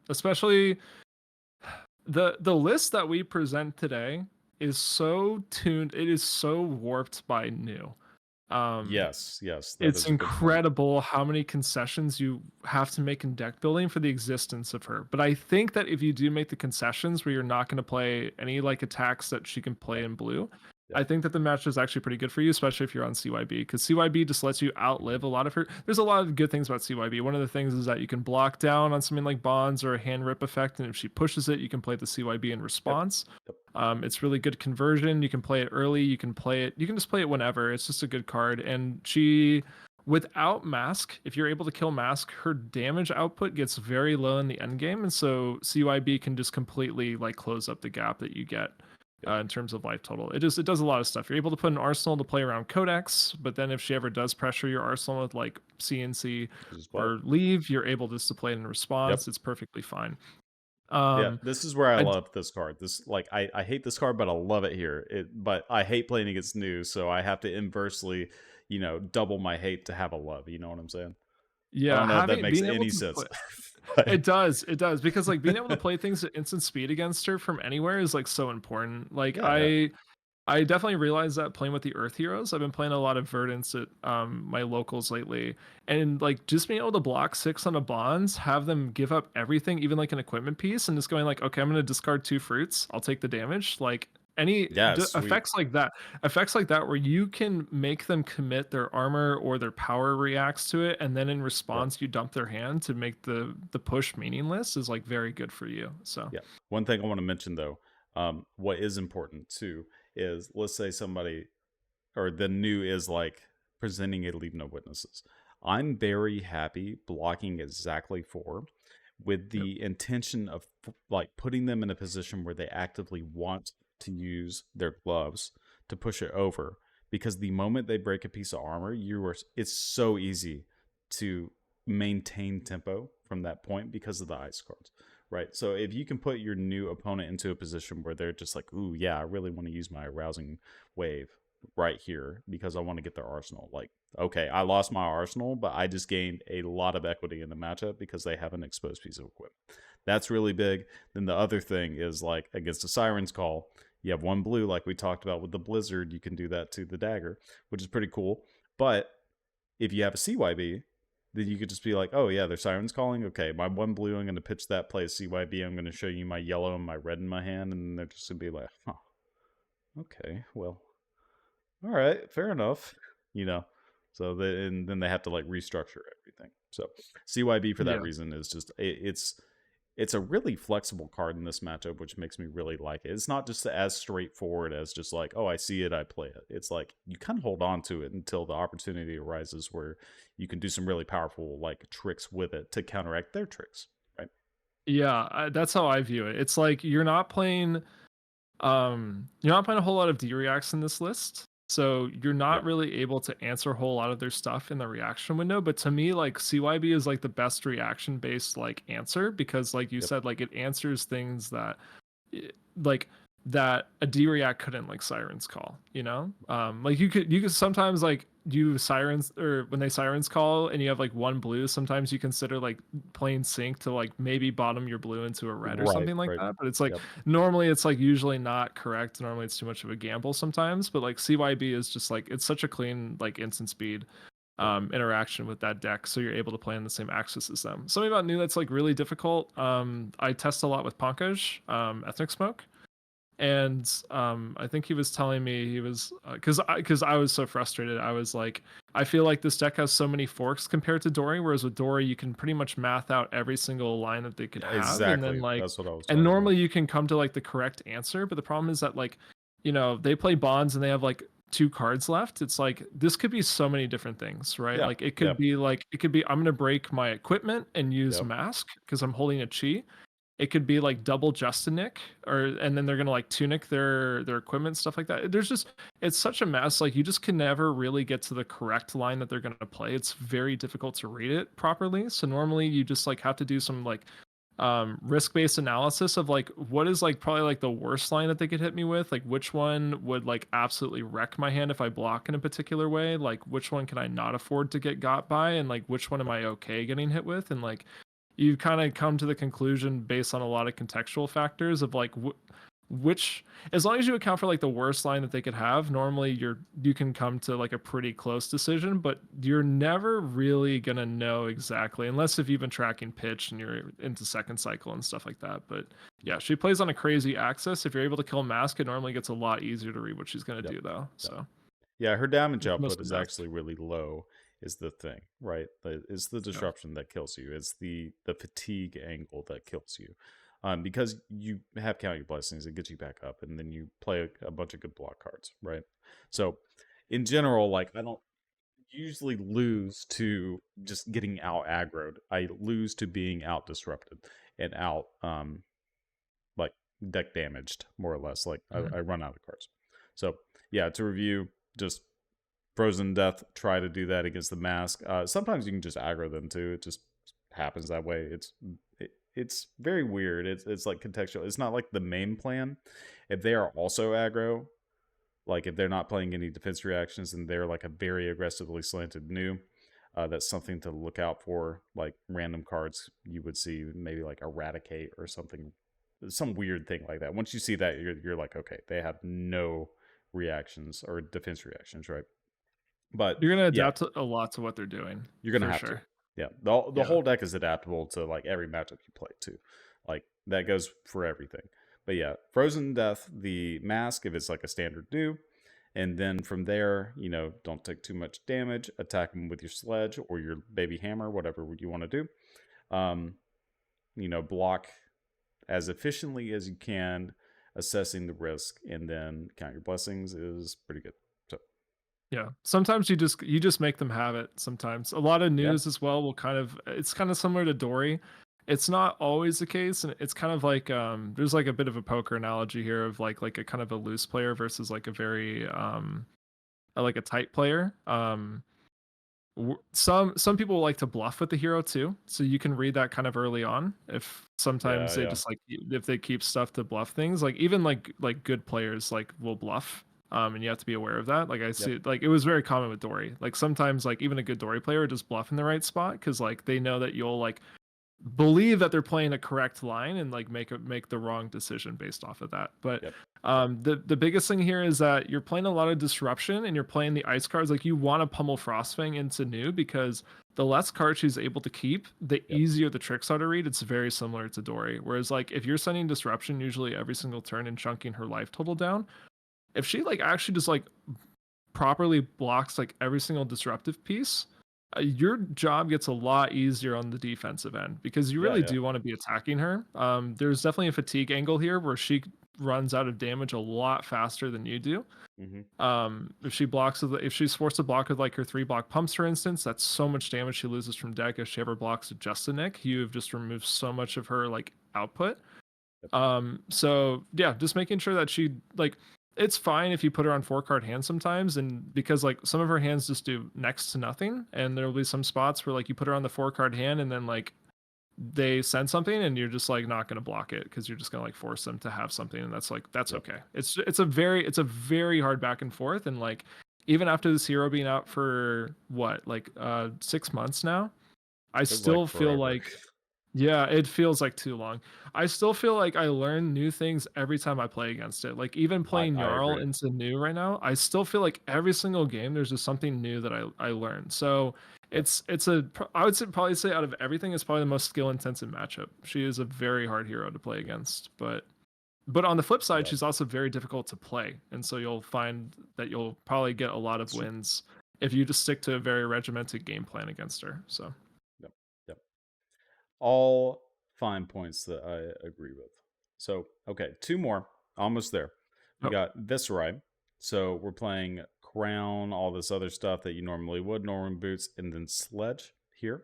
Especially the list that we present today is so tuned. It is so warped by new. Yes, that It's is a good point. incredible how many concessions you have to make in deck building for the existence of her. But I think that if you do make the concessions where you're not going to play any like attacks that she can play in blue, Yeah. I think that the match is actually pretty good for you, especially if you're on CYB, because CYB just lets you outlive a lot of her. There's a lot of good things about CYB. One of the things is that you can block down on something like bonds or a hand rip effect, and if she pushes it, you can play the CYB in response. Yep. It's really good conversion. You can play it early. You can just play it whenever. It's just a good card. And she, without mask, if you're able to kill mask, her damage output gets very low in the end game, and so CYB can just completely like close up the gap that you get in terms of life total. It does a lot of stuff. You're able to put an arsenal to play around codex, but then if she ever does pressure your arsenal with like CNC or leave, you're able just to play it in response. It's perfectly fine. Yeah, this is where I love this card. This like I hate this card, but I love it here. But I hate playing against new, so I have to inversely, double my hate to have a love. You know what I'm saying? Yeah, I don't know if that makes any sense. It does because like being able to play things at instant speed against her from anywhere is like so important. Like I definitely realized that playing with the Earth Heroes. I've been playing a lot of Verdants at my locals lately, and like just being able to block 6 on a bonds, have them give up everything, even like an equipment piece, and just going like, okay, I'm gonna discard 2 fruits. I'll take the damage. Like any effects like that, where you can make them commit their armor or their power reacts to it, and then in response you dump their hand to make the push meaningless, is like very good for you. So yeah, one thing I want to mention though, what is important too is, let's say somebody or the new is like presenting a leave no witnesses. I'm very happy blocking exactly 4 with the intention of like putting them in a position where they actively want to use their gloves to push it over, because the moment they break a piece of armor, it's so easy to maintain tempo from that point because of the ice cards. Right. So if you can put your new opponent into a position where they're just like, ooh, yeah, I really want to use my arousing wave right here because I want to get their arsenal. Like, okay, I lost my arsenal, but I just gained a lot of equity in the matchup because they have an exposed piece of equipment. That's really big. Then the other thing is like against a Siren's Call, you have 1 blue, like we talked about with the Blizzard. You can do that to the dagger, which is pretty cool. But if you have a CYB, then you could just be like, oh yeah, their Siren's Calling. Okay, my 1 blue, I'm going to pitch that, play a CYB. I'm going to show you my yellow and my red in my hand. And they're just going to be like, huh, okay, well, all right, fair enough. So and then they have to like restructure everything. So CYB for that reason is just, it's a really flexible card in this matchup, which makes me really like it. It's not just as straightforward as just like, oh, I see it, I play it. It's like you kind of hold on to it until the opportunity arises where you can do some really powerful like tricks with it to counteract their tricks, right? Yeah, that's how I view it. It's like you're not playing a whole lot of D-reacts in this list. So you're not really able to answer a whole lot of their stuff in the reaction window. But to me, like CYB is like the best reaction based like answer, because like you said, like it answers things that like that a D-react couldn't, like Siren's Call, like you could sometimes like do sirens, or when they Siren's Call and you have like 1 blue, sometimes you consider like playing sync to like maybe bottom your blue into a red or something like that. But it's like normally it's like usually not correct. Normally it's too much of a gamble sometimes, but like CYB is just like, it's such a clean like instant speed interaction with that deck, so you're able to play on the same axis as them. Something about new that's like really difficult. I test a lot with Pankaj, Ethnic Smoke, and I think he was telling me he was because I was so frustrated. I was like, I feel like this deck has so many forks compared to Dory, whereas with Dory you can pretty much math out every single line that they could have, and then Exactly. like, That's what I was and talking about. normally you can come to like the correct answer. But the problem is that like, they play Bonds and they have like 2 cards left. It's like this could be so many different things, right? Yeah. Like it could be I'm gonna break my equipment and use Yep. Mask because I'm holding a chi. It could be like double Justinic, and then they're gonna like tunic their equipment, stuff like that. It's such a mess. Like you just can never really get to the correct line that they're gonna play. It's very difficult to read it properly. So normally you just like have to do some like risk-based analysis of like what is like probably like the worst line that they could hit me with, like which one would like absolutely wreck my hand if I block in a particular way, like which one can I not afford to get got by, and like which one am I okay getting hit with. And like you kind of come to the conclusion based on a lot of contextual factors of like which, as long as you account for like the worst line that they could have, normally you can come to like a pretty close decision. But you're never really gonna know exactly unless if you've been tracking pitch and you're into second cycle and stuff like that. But yeah, she plays on a crazy axis. If you're able to kill Mask, it normally gets a lot easier to read what she's gonna do though. So yeah, her damage it's output mostly is Mask. actually really low, is the thing, right? It's the disruption that kills you. It's the fatigue angle that kills you. Because you have Count Your Blessings, it gets you back up, and then you play a bunch of good block cards, right? So, in general, like I don't usually lose to just getting out aggroed. I lose to being out disrupted and out like deck damaged, more or less. Like I run out of cards. So yeah, to review, just Frozen Death, try to do that against the Mask. Sometimes you can just aggro them too. It just happens that way. It's very weird. It's like contextual. It's not like the main plan. If they are also aggro, like if they're not playing any defense reactions and they're like a very aggressively slanted new, that's something to look out for. Like random cards you would see, maybe like Eradicate or something, some weird thing like that. Once you see that, you're like, okay, they have no reactions or defense reactions, right? But you're gonna adapt a lot to what they're doing. You're gonna have to. Yeah, the whole deck is adaptable to like every matchup you play too. Like that goes for everything. But yeah, Frozen Death, the Mask, if it's like a standard do, and then from there, don't take too much damage. Attack them with your sledge or your baby hammer, whatever you want to do. Block as efficiently as you can, assessing the risk, and then Count Your Blessings is pretty good. So yeah, sometimes you just make them have it. Sometimes a lot of news as well will it's kind of similar to Dory. It's not always the case, and it's kind of like there's like a bit of a poker analogy here of like a kind of a loose player versus like a very like a tight player. Some people like to bluff with the hero too, so you can read that kind of early on. If sometimes they just like, if they keep stuff to bluff things, like even like good players like will bluff. And you have to be aware of that. Like I see, like it was very common with Dory. Like sometimes, like even a good Dory player just bluff in the right spot because like they know that you'll like believe that they're playing a correct line and like make the wrong decision based off of that. But the biggest thing here is that you're playing a lot of disruption and you're playing the ice cards. Like you want to pummel Frostfang into new because the less cards she's able to keep, the easier the tricks are to read. It's very similar to Dory. Whereas like if you're sending disruption usually every single turn and chunking her life total down, if she like actually just like properly blocks like every single disruptive piece, your job gets a lot easier on the defensive end because you really do want to be attacking her. There's definitely a fatigue angle here where she runs out of damage a lot faster than you do. If she's forced to block with like her 3-block pumps, for instance, that's so much damage she loses from deck. If she ever blocks with Justinic, you've just removed so much of her like output. So yeah, just making sure that she like, it's fine if you put her on 4-card hands sometimes, and because like some of her hands just do next to nothing, and there'll be some spots where like you put her on the 4-card hand and then like they send something and you're just like not going to block it because you're just going to like force them to have something, and that's okay. It's a very hard back and forth, and like even after this hero being out for what like 6 months now, I still feel like Yeah, it feels like too long. I still feel like I learn new things every time I play against it. Like even playing I Jarl agree. into new right now, I still feel like every single game there's just something new that I learn. So Yep. I would say probably say out of everything, it's probably the most skill intensive matchup. She is a very hard hero to play against, but on the flip side, Yep. she's also very difficult to play, and so you'll find that you'll probably get a lot of It's true. wins if you just stick to a very regimented game plan against her. So Yep. Yep. All fine points that I agree with. So, okay, two more. Almost there. We oh, got Viserai. So we're playing Crown, all this other stuff that you normally would, Norman Boots, and then Sledge here.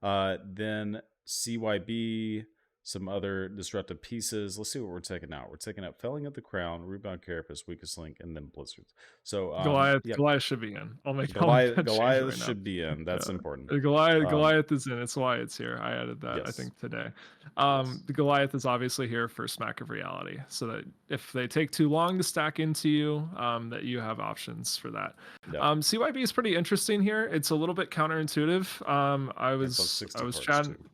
Then CYB, some other disruptive pieces. Let's see what we're taking out. We're taking out Felling of the Crown, Rebound Carapace, Weakest Link, and then Blizzards. So, yeah, Goliath should be in. I'll make that change Goliath right now. should be in. That's important. Um, Goliath is in. It's why it's here. I added that I yes, think today. yes, The Goliath is obviously here for Smack of Reality, so that if they take too long to stack into you, that you have options for that. yep. CYB is pretty interesting here. It's a little bit counterintuitive. It's on I 60 was parts chatting. too.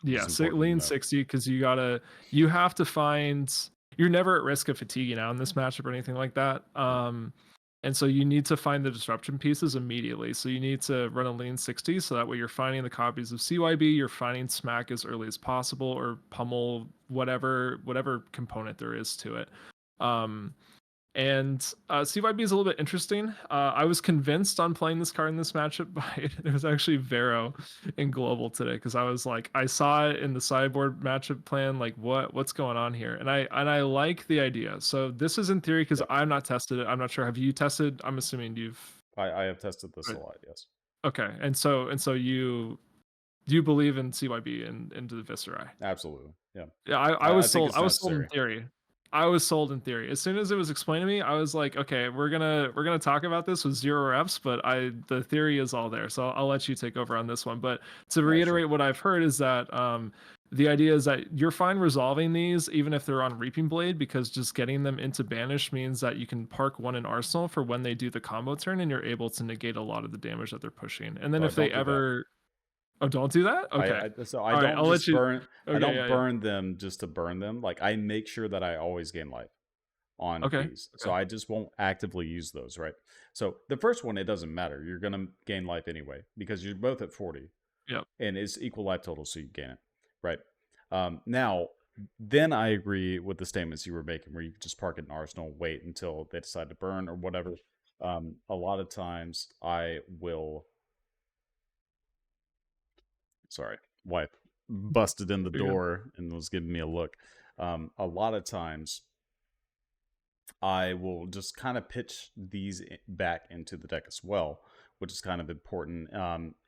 Yeah, It's important to lean know. 60 because you have to find you're never at risk of fatiguing out in this matchup or anything like that. And so you need to find the disruption pieces immediately. So you need to run a lean 60 so that way you're finding the copies of CYB, you're finding smack as early as possible or pummel whatever component there is to it. And CYB is a little bit interesting. I was convinced on playing this card in this matchup by it was actually Vero in global today because I was like, I saw it in the sideboard matchup plan, like what's going on here, and I like the idea. So this is in theory because Yep. I'm not tested it. I'm not sure. Have you tested? I'm assuming you've. I have tested this a Right. lot, yes. Okay, and so you believe in CYB and into the Viserai. Absolutely. Yeah. Yeah, I I was think sold. it's I was sold in necessary. theory. I was sold in theory. As soon as it was explained to me, I was like, okay, we're gonna talk about this with zero reps, but the theory is all there. So I'll let you take over on this one. But to Yeah, sure. reiterate what I've heard is that the idea is that you're fine resolving these even if they're on Reaping Blade because just getting them into banish means that you can park one in Arsenal for when they do the combo turn and you're able to negate a lot of the damage that they're pushing. And then if they Don't do that. ever oh, don't do that? Okay. I All right, don't I'll let just you. burn. I Okay, don't yeah, yeah. burn them just to burn them. Like I make sure that I always gain life on Okay. these. So Okay. I just won't actively use those, right? So the first one, it doesn't matter. You're gonna gain life anyway because you're both at 40, Yep. and it's equal life total, so you gain it, right? Now, then I agree with the statements you were making, where you just park it in Arsenal, wait until they decide to burn or whatever. A lot of times, I will. Sorry, wife busted in the You're good. door and was giving me a look. A lot of times, I will just kind of pitch these back into the deck as well, which is kind of important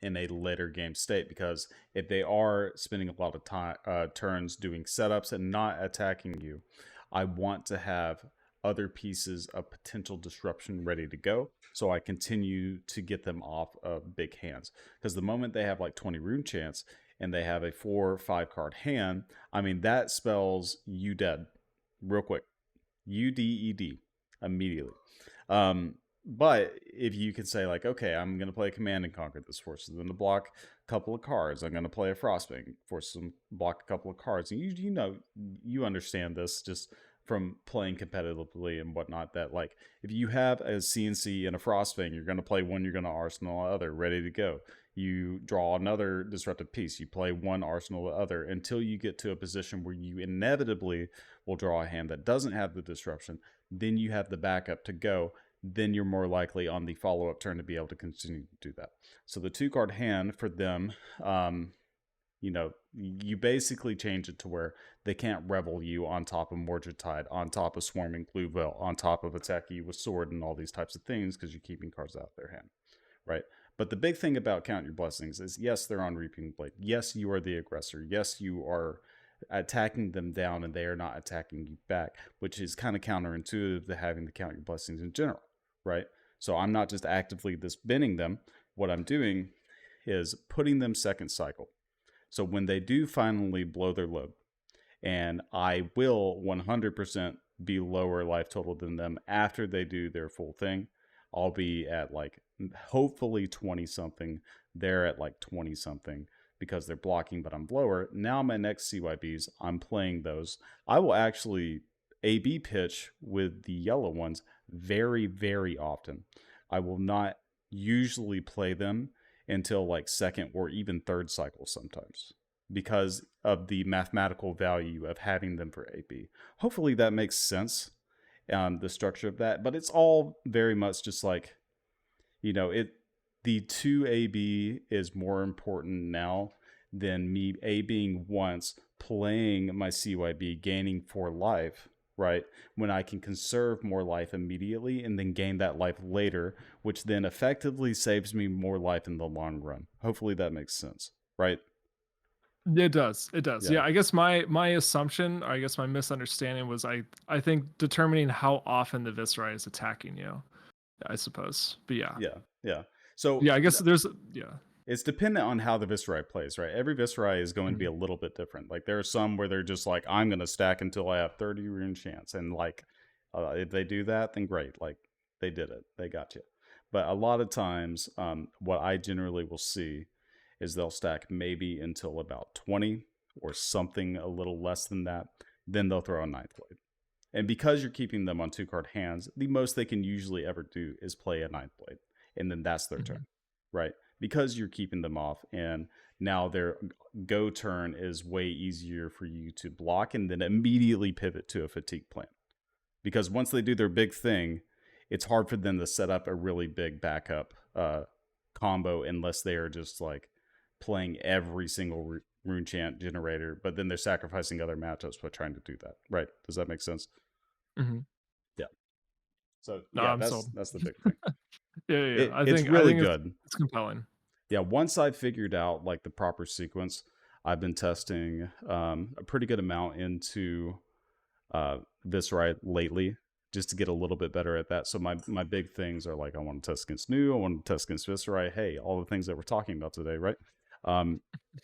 in a later game state because if they are spending a lot of time turns doing setups and not attacking you, I want to have other pieces of potential disruption ready to go so I continue to get them off of big hands. Because the moment they have like 20 rune chance and they have a 4 or 5 card hand, I mean that spells you dead real quick. UDED immediately. But if you can say like, okay, I'm going to play a Command and Conquer. This forces them to block a couple of cards. I'm going to play a Frostbane, force them to block a couple of cards. And you know, you understand this just from playing competitively and whatnot. That like, if you have a CNC and a Frostbane, you're going to play one, you're going to arsenal the other, ready to go. You draw another disruptive piece. You play one, arsenal the other until you get to a position where you inevitably will draw a hand that doesn't have the disruption. Then you have the backup to go. Then you're more likely on the follow-up turn to be able to continue to do that. So the 2-card hand for them, you know, you basically change it to where they can't revel you on top of Mordred Tide, on top of Swarming Blueveil, on top of attacking you with sword and all these types of things because you're keeping cards out of their hand, right? But the big thing about Count Your Blessings is, yes, they're on Reaping Blade. Yes, you are the aggressor. Yes, you are attacking them down and they are not attacking you back, which is kind of counterintuitive to having to count your blessings in general, right? So I'm not just actively bending them. What I'm doing is putting them second cycle. So when they do finally blow their load, and I will 100% be lower life total than them after they do their full thing, I'll be at like hopefully 20 something. They're at like 20 something because they're blocking, but I'm lower. Now my next CYBs, I'm playing those. I will actually A/B pitch with the yellow ones very, very often. I will not usually play them until like second or even third cycle sometimes because of the mathematical value of having them for AB. Hopefully that makes sense, the structure of that, but it's all very much just like, the 2AB is more important now than me A-being once, playing my CYB, gaining 4 life, right? When I can conserve more life immediately and then gain that life later, which then effectively saves me more life in the long run. Hopefully that makes sense, right? It does. It does. Yeah. Yeah. I guess my assumption, or I guess my misunderstanding was I think determining how often the Viserai is attacking you, I suppose. But yeah. Yeah. So Yeah, I guess there's yeah. it's dependent on how the Viserai plays, right? Every Viserai is going to be a little bit different. Like there are some where they're just like, I'm going to stack until I have 30 rune chance. And like, if they do that, then great. Like they did it. They got you. But a lot of times, what I generally will see is they'll stack maybe until about 20 or something a little less than that. Then they'll throw a ninth blade. And because you're keeping them on 2-card hands, the most they can usually ever do is play a ninth blade. And then that's their turn, right? Because you're keeping them off, and now their go turn is way easier for you to block and then immediately pivot to a fatigue plan. Because once they do their big thing, it's hard for them to set up a really big backup combo unless they are just like playing every single rune chant generator, but then they're sacrificing other matchups by trying to do that, right? Does that make sense? Yeah. So No, yeah, I'm sold. that's the big thing. Yeah. It's really good. It's compelling. Yeah, once I've figured out like the proper sequence, I've been testing a pretty good amount into Viserai lately, just to get a little bit better at that. So my big things are like, I want to test against Nu, I want to test against Viserai. Hey, all the things that we're talking about today, right?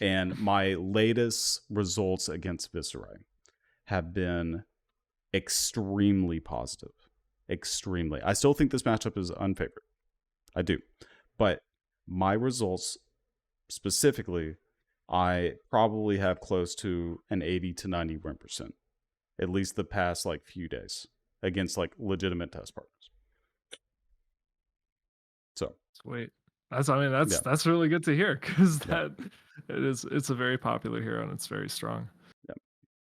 And my latest results against Viserai have been extremely positive. Extremely. I still think this matchup is unfavored. I do. But my results specifically, I probably have close to an 80 to 91%, at least the past like few days, against like legitimate test partners. So sweet. That's really good to hear, because it's a very popular hero and it's very strong.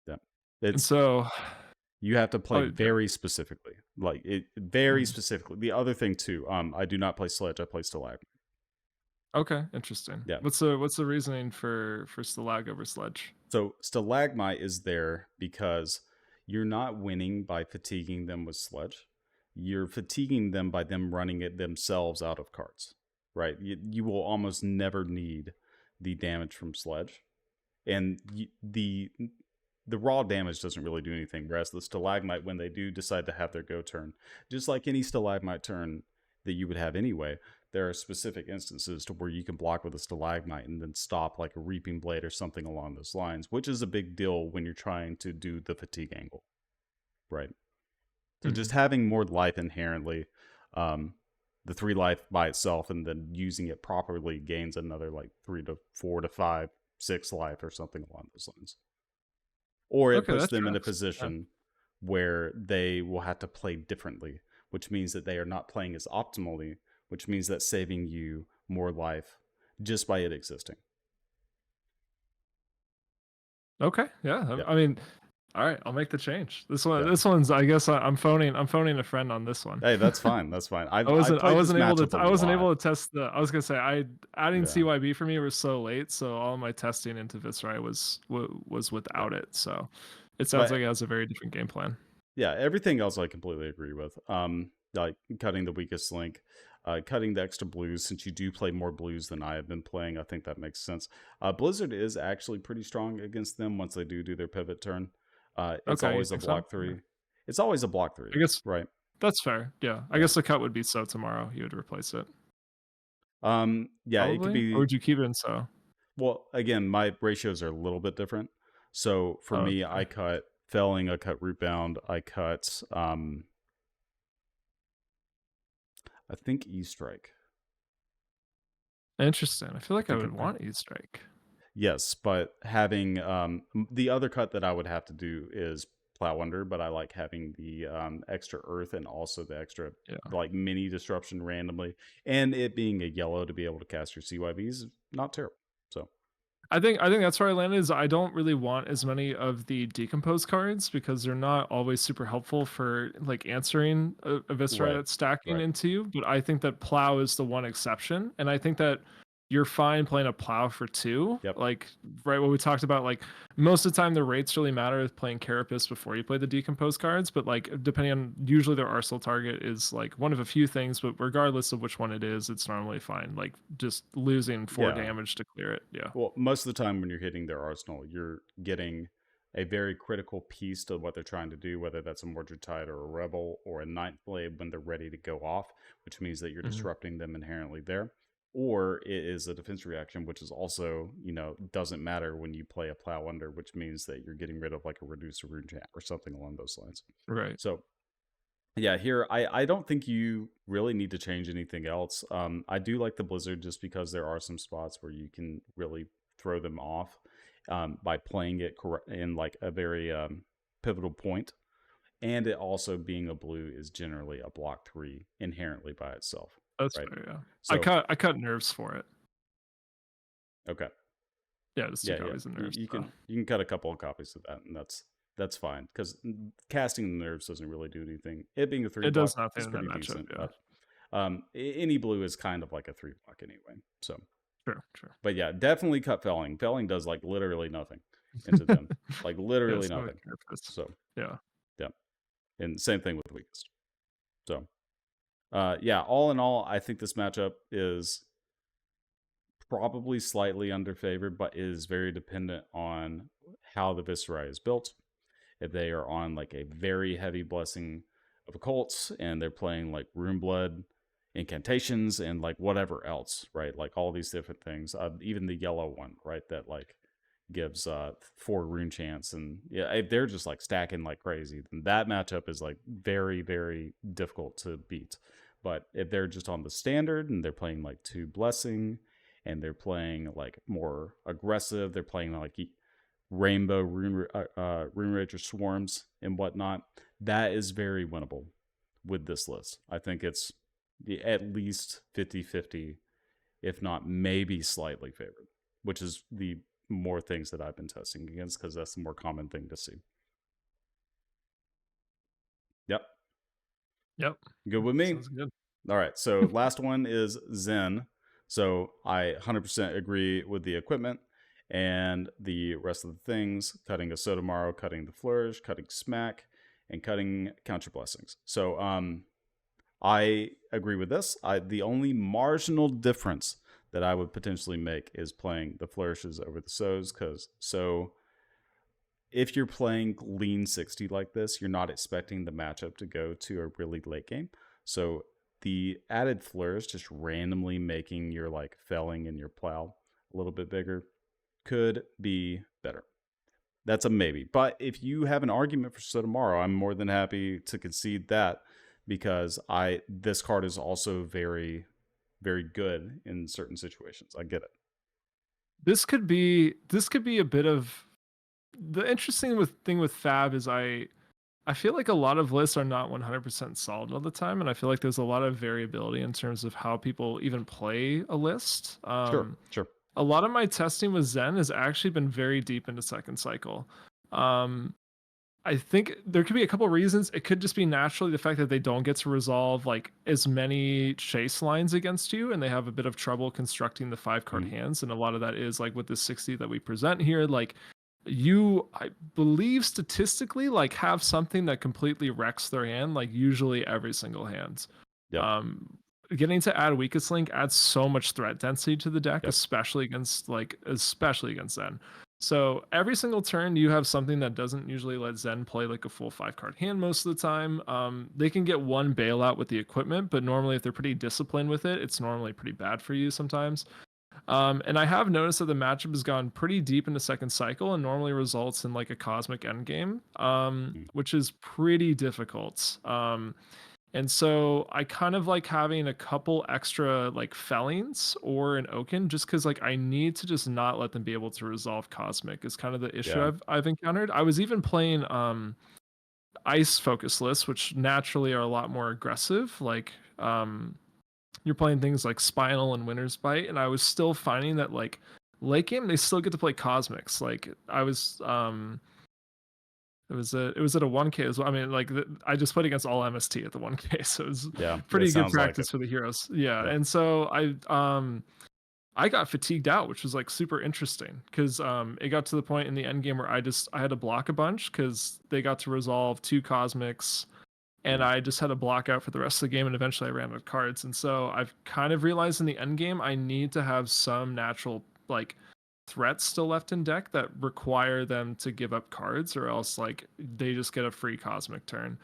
Yeah. And so you have to play very specifically, like it very specifically. The other thing too, I do not play Sledge, I play Stalagmite. Okay, interesting. Yeah. What's the reasoning for Stalag over Sledge? So Stalagmite is there because you're not winning by fatiguing them with Sledge. You're fatiguing them by them running it themselves out of cards, right? You will almost never need the damage from Sledge, and the raw damage doesn't really do anything. Whereas the Stalagmite, when they do decide to have their go turn, just like any Stalagmite turn that you would have anyway, there are specific instances to where you can block with a Stalagmite and then stop like a Reaping Blade or something along those lines, which is a big deal when you're trying to do the fatigue angle, right? So just having more life inherently, the 3 life by itself, and then using it properly gains another like 3 to 4 to 5, 6 life or something along those lines. Or it puts them in a position where they will have to play differently, which means that they are not playing as optimally, which means that saving you more life just by it existing. Okay, yeah. I mean, all right, I'll make the change. This one's. I guess I'm phoning a friend on this one. Hey, that's fine. That's fine. I wasn't able to test the. I was gonna say adding CYB for me was so late, so all my testing into Viscerai was without it. So it sounds like it has a very different game plan. Yeah, everything else I completely agree with. Like cutting the weakest link, cutting the extra blues, since you do play more blues than I have been playing. I think that makes sense. Blizzard is actually pretty strong against them once they do their pivot turn. It's always a block 3. Yeah. It's always a block 3. I guess, right? That's fair. Yeah. I guess the cut would be So tomorrow. You would replace it. Yeah, Probably? it could be. Or would you keep it in So? Well, again, my ratios are a little bit different. So for me, I cut Felling, I cut Rootbound, I cut I think E-Strike. Interesting. I feel like I would want E-Strike. Yes, but having the other cut that I would have to do is plow under, but I like having the extra earth and also the extra Yeah. like mini disruption randomly, and it being a yellow to be able to cast your CYVs is not terrible. So I think that's where I landed is I don't really want as many of the decompose cards because they're not always super helpful for like answering a Viscerai right, that's stacking right, into you. But I think that plow is the one exception. And I think that you're fine playing a plow for two. yep, Like right what we talked about, like most of the time the rates really matter with playing Carapace before you play the decompose cards. But like depending on usually their arsenal target is like one of a few things, but regardless of which one it is, it's normally fine. Like just losing 4 damage to clear it. Yeah. Well, most of the time when you're hitting their arsenal, you're getting a very critical piece to what they're trying to do, whether that's a Mordred Tide or a Rebel or a Ninth Blade when they're ready to go off, which means that you're Mhm. disrupting them inherently there. Or it is a defense reaction, which is also, doesn't matter when you play a Plow Under, which means that you're getting rid of like a Reducer Rune Chant or something along those lines. Right. So yeah, here I don't think you really need to change anything else. I do like the Blizzard just because there are some spots where you can really throw them off by playing it in like a very pivotal point, and it also being a blue is generally a block 3 inherently by itself, That's right? fair, yeah. I So cut I cut nerves for it. okay, Yeah, just 2 yeah, copies of you, nerves, you so can you can cut a couple of copies of that, and that's fine because casting the nerves doesn't really do anything. It being a 3 it does block nothing is in that pretty matchup, decent, yeah. but any blue is kind of like a 3 block anyway. So, Sure, sure. but yeah, definitely cut felling. Felling does like literally nothing into them, like Yeah, literally so with nothing. Carapace. So Yeah. yeah, and same thing with the weakest. So yeah, all in all, I think this matchup is probably slightly underfavored, but is very dependent on how the Viserai is built. If they are on like a very heavy blessing of occults and they're playing like rune blood incantations and like whatever else, right? Like all these different things. Even the yellow one, right? That like gives 4 rune chants, and yeah, if they're just like stacking like crazy, then that matchup is like very, very difficult to beat. But if they're just on the standard and they're playing like 2 blessing and they're playing like more aggressive, they're playing like rainbow rune rager swarms and whatnot, that is very winnable with this list. I think it's at least 50-50, if not maybe slightly favored, which is the more things that I've been testing against because that's the more common thing to see. Yep. Yep. Good with me. Sounds good. All right. So last one is Zen. So I 100% agree with the equipment and the rest of the things, cutting a Sotomaro, cutting the Flourish, cutting Smack, and cutting Count Your Blessings. So I agree with this. The only marginal difference that I would potentially make is playing the Flourishes over the Sows, because if you're playing lean 60 like this, you're not expecting the matchup to go to a really late game. So the added Flourish, just randomly making your like felling and your plow a little bit bigger, could be better. That's a maybe. But if you have an argument for Sotomaro, I'm more than happy to concede that, because this card is also very, very good in certain situations. I get it. This could be a bit of the interesting thing with Fab is I feel like a lot of lists are not 100% solid all the time, and I feel like there's a lot of variability in terms of how people even play a list. Sure. A lot of my testing with Zen has actually been very deep into second cycle. Um, I think there could be a couple reasons. It could just be naturally the fact that they don't get to resolve like as many chase lines against you, and they have a bit of trouble constructing the 5 card Mhm. hands. And a lot of that is like with the 60 that we present here, like you, I believe statistically, like have something that completely wrecks their hand, like usually every single hand. Yep. Um, Getting to add weakest link adds so much threat density to the deck, Yep. especially against Zen. So every single turn you have something that doesn't usually let Zen play like a full 5 card hand most of the time. They can get one bailout with the equipment, but normally if they're pretty disciplined with it, it's normally pretty bad for you sometimes. And I have noticed that the matchup has gone pretty deep into second cycle and normally results in like a cosmic endgame, Mhm. which is pretty difficult. And so I kind of like having a couple extra like Fellings or an Oaken just because like I need to just not let them be able to resolve Cosmic is kind of the issue Yeah. I've encountered. I was even playing ice focus lists, which naturally are a lot more aggressive. Like you're playing things like Spinal and Winter's Bite, and I was still finding that like late game they still get to play Cosmics. Like I was it was at a 1K as well. I mean, like I just played against all MST at the 1K, so it was Yeah. It pretty good sounds like it. practice for the heroes. Yeah, Yep. and so I got fatigued out, which was like super interesting because it got to the point in the end game where I had to block a bunch because they got to resolve 2 Cosmics, and Mm. I just had to block out for the rest of the game, and eventually I ran out of cards. And so I've kind of realized in the end game I need to have some natural like threats still left in deck that require them to give up cards, or else like they just get a free Cosmic turn.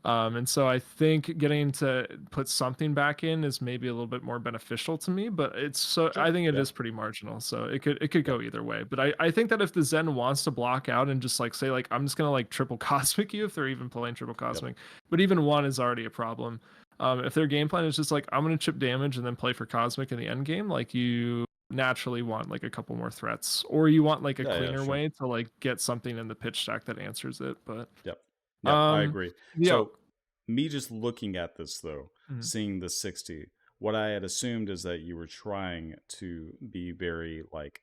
And so I think getting to put something back in is maybe a little bit more beneficial to me, but it's so Sure. I think it Yeah. is pretty marginal. So it could Yeah. go either way. But I think that if the Zen wants to block out and just like say like I'm just gonna like triple cosmic you if they're even playing triple Yep. cosmic, but even one is already a problem. If their game plan is just like I'm gonna chip damage and then play for cosmic in the end game, like you naturally want like a couple more threats, or you want like a Yeah. Yeah. cleaner Sure. way to like get something in the pitch stack that answers it. But Yep. Yep. I um agree. yeah. So, me just looking at this though, Mhm. seeing the 60, what I had assumed is that you were trying to be very like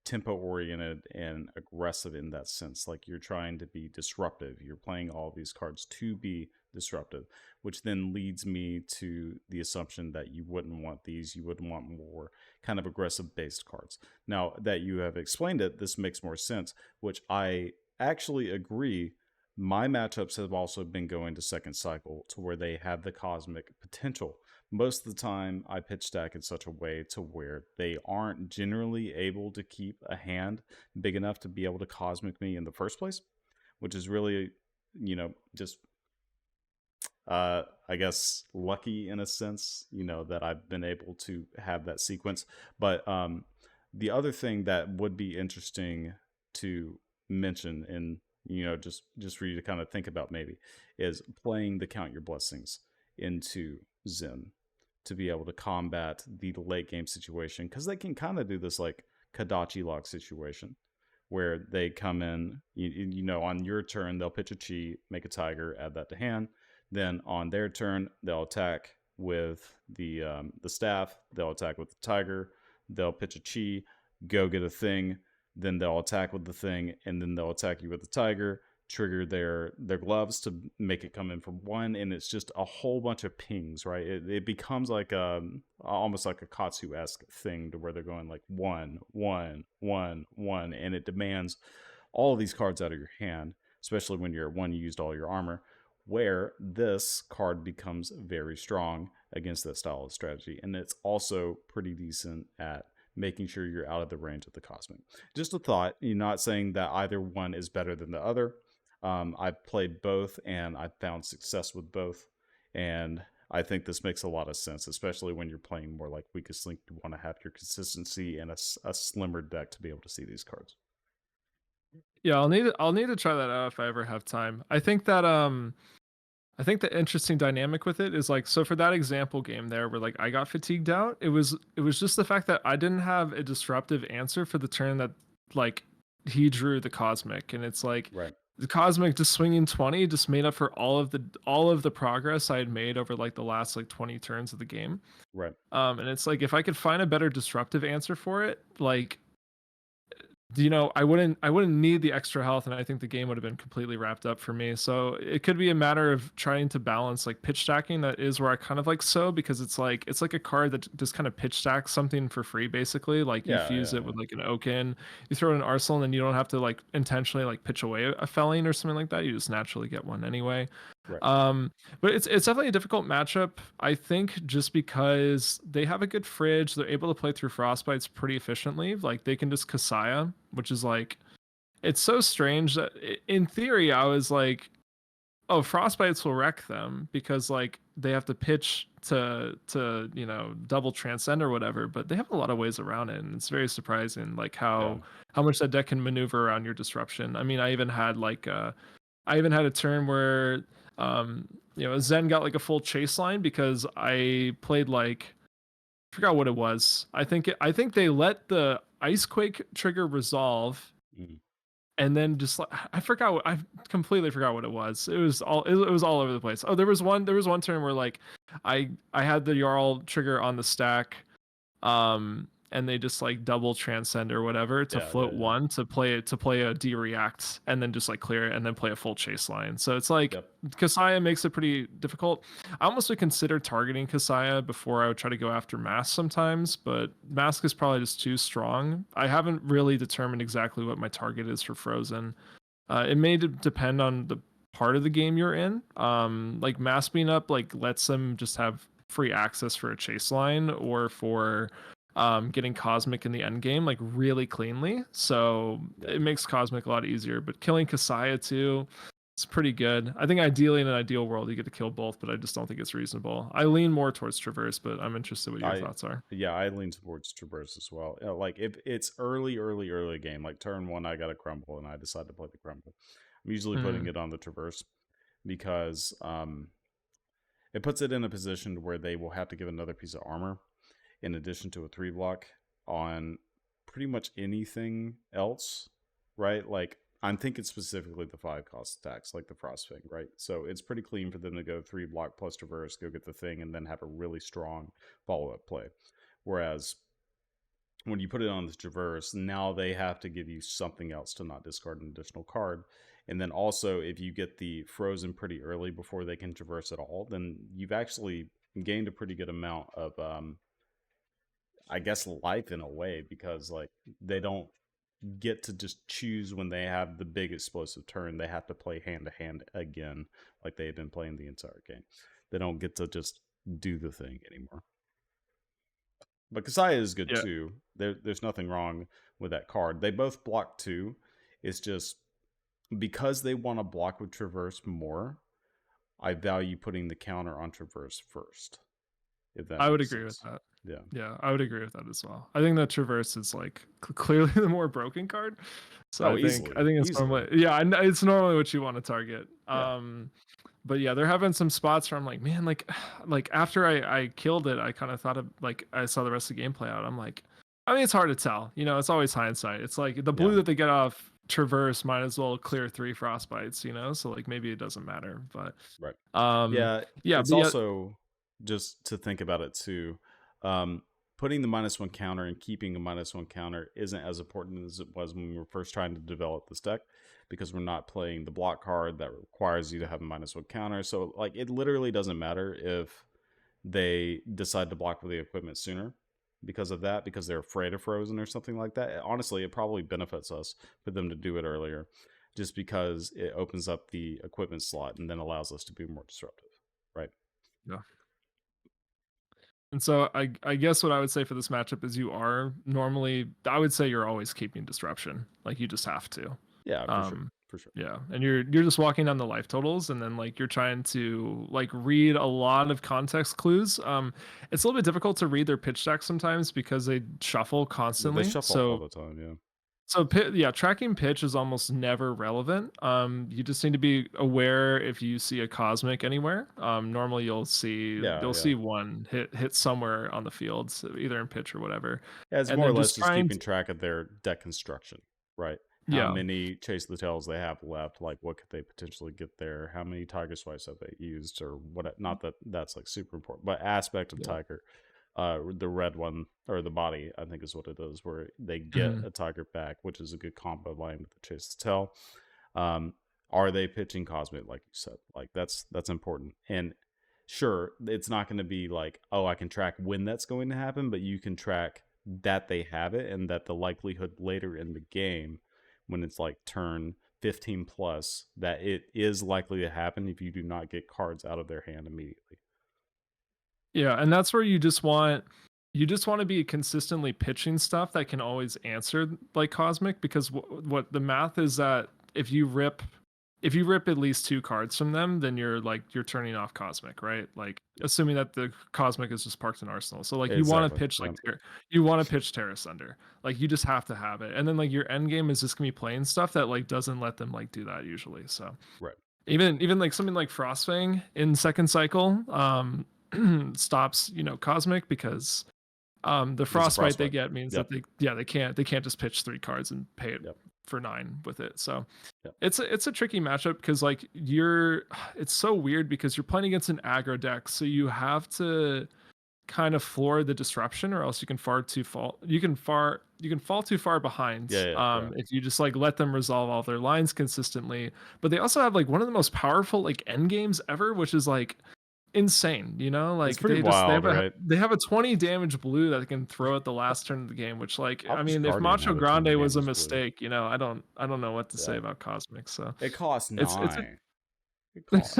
tempo oriented and aggressive in that sense. Like you're trying to be disruptive. You're playing all these cards to be disruptive, which then leads me to the assumption that you wouldn't want these. You wouldn't want more kind of aggressive based cards. Now that you have explained it, this makes more sense, which I actually agree. My matchups have also been going to second cycle to where they have the cosmic potential. Most of the time I pitch stack in such a way to where they aren't generally able to keep a hand big enough to be able to cosmic me in the first place, which is really, just I guess lucky in a sense, that I've been able to have that sequence. But the other thing that would be interesting to mention, and just for you to kind of think about maybe, is playing the count your blessings into Zen to be able to combat the late game situation, because they can kind of do this like Kadachi lock situation where they come in, on your turn they'll pitch a chi, make a tiger, add that to hand. Then on their turn, they'll attack with the staff. They'll attack with the tiger. They'll pitch a chi, go get a thing. Then they'll attack with the thing, and then they'll attack you with the tiger. Trigger their gloves to make it come in for one, and it's just a whole bunch of pings, right? It becomes like almost like a Katsu-esque thing to where they're going like 1 1 1 1, and it demands all of these cards out of your hand, especially when you're one you used all your armor, where this card becomes very strong against that style of strategy. And it's also pretty decent at making sure you're out of the range of the cosmic. Just a thought, you're not saying that either one is better than the other. I've played both and I've found success with both. And I think this makes a lot of sense, especially when you're playing more like Weakest Link. You want to have your consistency and a slimmer deck to be able to see these cards. Yeah, I'll need to try that out if I ever have time. I think the interesting dynamic with it is like so for that example game there where like I got fatigued out, it was just the fact that I didn't have a disruptive answer for the turn that like he drew the cosmic, and it's like Right. the cosmic just swinging 20 just made up for all of the progress I had made over like the last like 20 turns of the game. Right. And it's like if I could find a better disruptive answer for it, like I wouldn't need the extra health, and I think the game would have been completely wrapped up for me. So it could be a matter of trying to balance like pitch stacking. That is where I kind of like so, because it's like a card that just kind of pitch stacks something for free basically. Like you Yeah. fuse Yeah. it Yeah. with like an Oaken, you throw it in an arsenal, and then you don't have to like intentionally like pitch away a felling or something like that. You just naturally get one anyway. Right. But it's definitely a difficult matchup. I think just because they have a good fridge, they're able to play through frostbites pretty efficiently. Like they can just Kasaya, which is like it's so strange that in theory I was like, oh, frostbites will wreck them because like they have to pitch to double transcend or whatever. But they have a lot of ways around it, and it's very surprising like Yeah. how much that deck can maneuver around your disruption. I mean, I even had a turn where Zen got like a full chase line because I played like, I forgot what it was. I think they let the ice quake trigger resolve, Mm. and then just like I completely forgot what it was. It was all over the place. Oh, there was one turn where like I had the Jarl trigger on the stack, and they just like double transcend or whatever to Yeah, float yeah, yeah. one to play a de-react and then just like clear it and then play a full chase line. So it's like Yep. Kasaya makes it pretty difficult. I almost would consider targeting Kasaya before I would try to go after Mask sometimes, but Mask is probably just too strong. I haven't really determined exactly what my target is for Frozen. It may depend on the part of the game you're in. Like Mask being up like lets them just have free access for a chase line or for getting Cosmic in the end game like really cleanly. So Yep. it makes Cosmic a lot easier. But killing Kasaya too, it's pretty good. I think ideally in an ideal world you get to kill both, but I just don't think it's reasonable. I lean more towards Traverse, but I'm interested what your I thoughts are. yeah, I lean towards Traverse as well. Like if it's early game, like turn one, I got a Crumble and I decide to play the Crumble. I'm usually putting Mm, it on the Traverse because it puts it in a position where they will have to give another piece of armor in addition to a 3 block on pretty much anything else, right? Like I'm thinking specifically the 5 cost attacks, like the Frostfang, right? So it's pretty clean for them to go 3 block plus Traverse, go get the thing, and then have a really strong follow up play. Whereas when you put it on the Traverse, now they have to give you something else to not discard an additional card. And then also, if you get the Frozen pretty early before they can Traverse at all, then you've actually gained a pretty good amount of I guess life in a way, because like they don't get to just choose when they have the big explosive turn. They have to play hand to hand again, like they've been playing the entire game. They don't get to just do the thing anymore. But Kasaya is good yeah, too. There's nothing wrong with that card. They both block too. It's just because they want to block with Traverse more, I value putting the counter on Traverse first, if that I would makes agree with sense. that. Yeah. Yeah, I would agree with that as well. I think that Traverse is like clearly the more broken card. So Oh, I easily. think it's Easily. normally yeah, it's normally what you want to target. Yeah. But yeah, they're having some spots where I'm like, man, like after I killed it, I kind of thought of like I saw the rest of the game play out. I'm like, I mean, it's hard to tell. It's always hindsight. It's like the Yeah. blue that they get off Traverse might as well clear 3 frostbites. So like maybe it doesn't matter. But Right. um, Yeah. yeah, It's but yeah, also just to think about it too. Um, Putting the -1 counter and keeping a -1 counter isn't as important as it was when we were first trying to develop this deck, because we're not playing the block card that requires you to have a -1 counter. So like it literally doesn't matter if they decide to block with the equipment sooner because of that, because they're afraid of Frozen or something like that. Honestly, it probably benefits us for them to do it earlier, just because it opens up the equipment slot and then allows us to be more disruptive, right? yeah. And so I guess what I would say for this matchup is you are normally I would say you're always keeping disruption. Like you just have to. Yeah, for sure, Um for sure. yeah, and you're just walking down the life totals and then like you're trying to like read a lot of context clues. It's a little bit difficult to read their pitch deck sometimes because they shuffle They constantly. shuffle all So the time, yeah. yeah, tracking pitch is almost never relevant. You just need to be aware if you see a cosmic anywhere. Normally Yeah, you'll yeah. see one hit somewhere on the field, so either in pitch or whatever, Yeah, it's and more or then less just just trying keeping to, track of their deck construction, right? How yeah, many Chase the Tails they have left, like what could they potentially get there? How many Tiger Swipes have they used, or what? Not that that's like super important, but aspect of yeah, Tiger, the red one or the body, I think is what it is, where they get mhm. a Tiger back, which is a good combo line with the Chase the Tail. Um, are they pitching Cosmic, like you said? Like that's important. And sure, it's not going to be like, oh, I can track when that's going to happen, but you can track that they have it and that the likelihood later in the game, when it's like turn 15 plus, that it is likely to happen if you do not get cards out of their hand immediately. Yeah, and that's where you just want to be consistently pitching stuff that can always answer like cosmic because what the math is that if you rip at least 2 cards from them, then you're turning off cosmic, right? Like assuming that the cosmic is just parked in arsenal. So like you want to Exactly. pitch Yeah. you want to pitch Terra Sunder. Like you just have to have it. And then like your end game is just gonna be playing stuff that like doesn't let them like do that usually. So Right. Even like something like Frostfang in second cycle stops, Cosmic, because the There's a frostbite they frostbite. get means Yep. that they can't just pitch 3 cards and pay it Yep. for 9 with it. So Yep. it's a tricky matchup, because like it's so weird because you're playing against an aggro deck, so you have to kind of floor the disruption, or else you can fall too far behind Yeah. if you just like let them resolve all their lines consistently. But they also have like one of the most powerful like end games ever, which is like insane, It's like pretty wild, right? they have a 20 damage blue that they can throw at the last turn of the game, which, like, How I does mean, if Guardian Macho have a 20 Grande was a damage blue? mistake, I don't know what to say Yeah. about Cosmic. So It costs it's 9. It costs.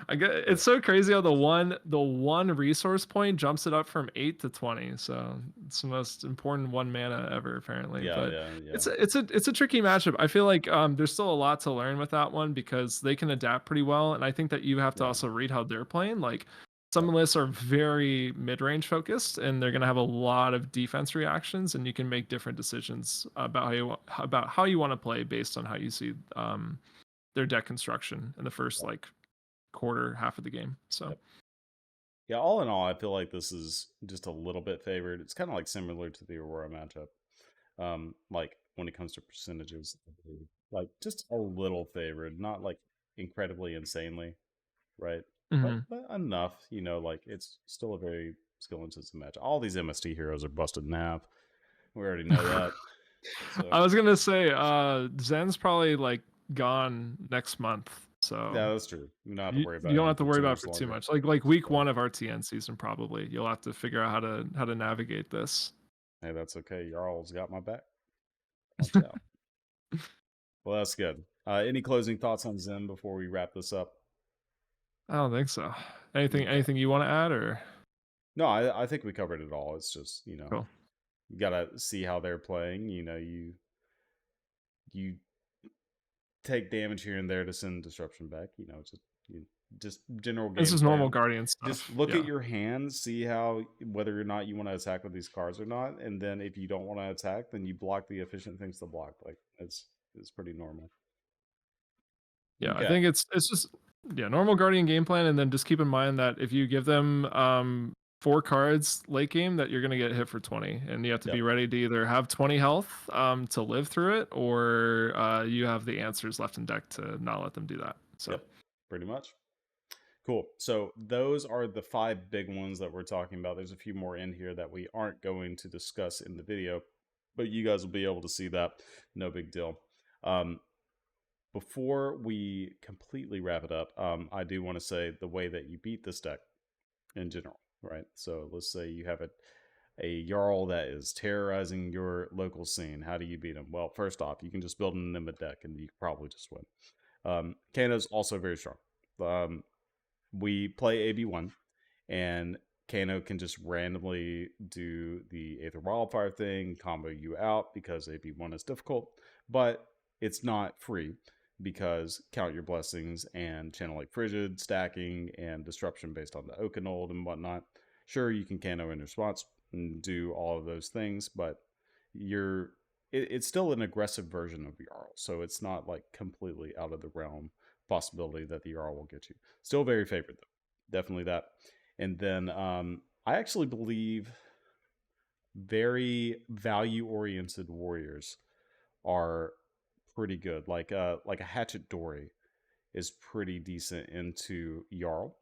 I get it's so crazy how the one resource point jumps it up from 8 to 20. So it's the most important one mana ever, apparently. But Yeah. it's a tricky matchup. I feel like there's still a lot to learn with that one, because they can adapt pretty well, and I think that you have to Yeah. also read how they're playing. Like, some lists are very mid-range focused, and they're going to have a lot of defense reactions, and you can make different decisions about how you want to play based on how you see their deck construction in the first like quarter half of the game. So Yeah, all in all, I feel like this is just a little bit favored. It's kind of like similar to the Aurora matchup. Like when it comes to percentages, like just a little favored, not like incredibly insanely, right? mhm. But enough, like it's still a very skill intensive match. All these MST heroes are busted in half. We already know that. So I was gonna say Zen's probably like gone next month, so yeah, that's true. You don't have to worry you about don't him have to for worry too about it much for too longer. much. Like week Yeah. 1 of RTN season, probably you'll have to figure out how to navigate this. Hey, that's okay. Jarl's got my back. Watch out. Well, that's good. Any closing thoughts on Zen before we wrap this up? I don't think so. Okay. Anything you want to add, or No, I think we covered it all. It's just, cool? you gotta see how they're playing. You take damage here and there to send disruption back. Just general This game is normal plan. Guardian Just stuff. look Yeah. at your hands, see how whether or not you want to attack with these cards or not, and then if you don't want to attack, then you block the efficient things to block. Like it's pretty normal. Yeah, I Okay. think it's just normal Guardian game plan, and then just keep in mind that if you give them 4 cards late game, that you're gonna get hit for 20, and you have to Yep. be ready to either have 20 health to live through it, or you have the answers left in deck to not let them do that. So Yep. Pretty much. Cool. So those are the 5 big ones that we're talking about. There's a few more in here that we aren't going to discuss in the video, but you guys will be able to see that. No big deal. Before we completely wrap it up, I do want to say the way that you beat this deck in general, right? So let's say you have a Jarl that is terrorizing your local scene. How do you beat him? Well, first off, you can just build an Enigma deck and you can probably just win. Kano's also very strong. We play AB1, and Kano can just randomly do the Aether Wildfire thing, combo you out because AB1 is difficult, but it's not free because Count Your Blessings and Channel Like Frigid, stacking, and disruption based on the Oakenold and whatnot. Sure, you can Kano in response and do all of those things, but it's still an aggressive version of Jarl, so it's not like completely out of the realm possibility that the Jarl will get you. Still very favored though, definitely that. And then I actually believe very value oriented warriors are pretty good. Like a Hatchet Dory is pretty decent into Jarl.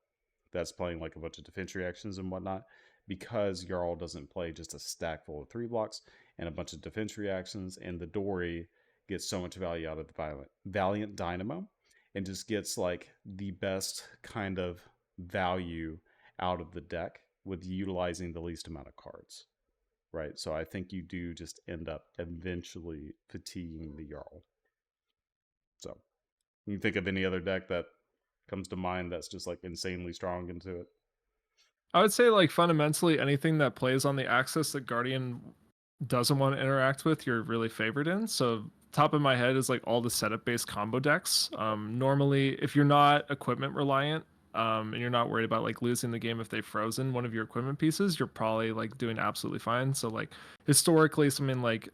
That's playing like a bunch of defense reactions and whatnot, because Jarl doesn't play just a stack full of 3 blocks and a bunch of defense reactions, and the Dory gets so much value out of the Valiant Dynamo, and just gets like the best kind of value out of the deck with utilizing the least amount of cards. Right. So I think you do just end up eventually fatiguing the Jarl. So can you think of any other deck that comes to mind that's just like insanely strong into it? I would say, like, fundamentally anything that plays on the axis that Guardian doesn't want to interact with, you're really favored in. So top of my head is like all the setup based combo decks. Normally, if you're not equipment reliant, and you're not worried about like losing the game if they've frozen one of your equipment pieces, you're probably like doing absolutely fine. So like historically, something like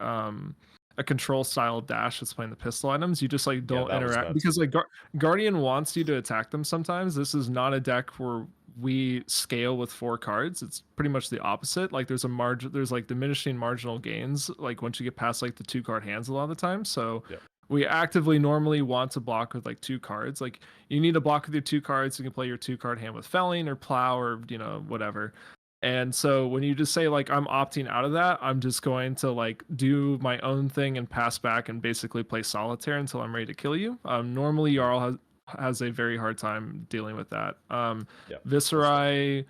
a control style dash that's playing the pistol items. You just like don't that was interact bad because too. like Guardian wants you to attack them sometimes. This is not a deck where we scale with 4 cards. It's pretty much the opposite. Like there's a margin, there's like diminishing marginal gains like once you get past like the 2-card hands a lot of the time. So Yep. we actively normally want to block with like 2 cards. Like you need to block with your 2 cards. You can play your 2-card hand with felling or plow or whatever. And so when you just say like I'm opting out of that, I'm just going to like do my own thing and pass back and basically play solitaire until I'm ready to kill you. Normally Jarl has a very hard time dealing with that. Viserai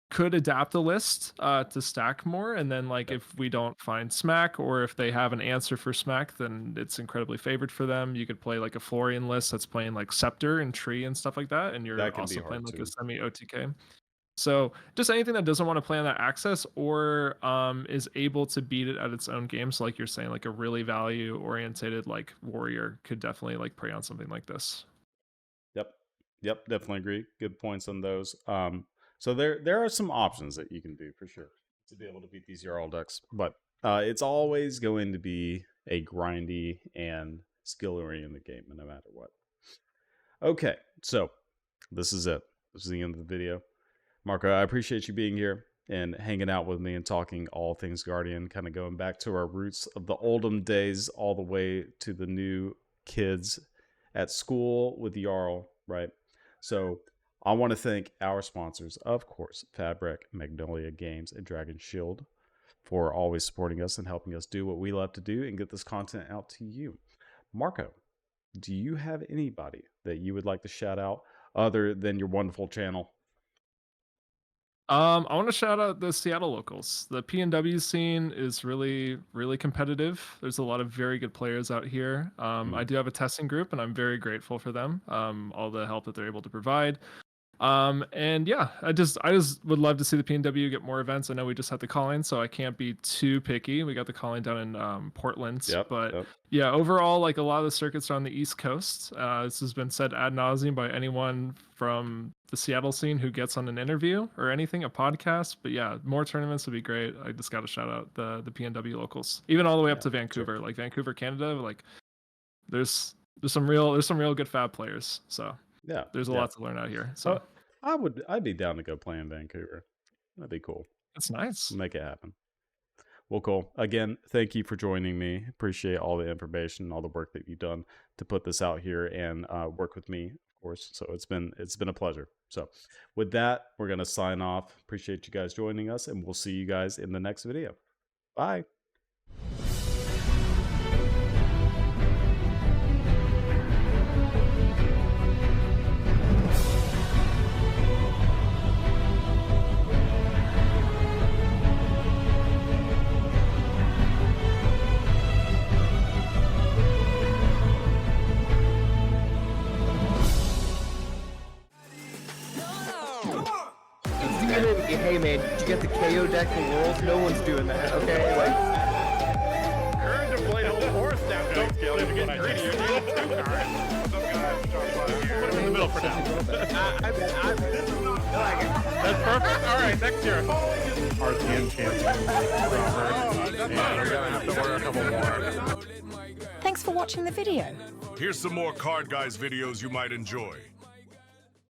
could adapt a list to stack more, and then like if we don't find smack or if they have an answer for smack, then it's incredibly favored for them. You could play like a Florian list that's playing like scepter and tree and stuff like that, and you're also playing like a semi OTK. So just anything that doesn't want to play on that access or is able to beat it at its own game. So like you're saying, like a really value orientated like warrior could definitely like prey on something like this. Yep, definitely agree. Good points on those. So there are some options that you can do for sure to be able to beat these Jarl decks, but it's always going to be a grindy and skill-oriented game, no matter what. Okay, so this is it. This is the end of the video. Marco, I appreciate you being here and hanging out with me and talking all things Guardian, kind of going back to our roots of the olden days all the way to the new kids at school with Jarl, right? So I want to thank our sponsors, of course, Fabric, Magnolia Games, and Dragon Shield for always supporting us and helping us do what we love to do and get this content out to you. Marco, do you have anybody that you would like to shout out other than your wonderful channel? I want to shout out the Seattle locals. The PNW scene is really, really competitive. There's a lot of very good players out here. I do have a testing group, and I'm very grateful for them. All the help that they're able to provide. And yeah, I just would love to see the PNW get more events. I know we just had the calling, so I can't be too picky. We got the calling down in Portland, but yeah, overall, like a lot of the circuits are on the East Coast. This has been said ad nauseum by anyone from the Seattle scene who gets on an interview or anything, a podcast. But yeah, more tournaments would be great. I just got to shout out the PNW locals, even all the way up to Vancouver, like Vancouver, Canada. Like there's some real good fab players. So yeah, there's a lot to learn out here. So I'd be down to go play in Vancouver. That'd be cool. That's nice. Make it happen. Well, cool. Again, thank you for joining me. Appreciate all the information, all the work that you've done to put this out here and work with me, of course. So it's been a pleasure. So with that, we're gonna sign off. Appreciate you guys joining us, and we'll see you guys in the next video. Bye. Hey man, did you get the KO deck for Worlds? No one's doing that, okay? Like, Courage to play the whole horse down. Don't kill him. You're getting greedy. You're taking 2 cards. Put him in the middle for now. That's perfect. All right, next year. RTN champion. You're gonna have to order a couple more. Thanks for watching the video. Here's some more Card Guys videos you might enjoy.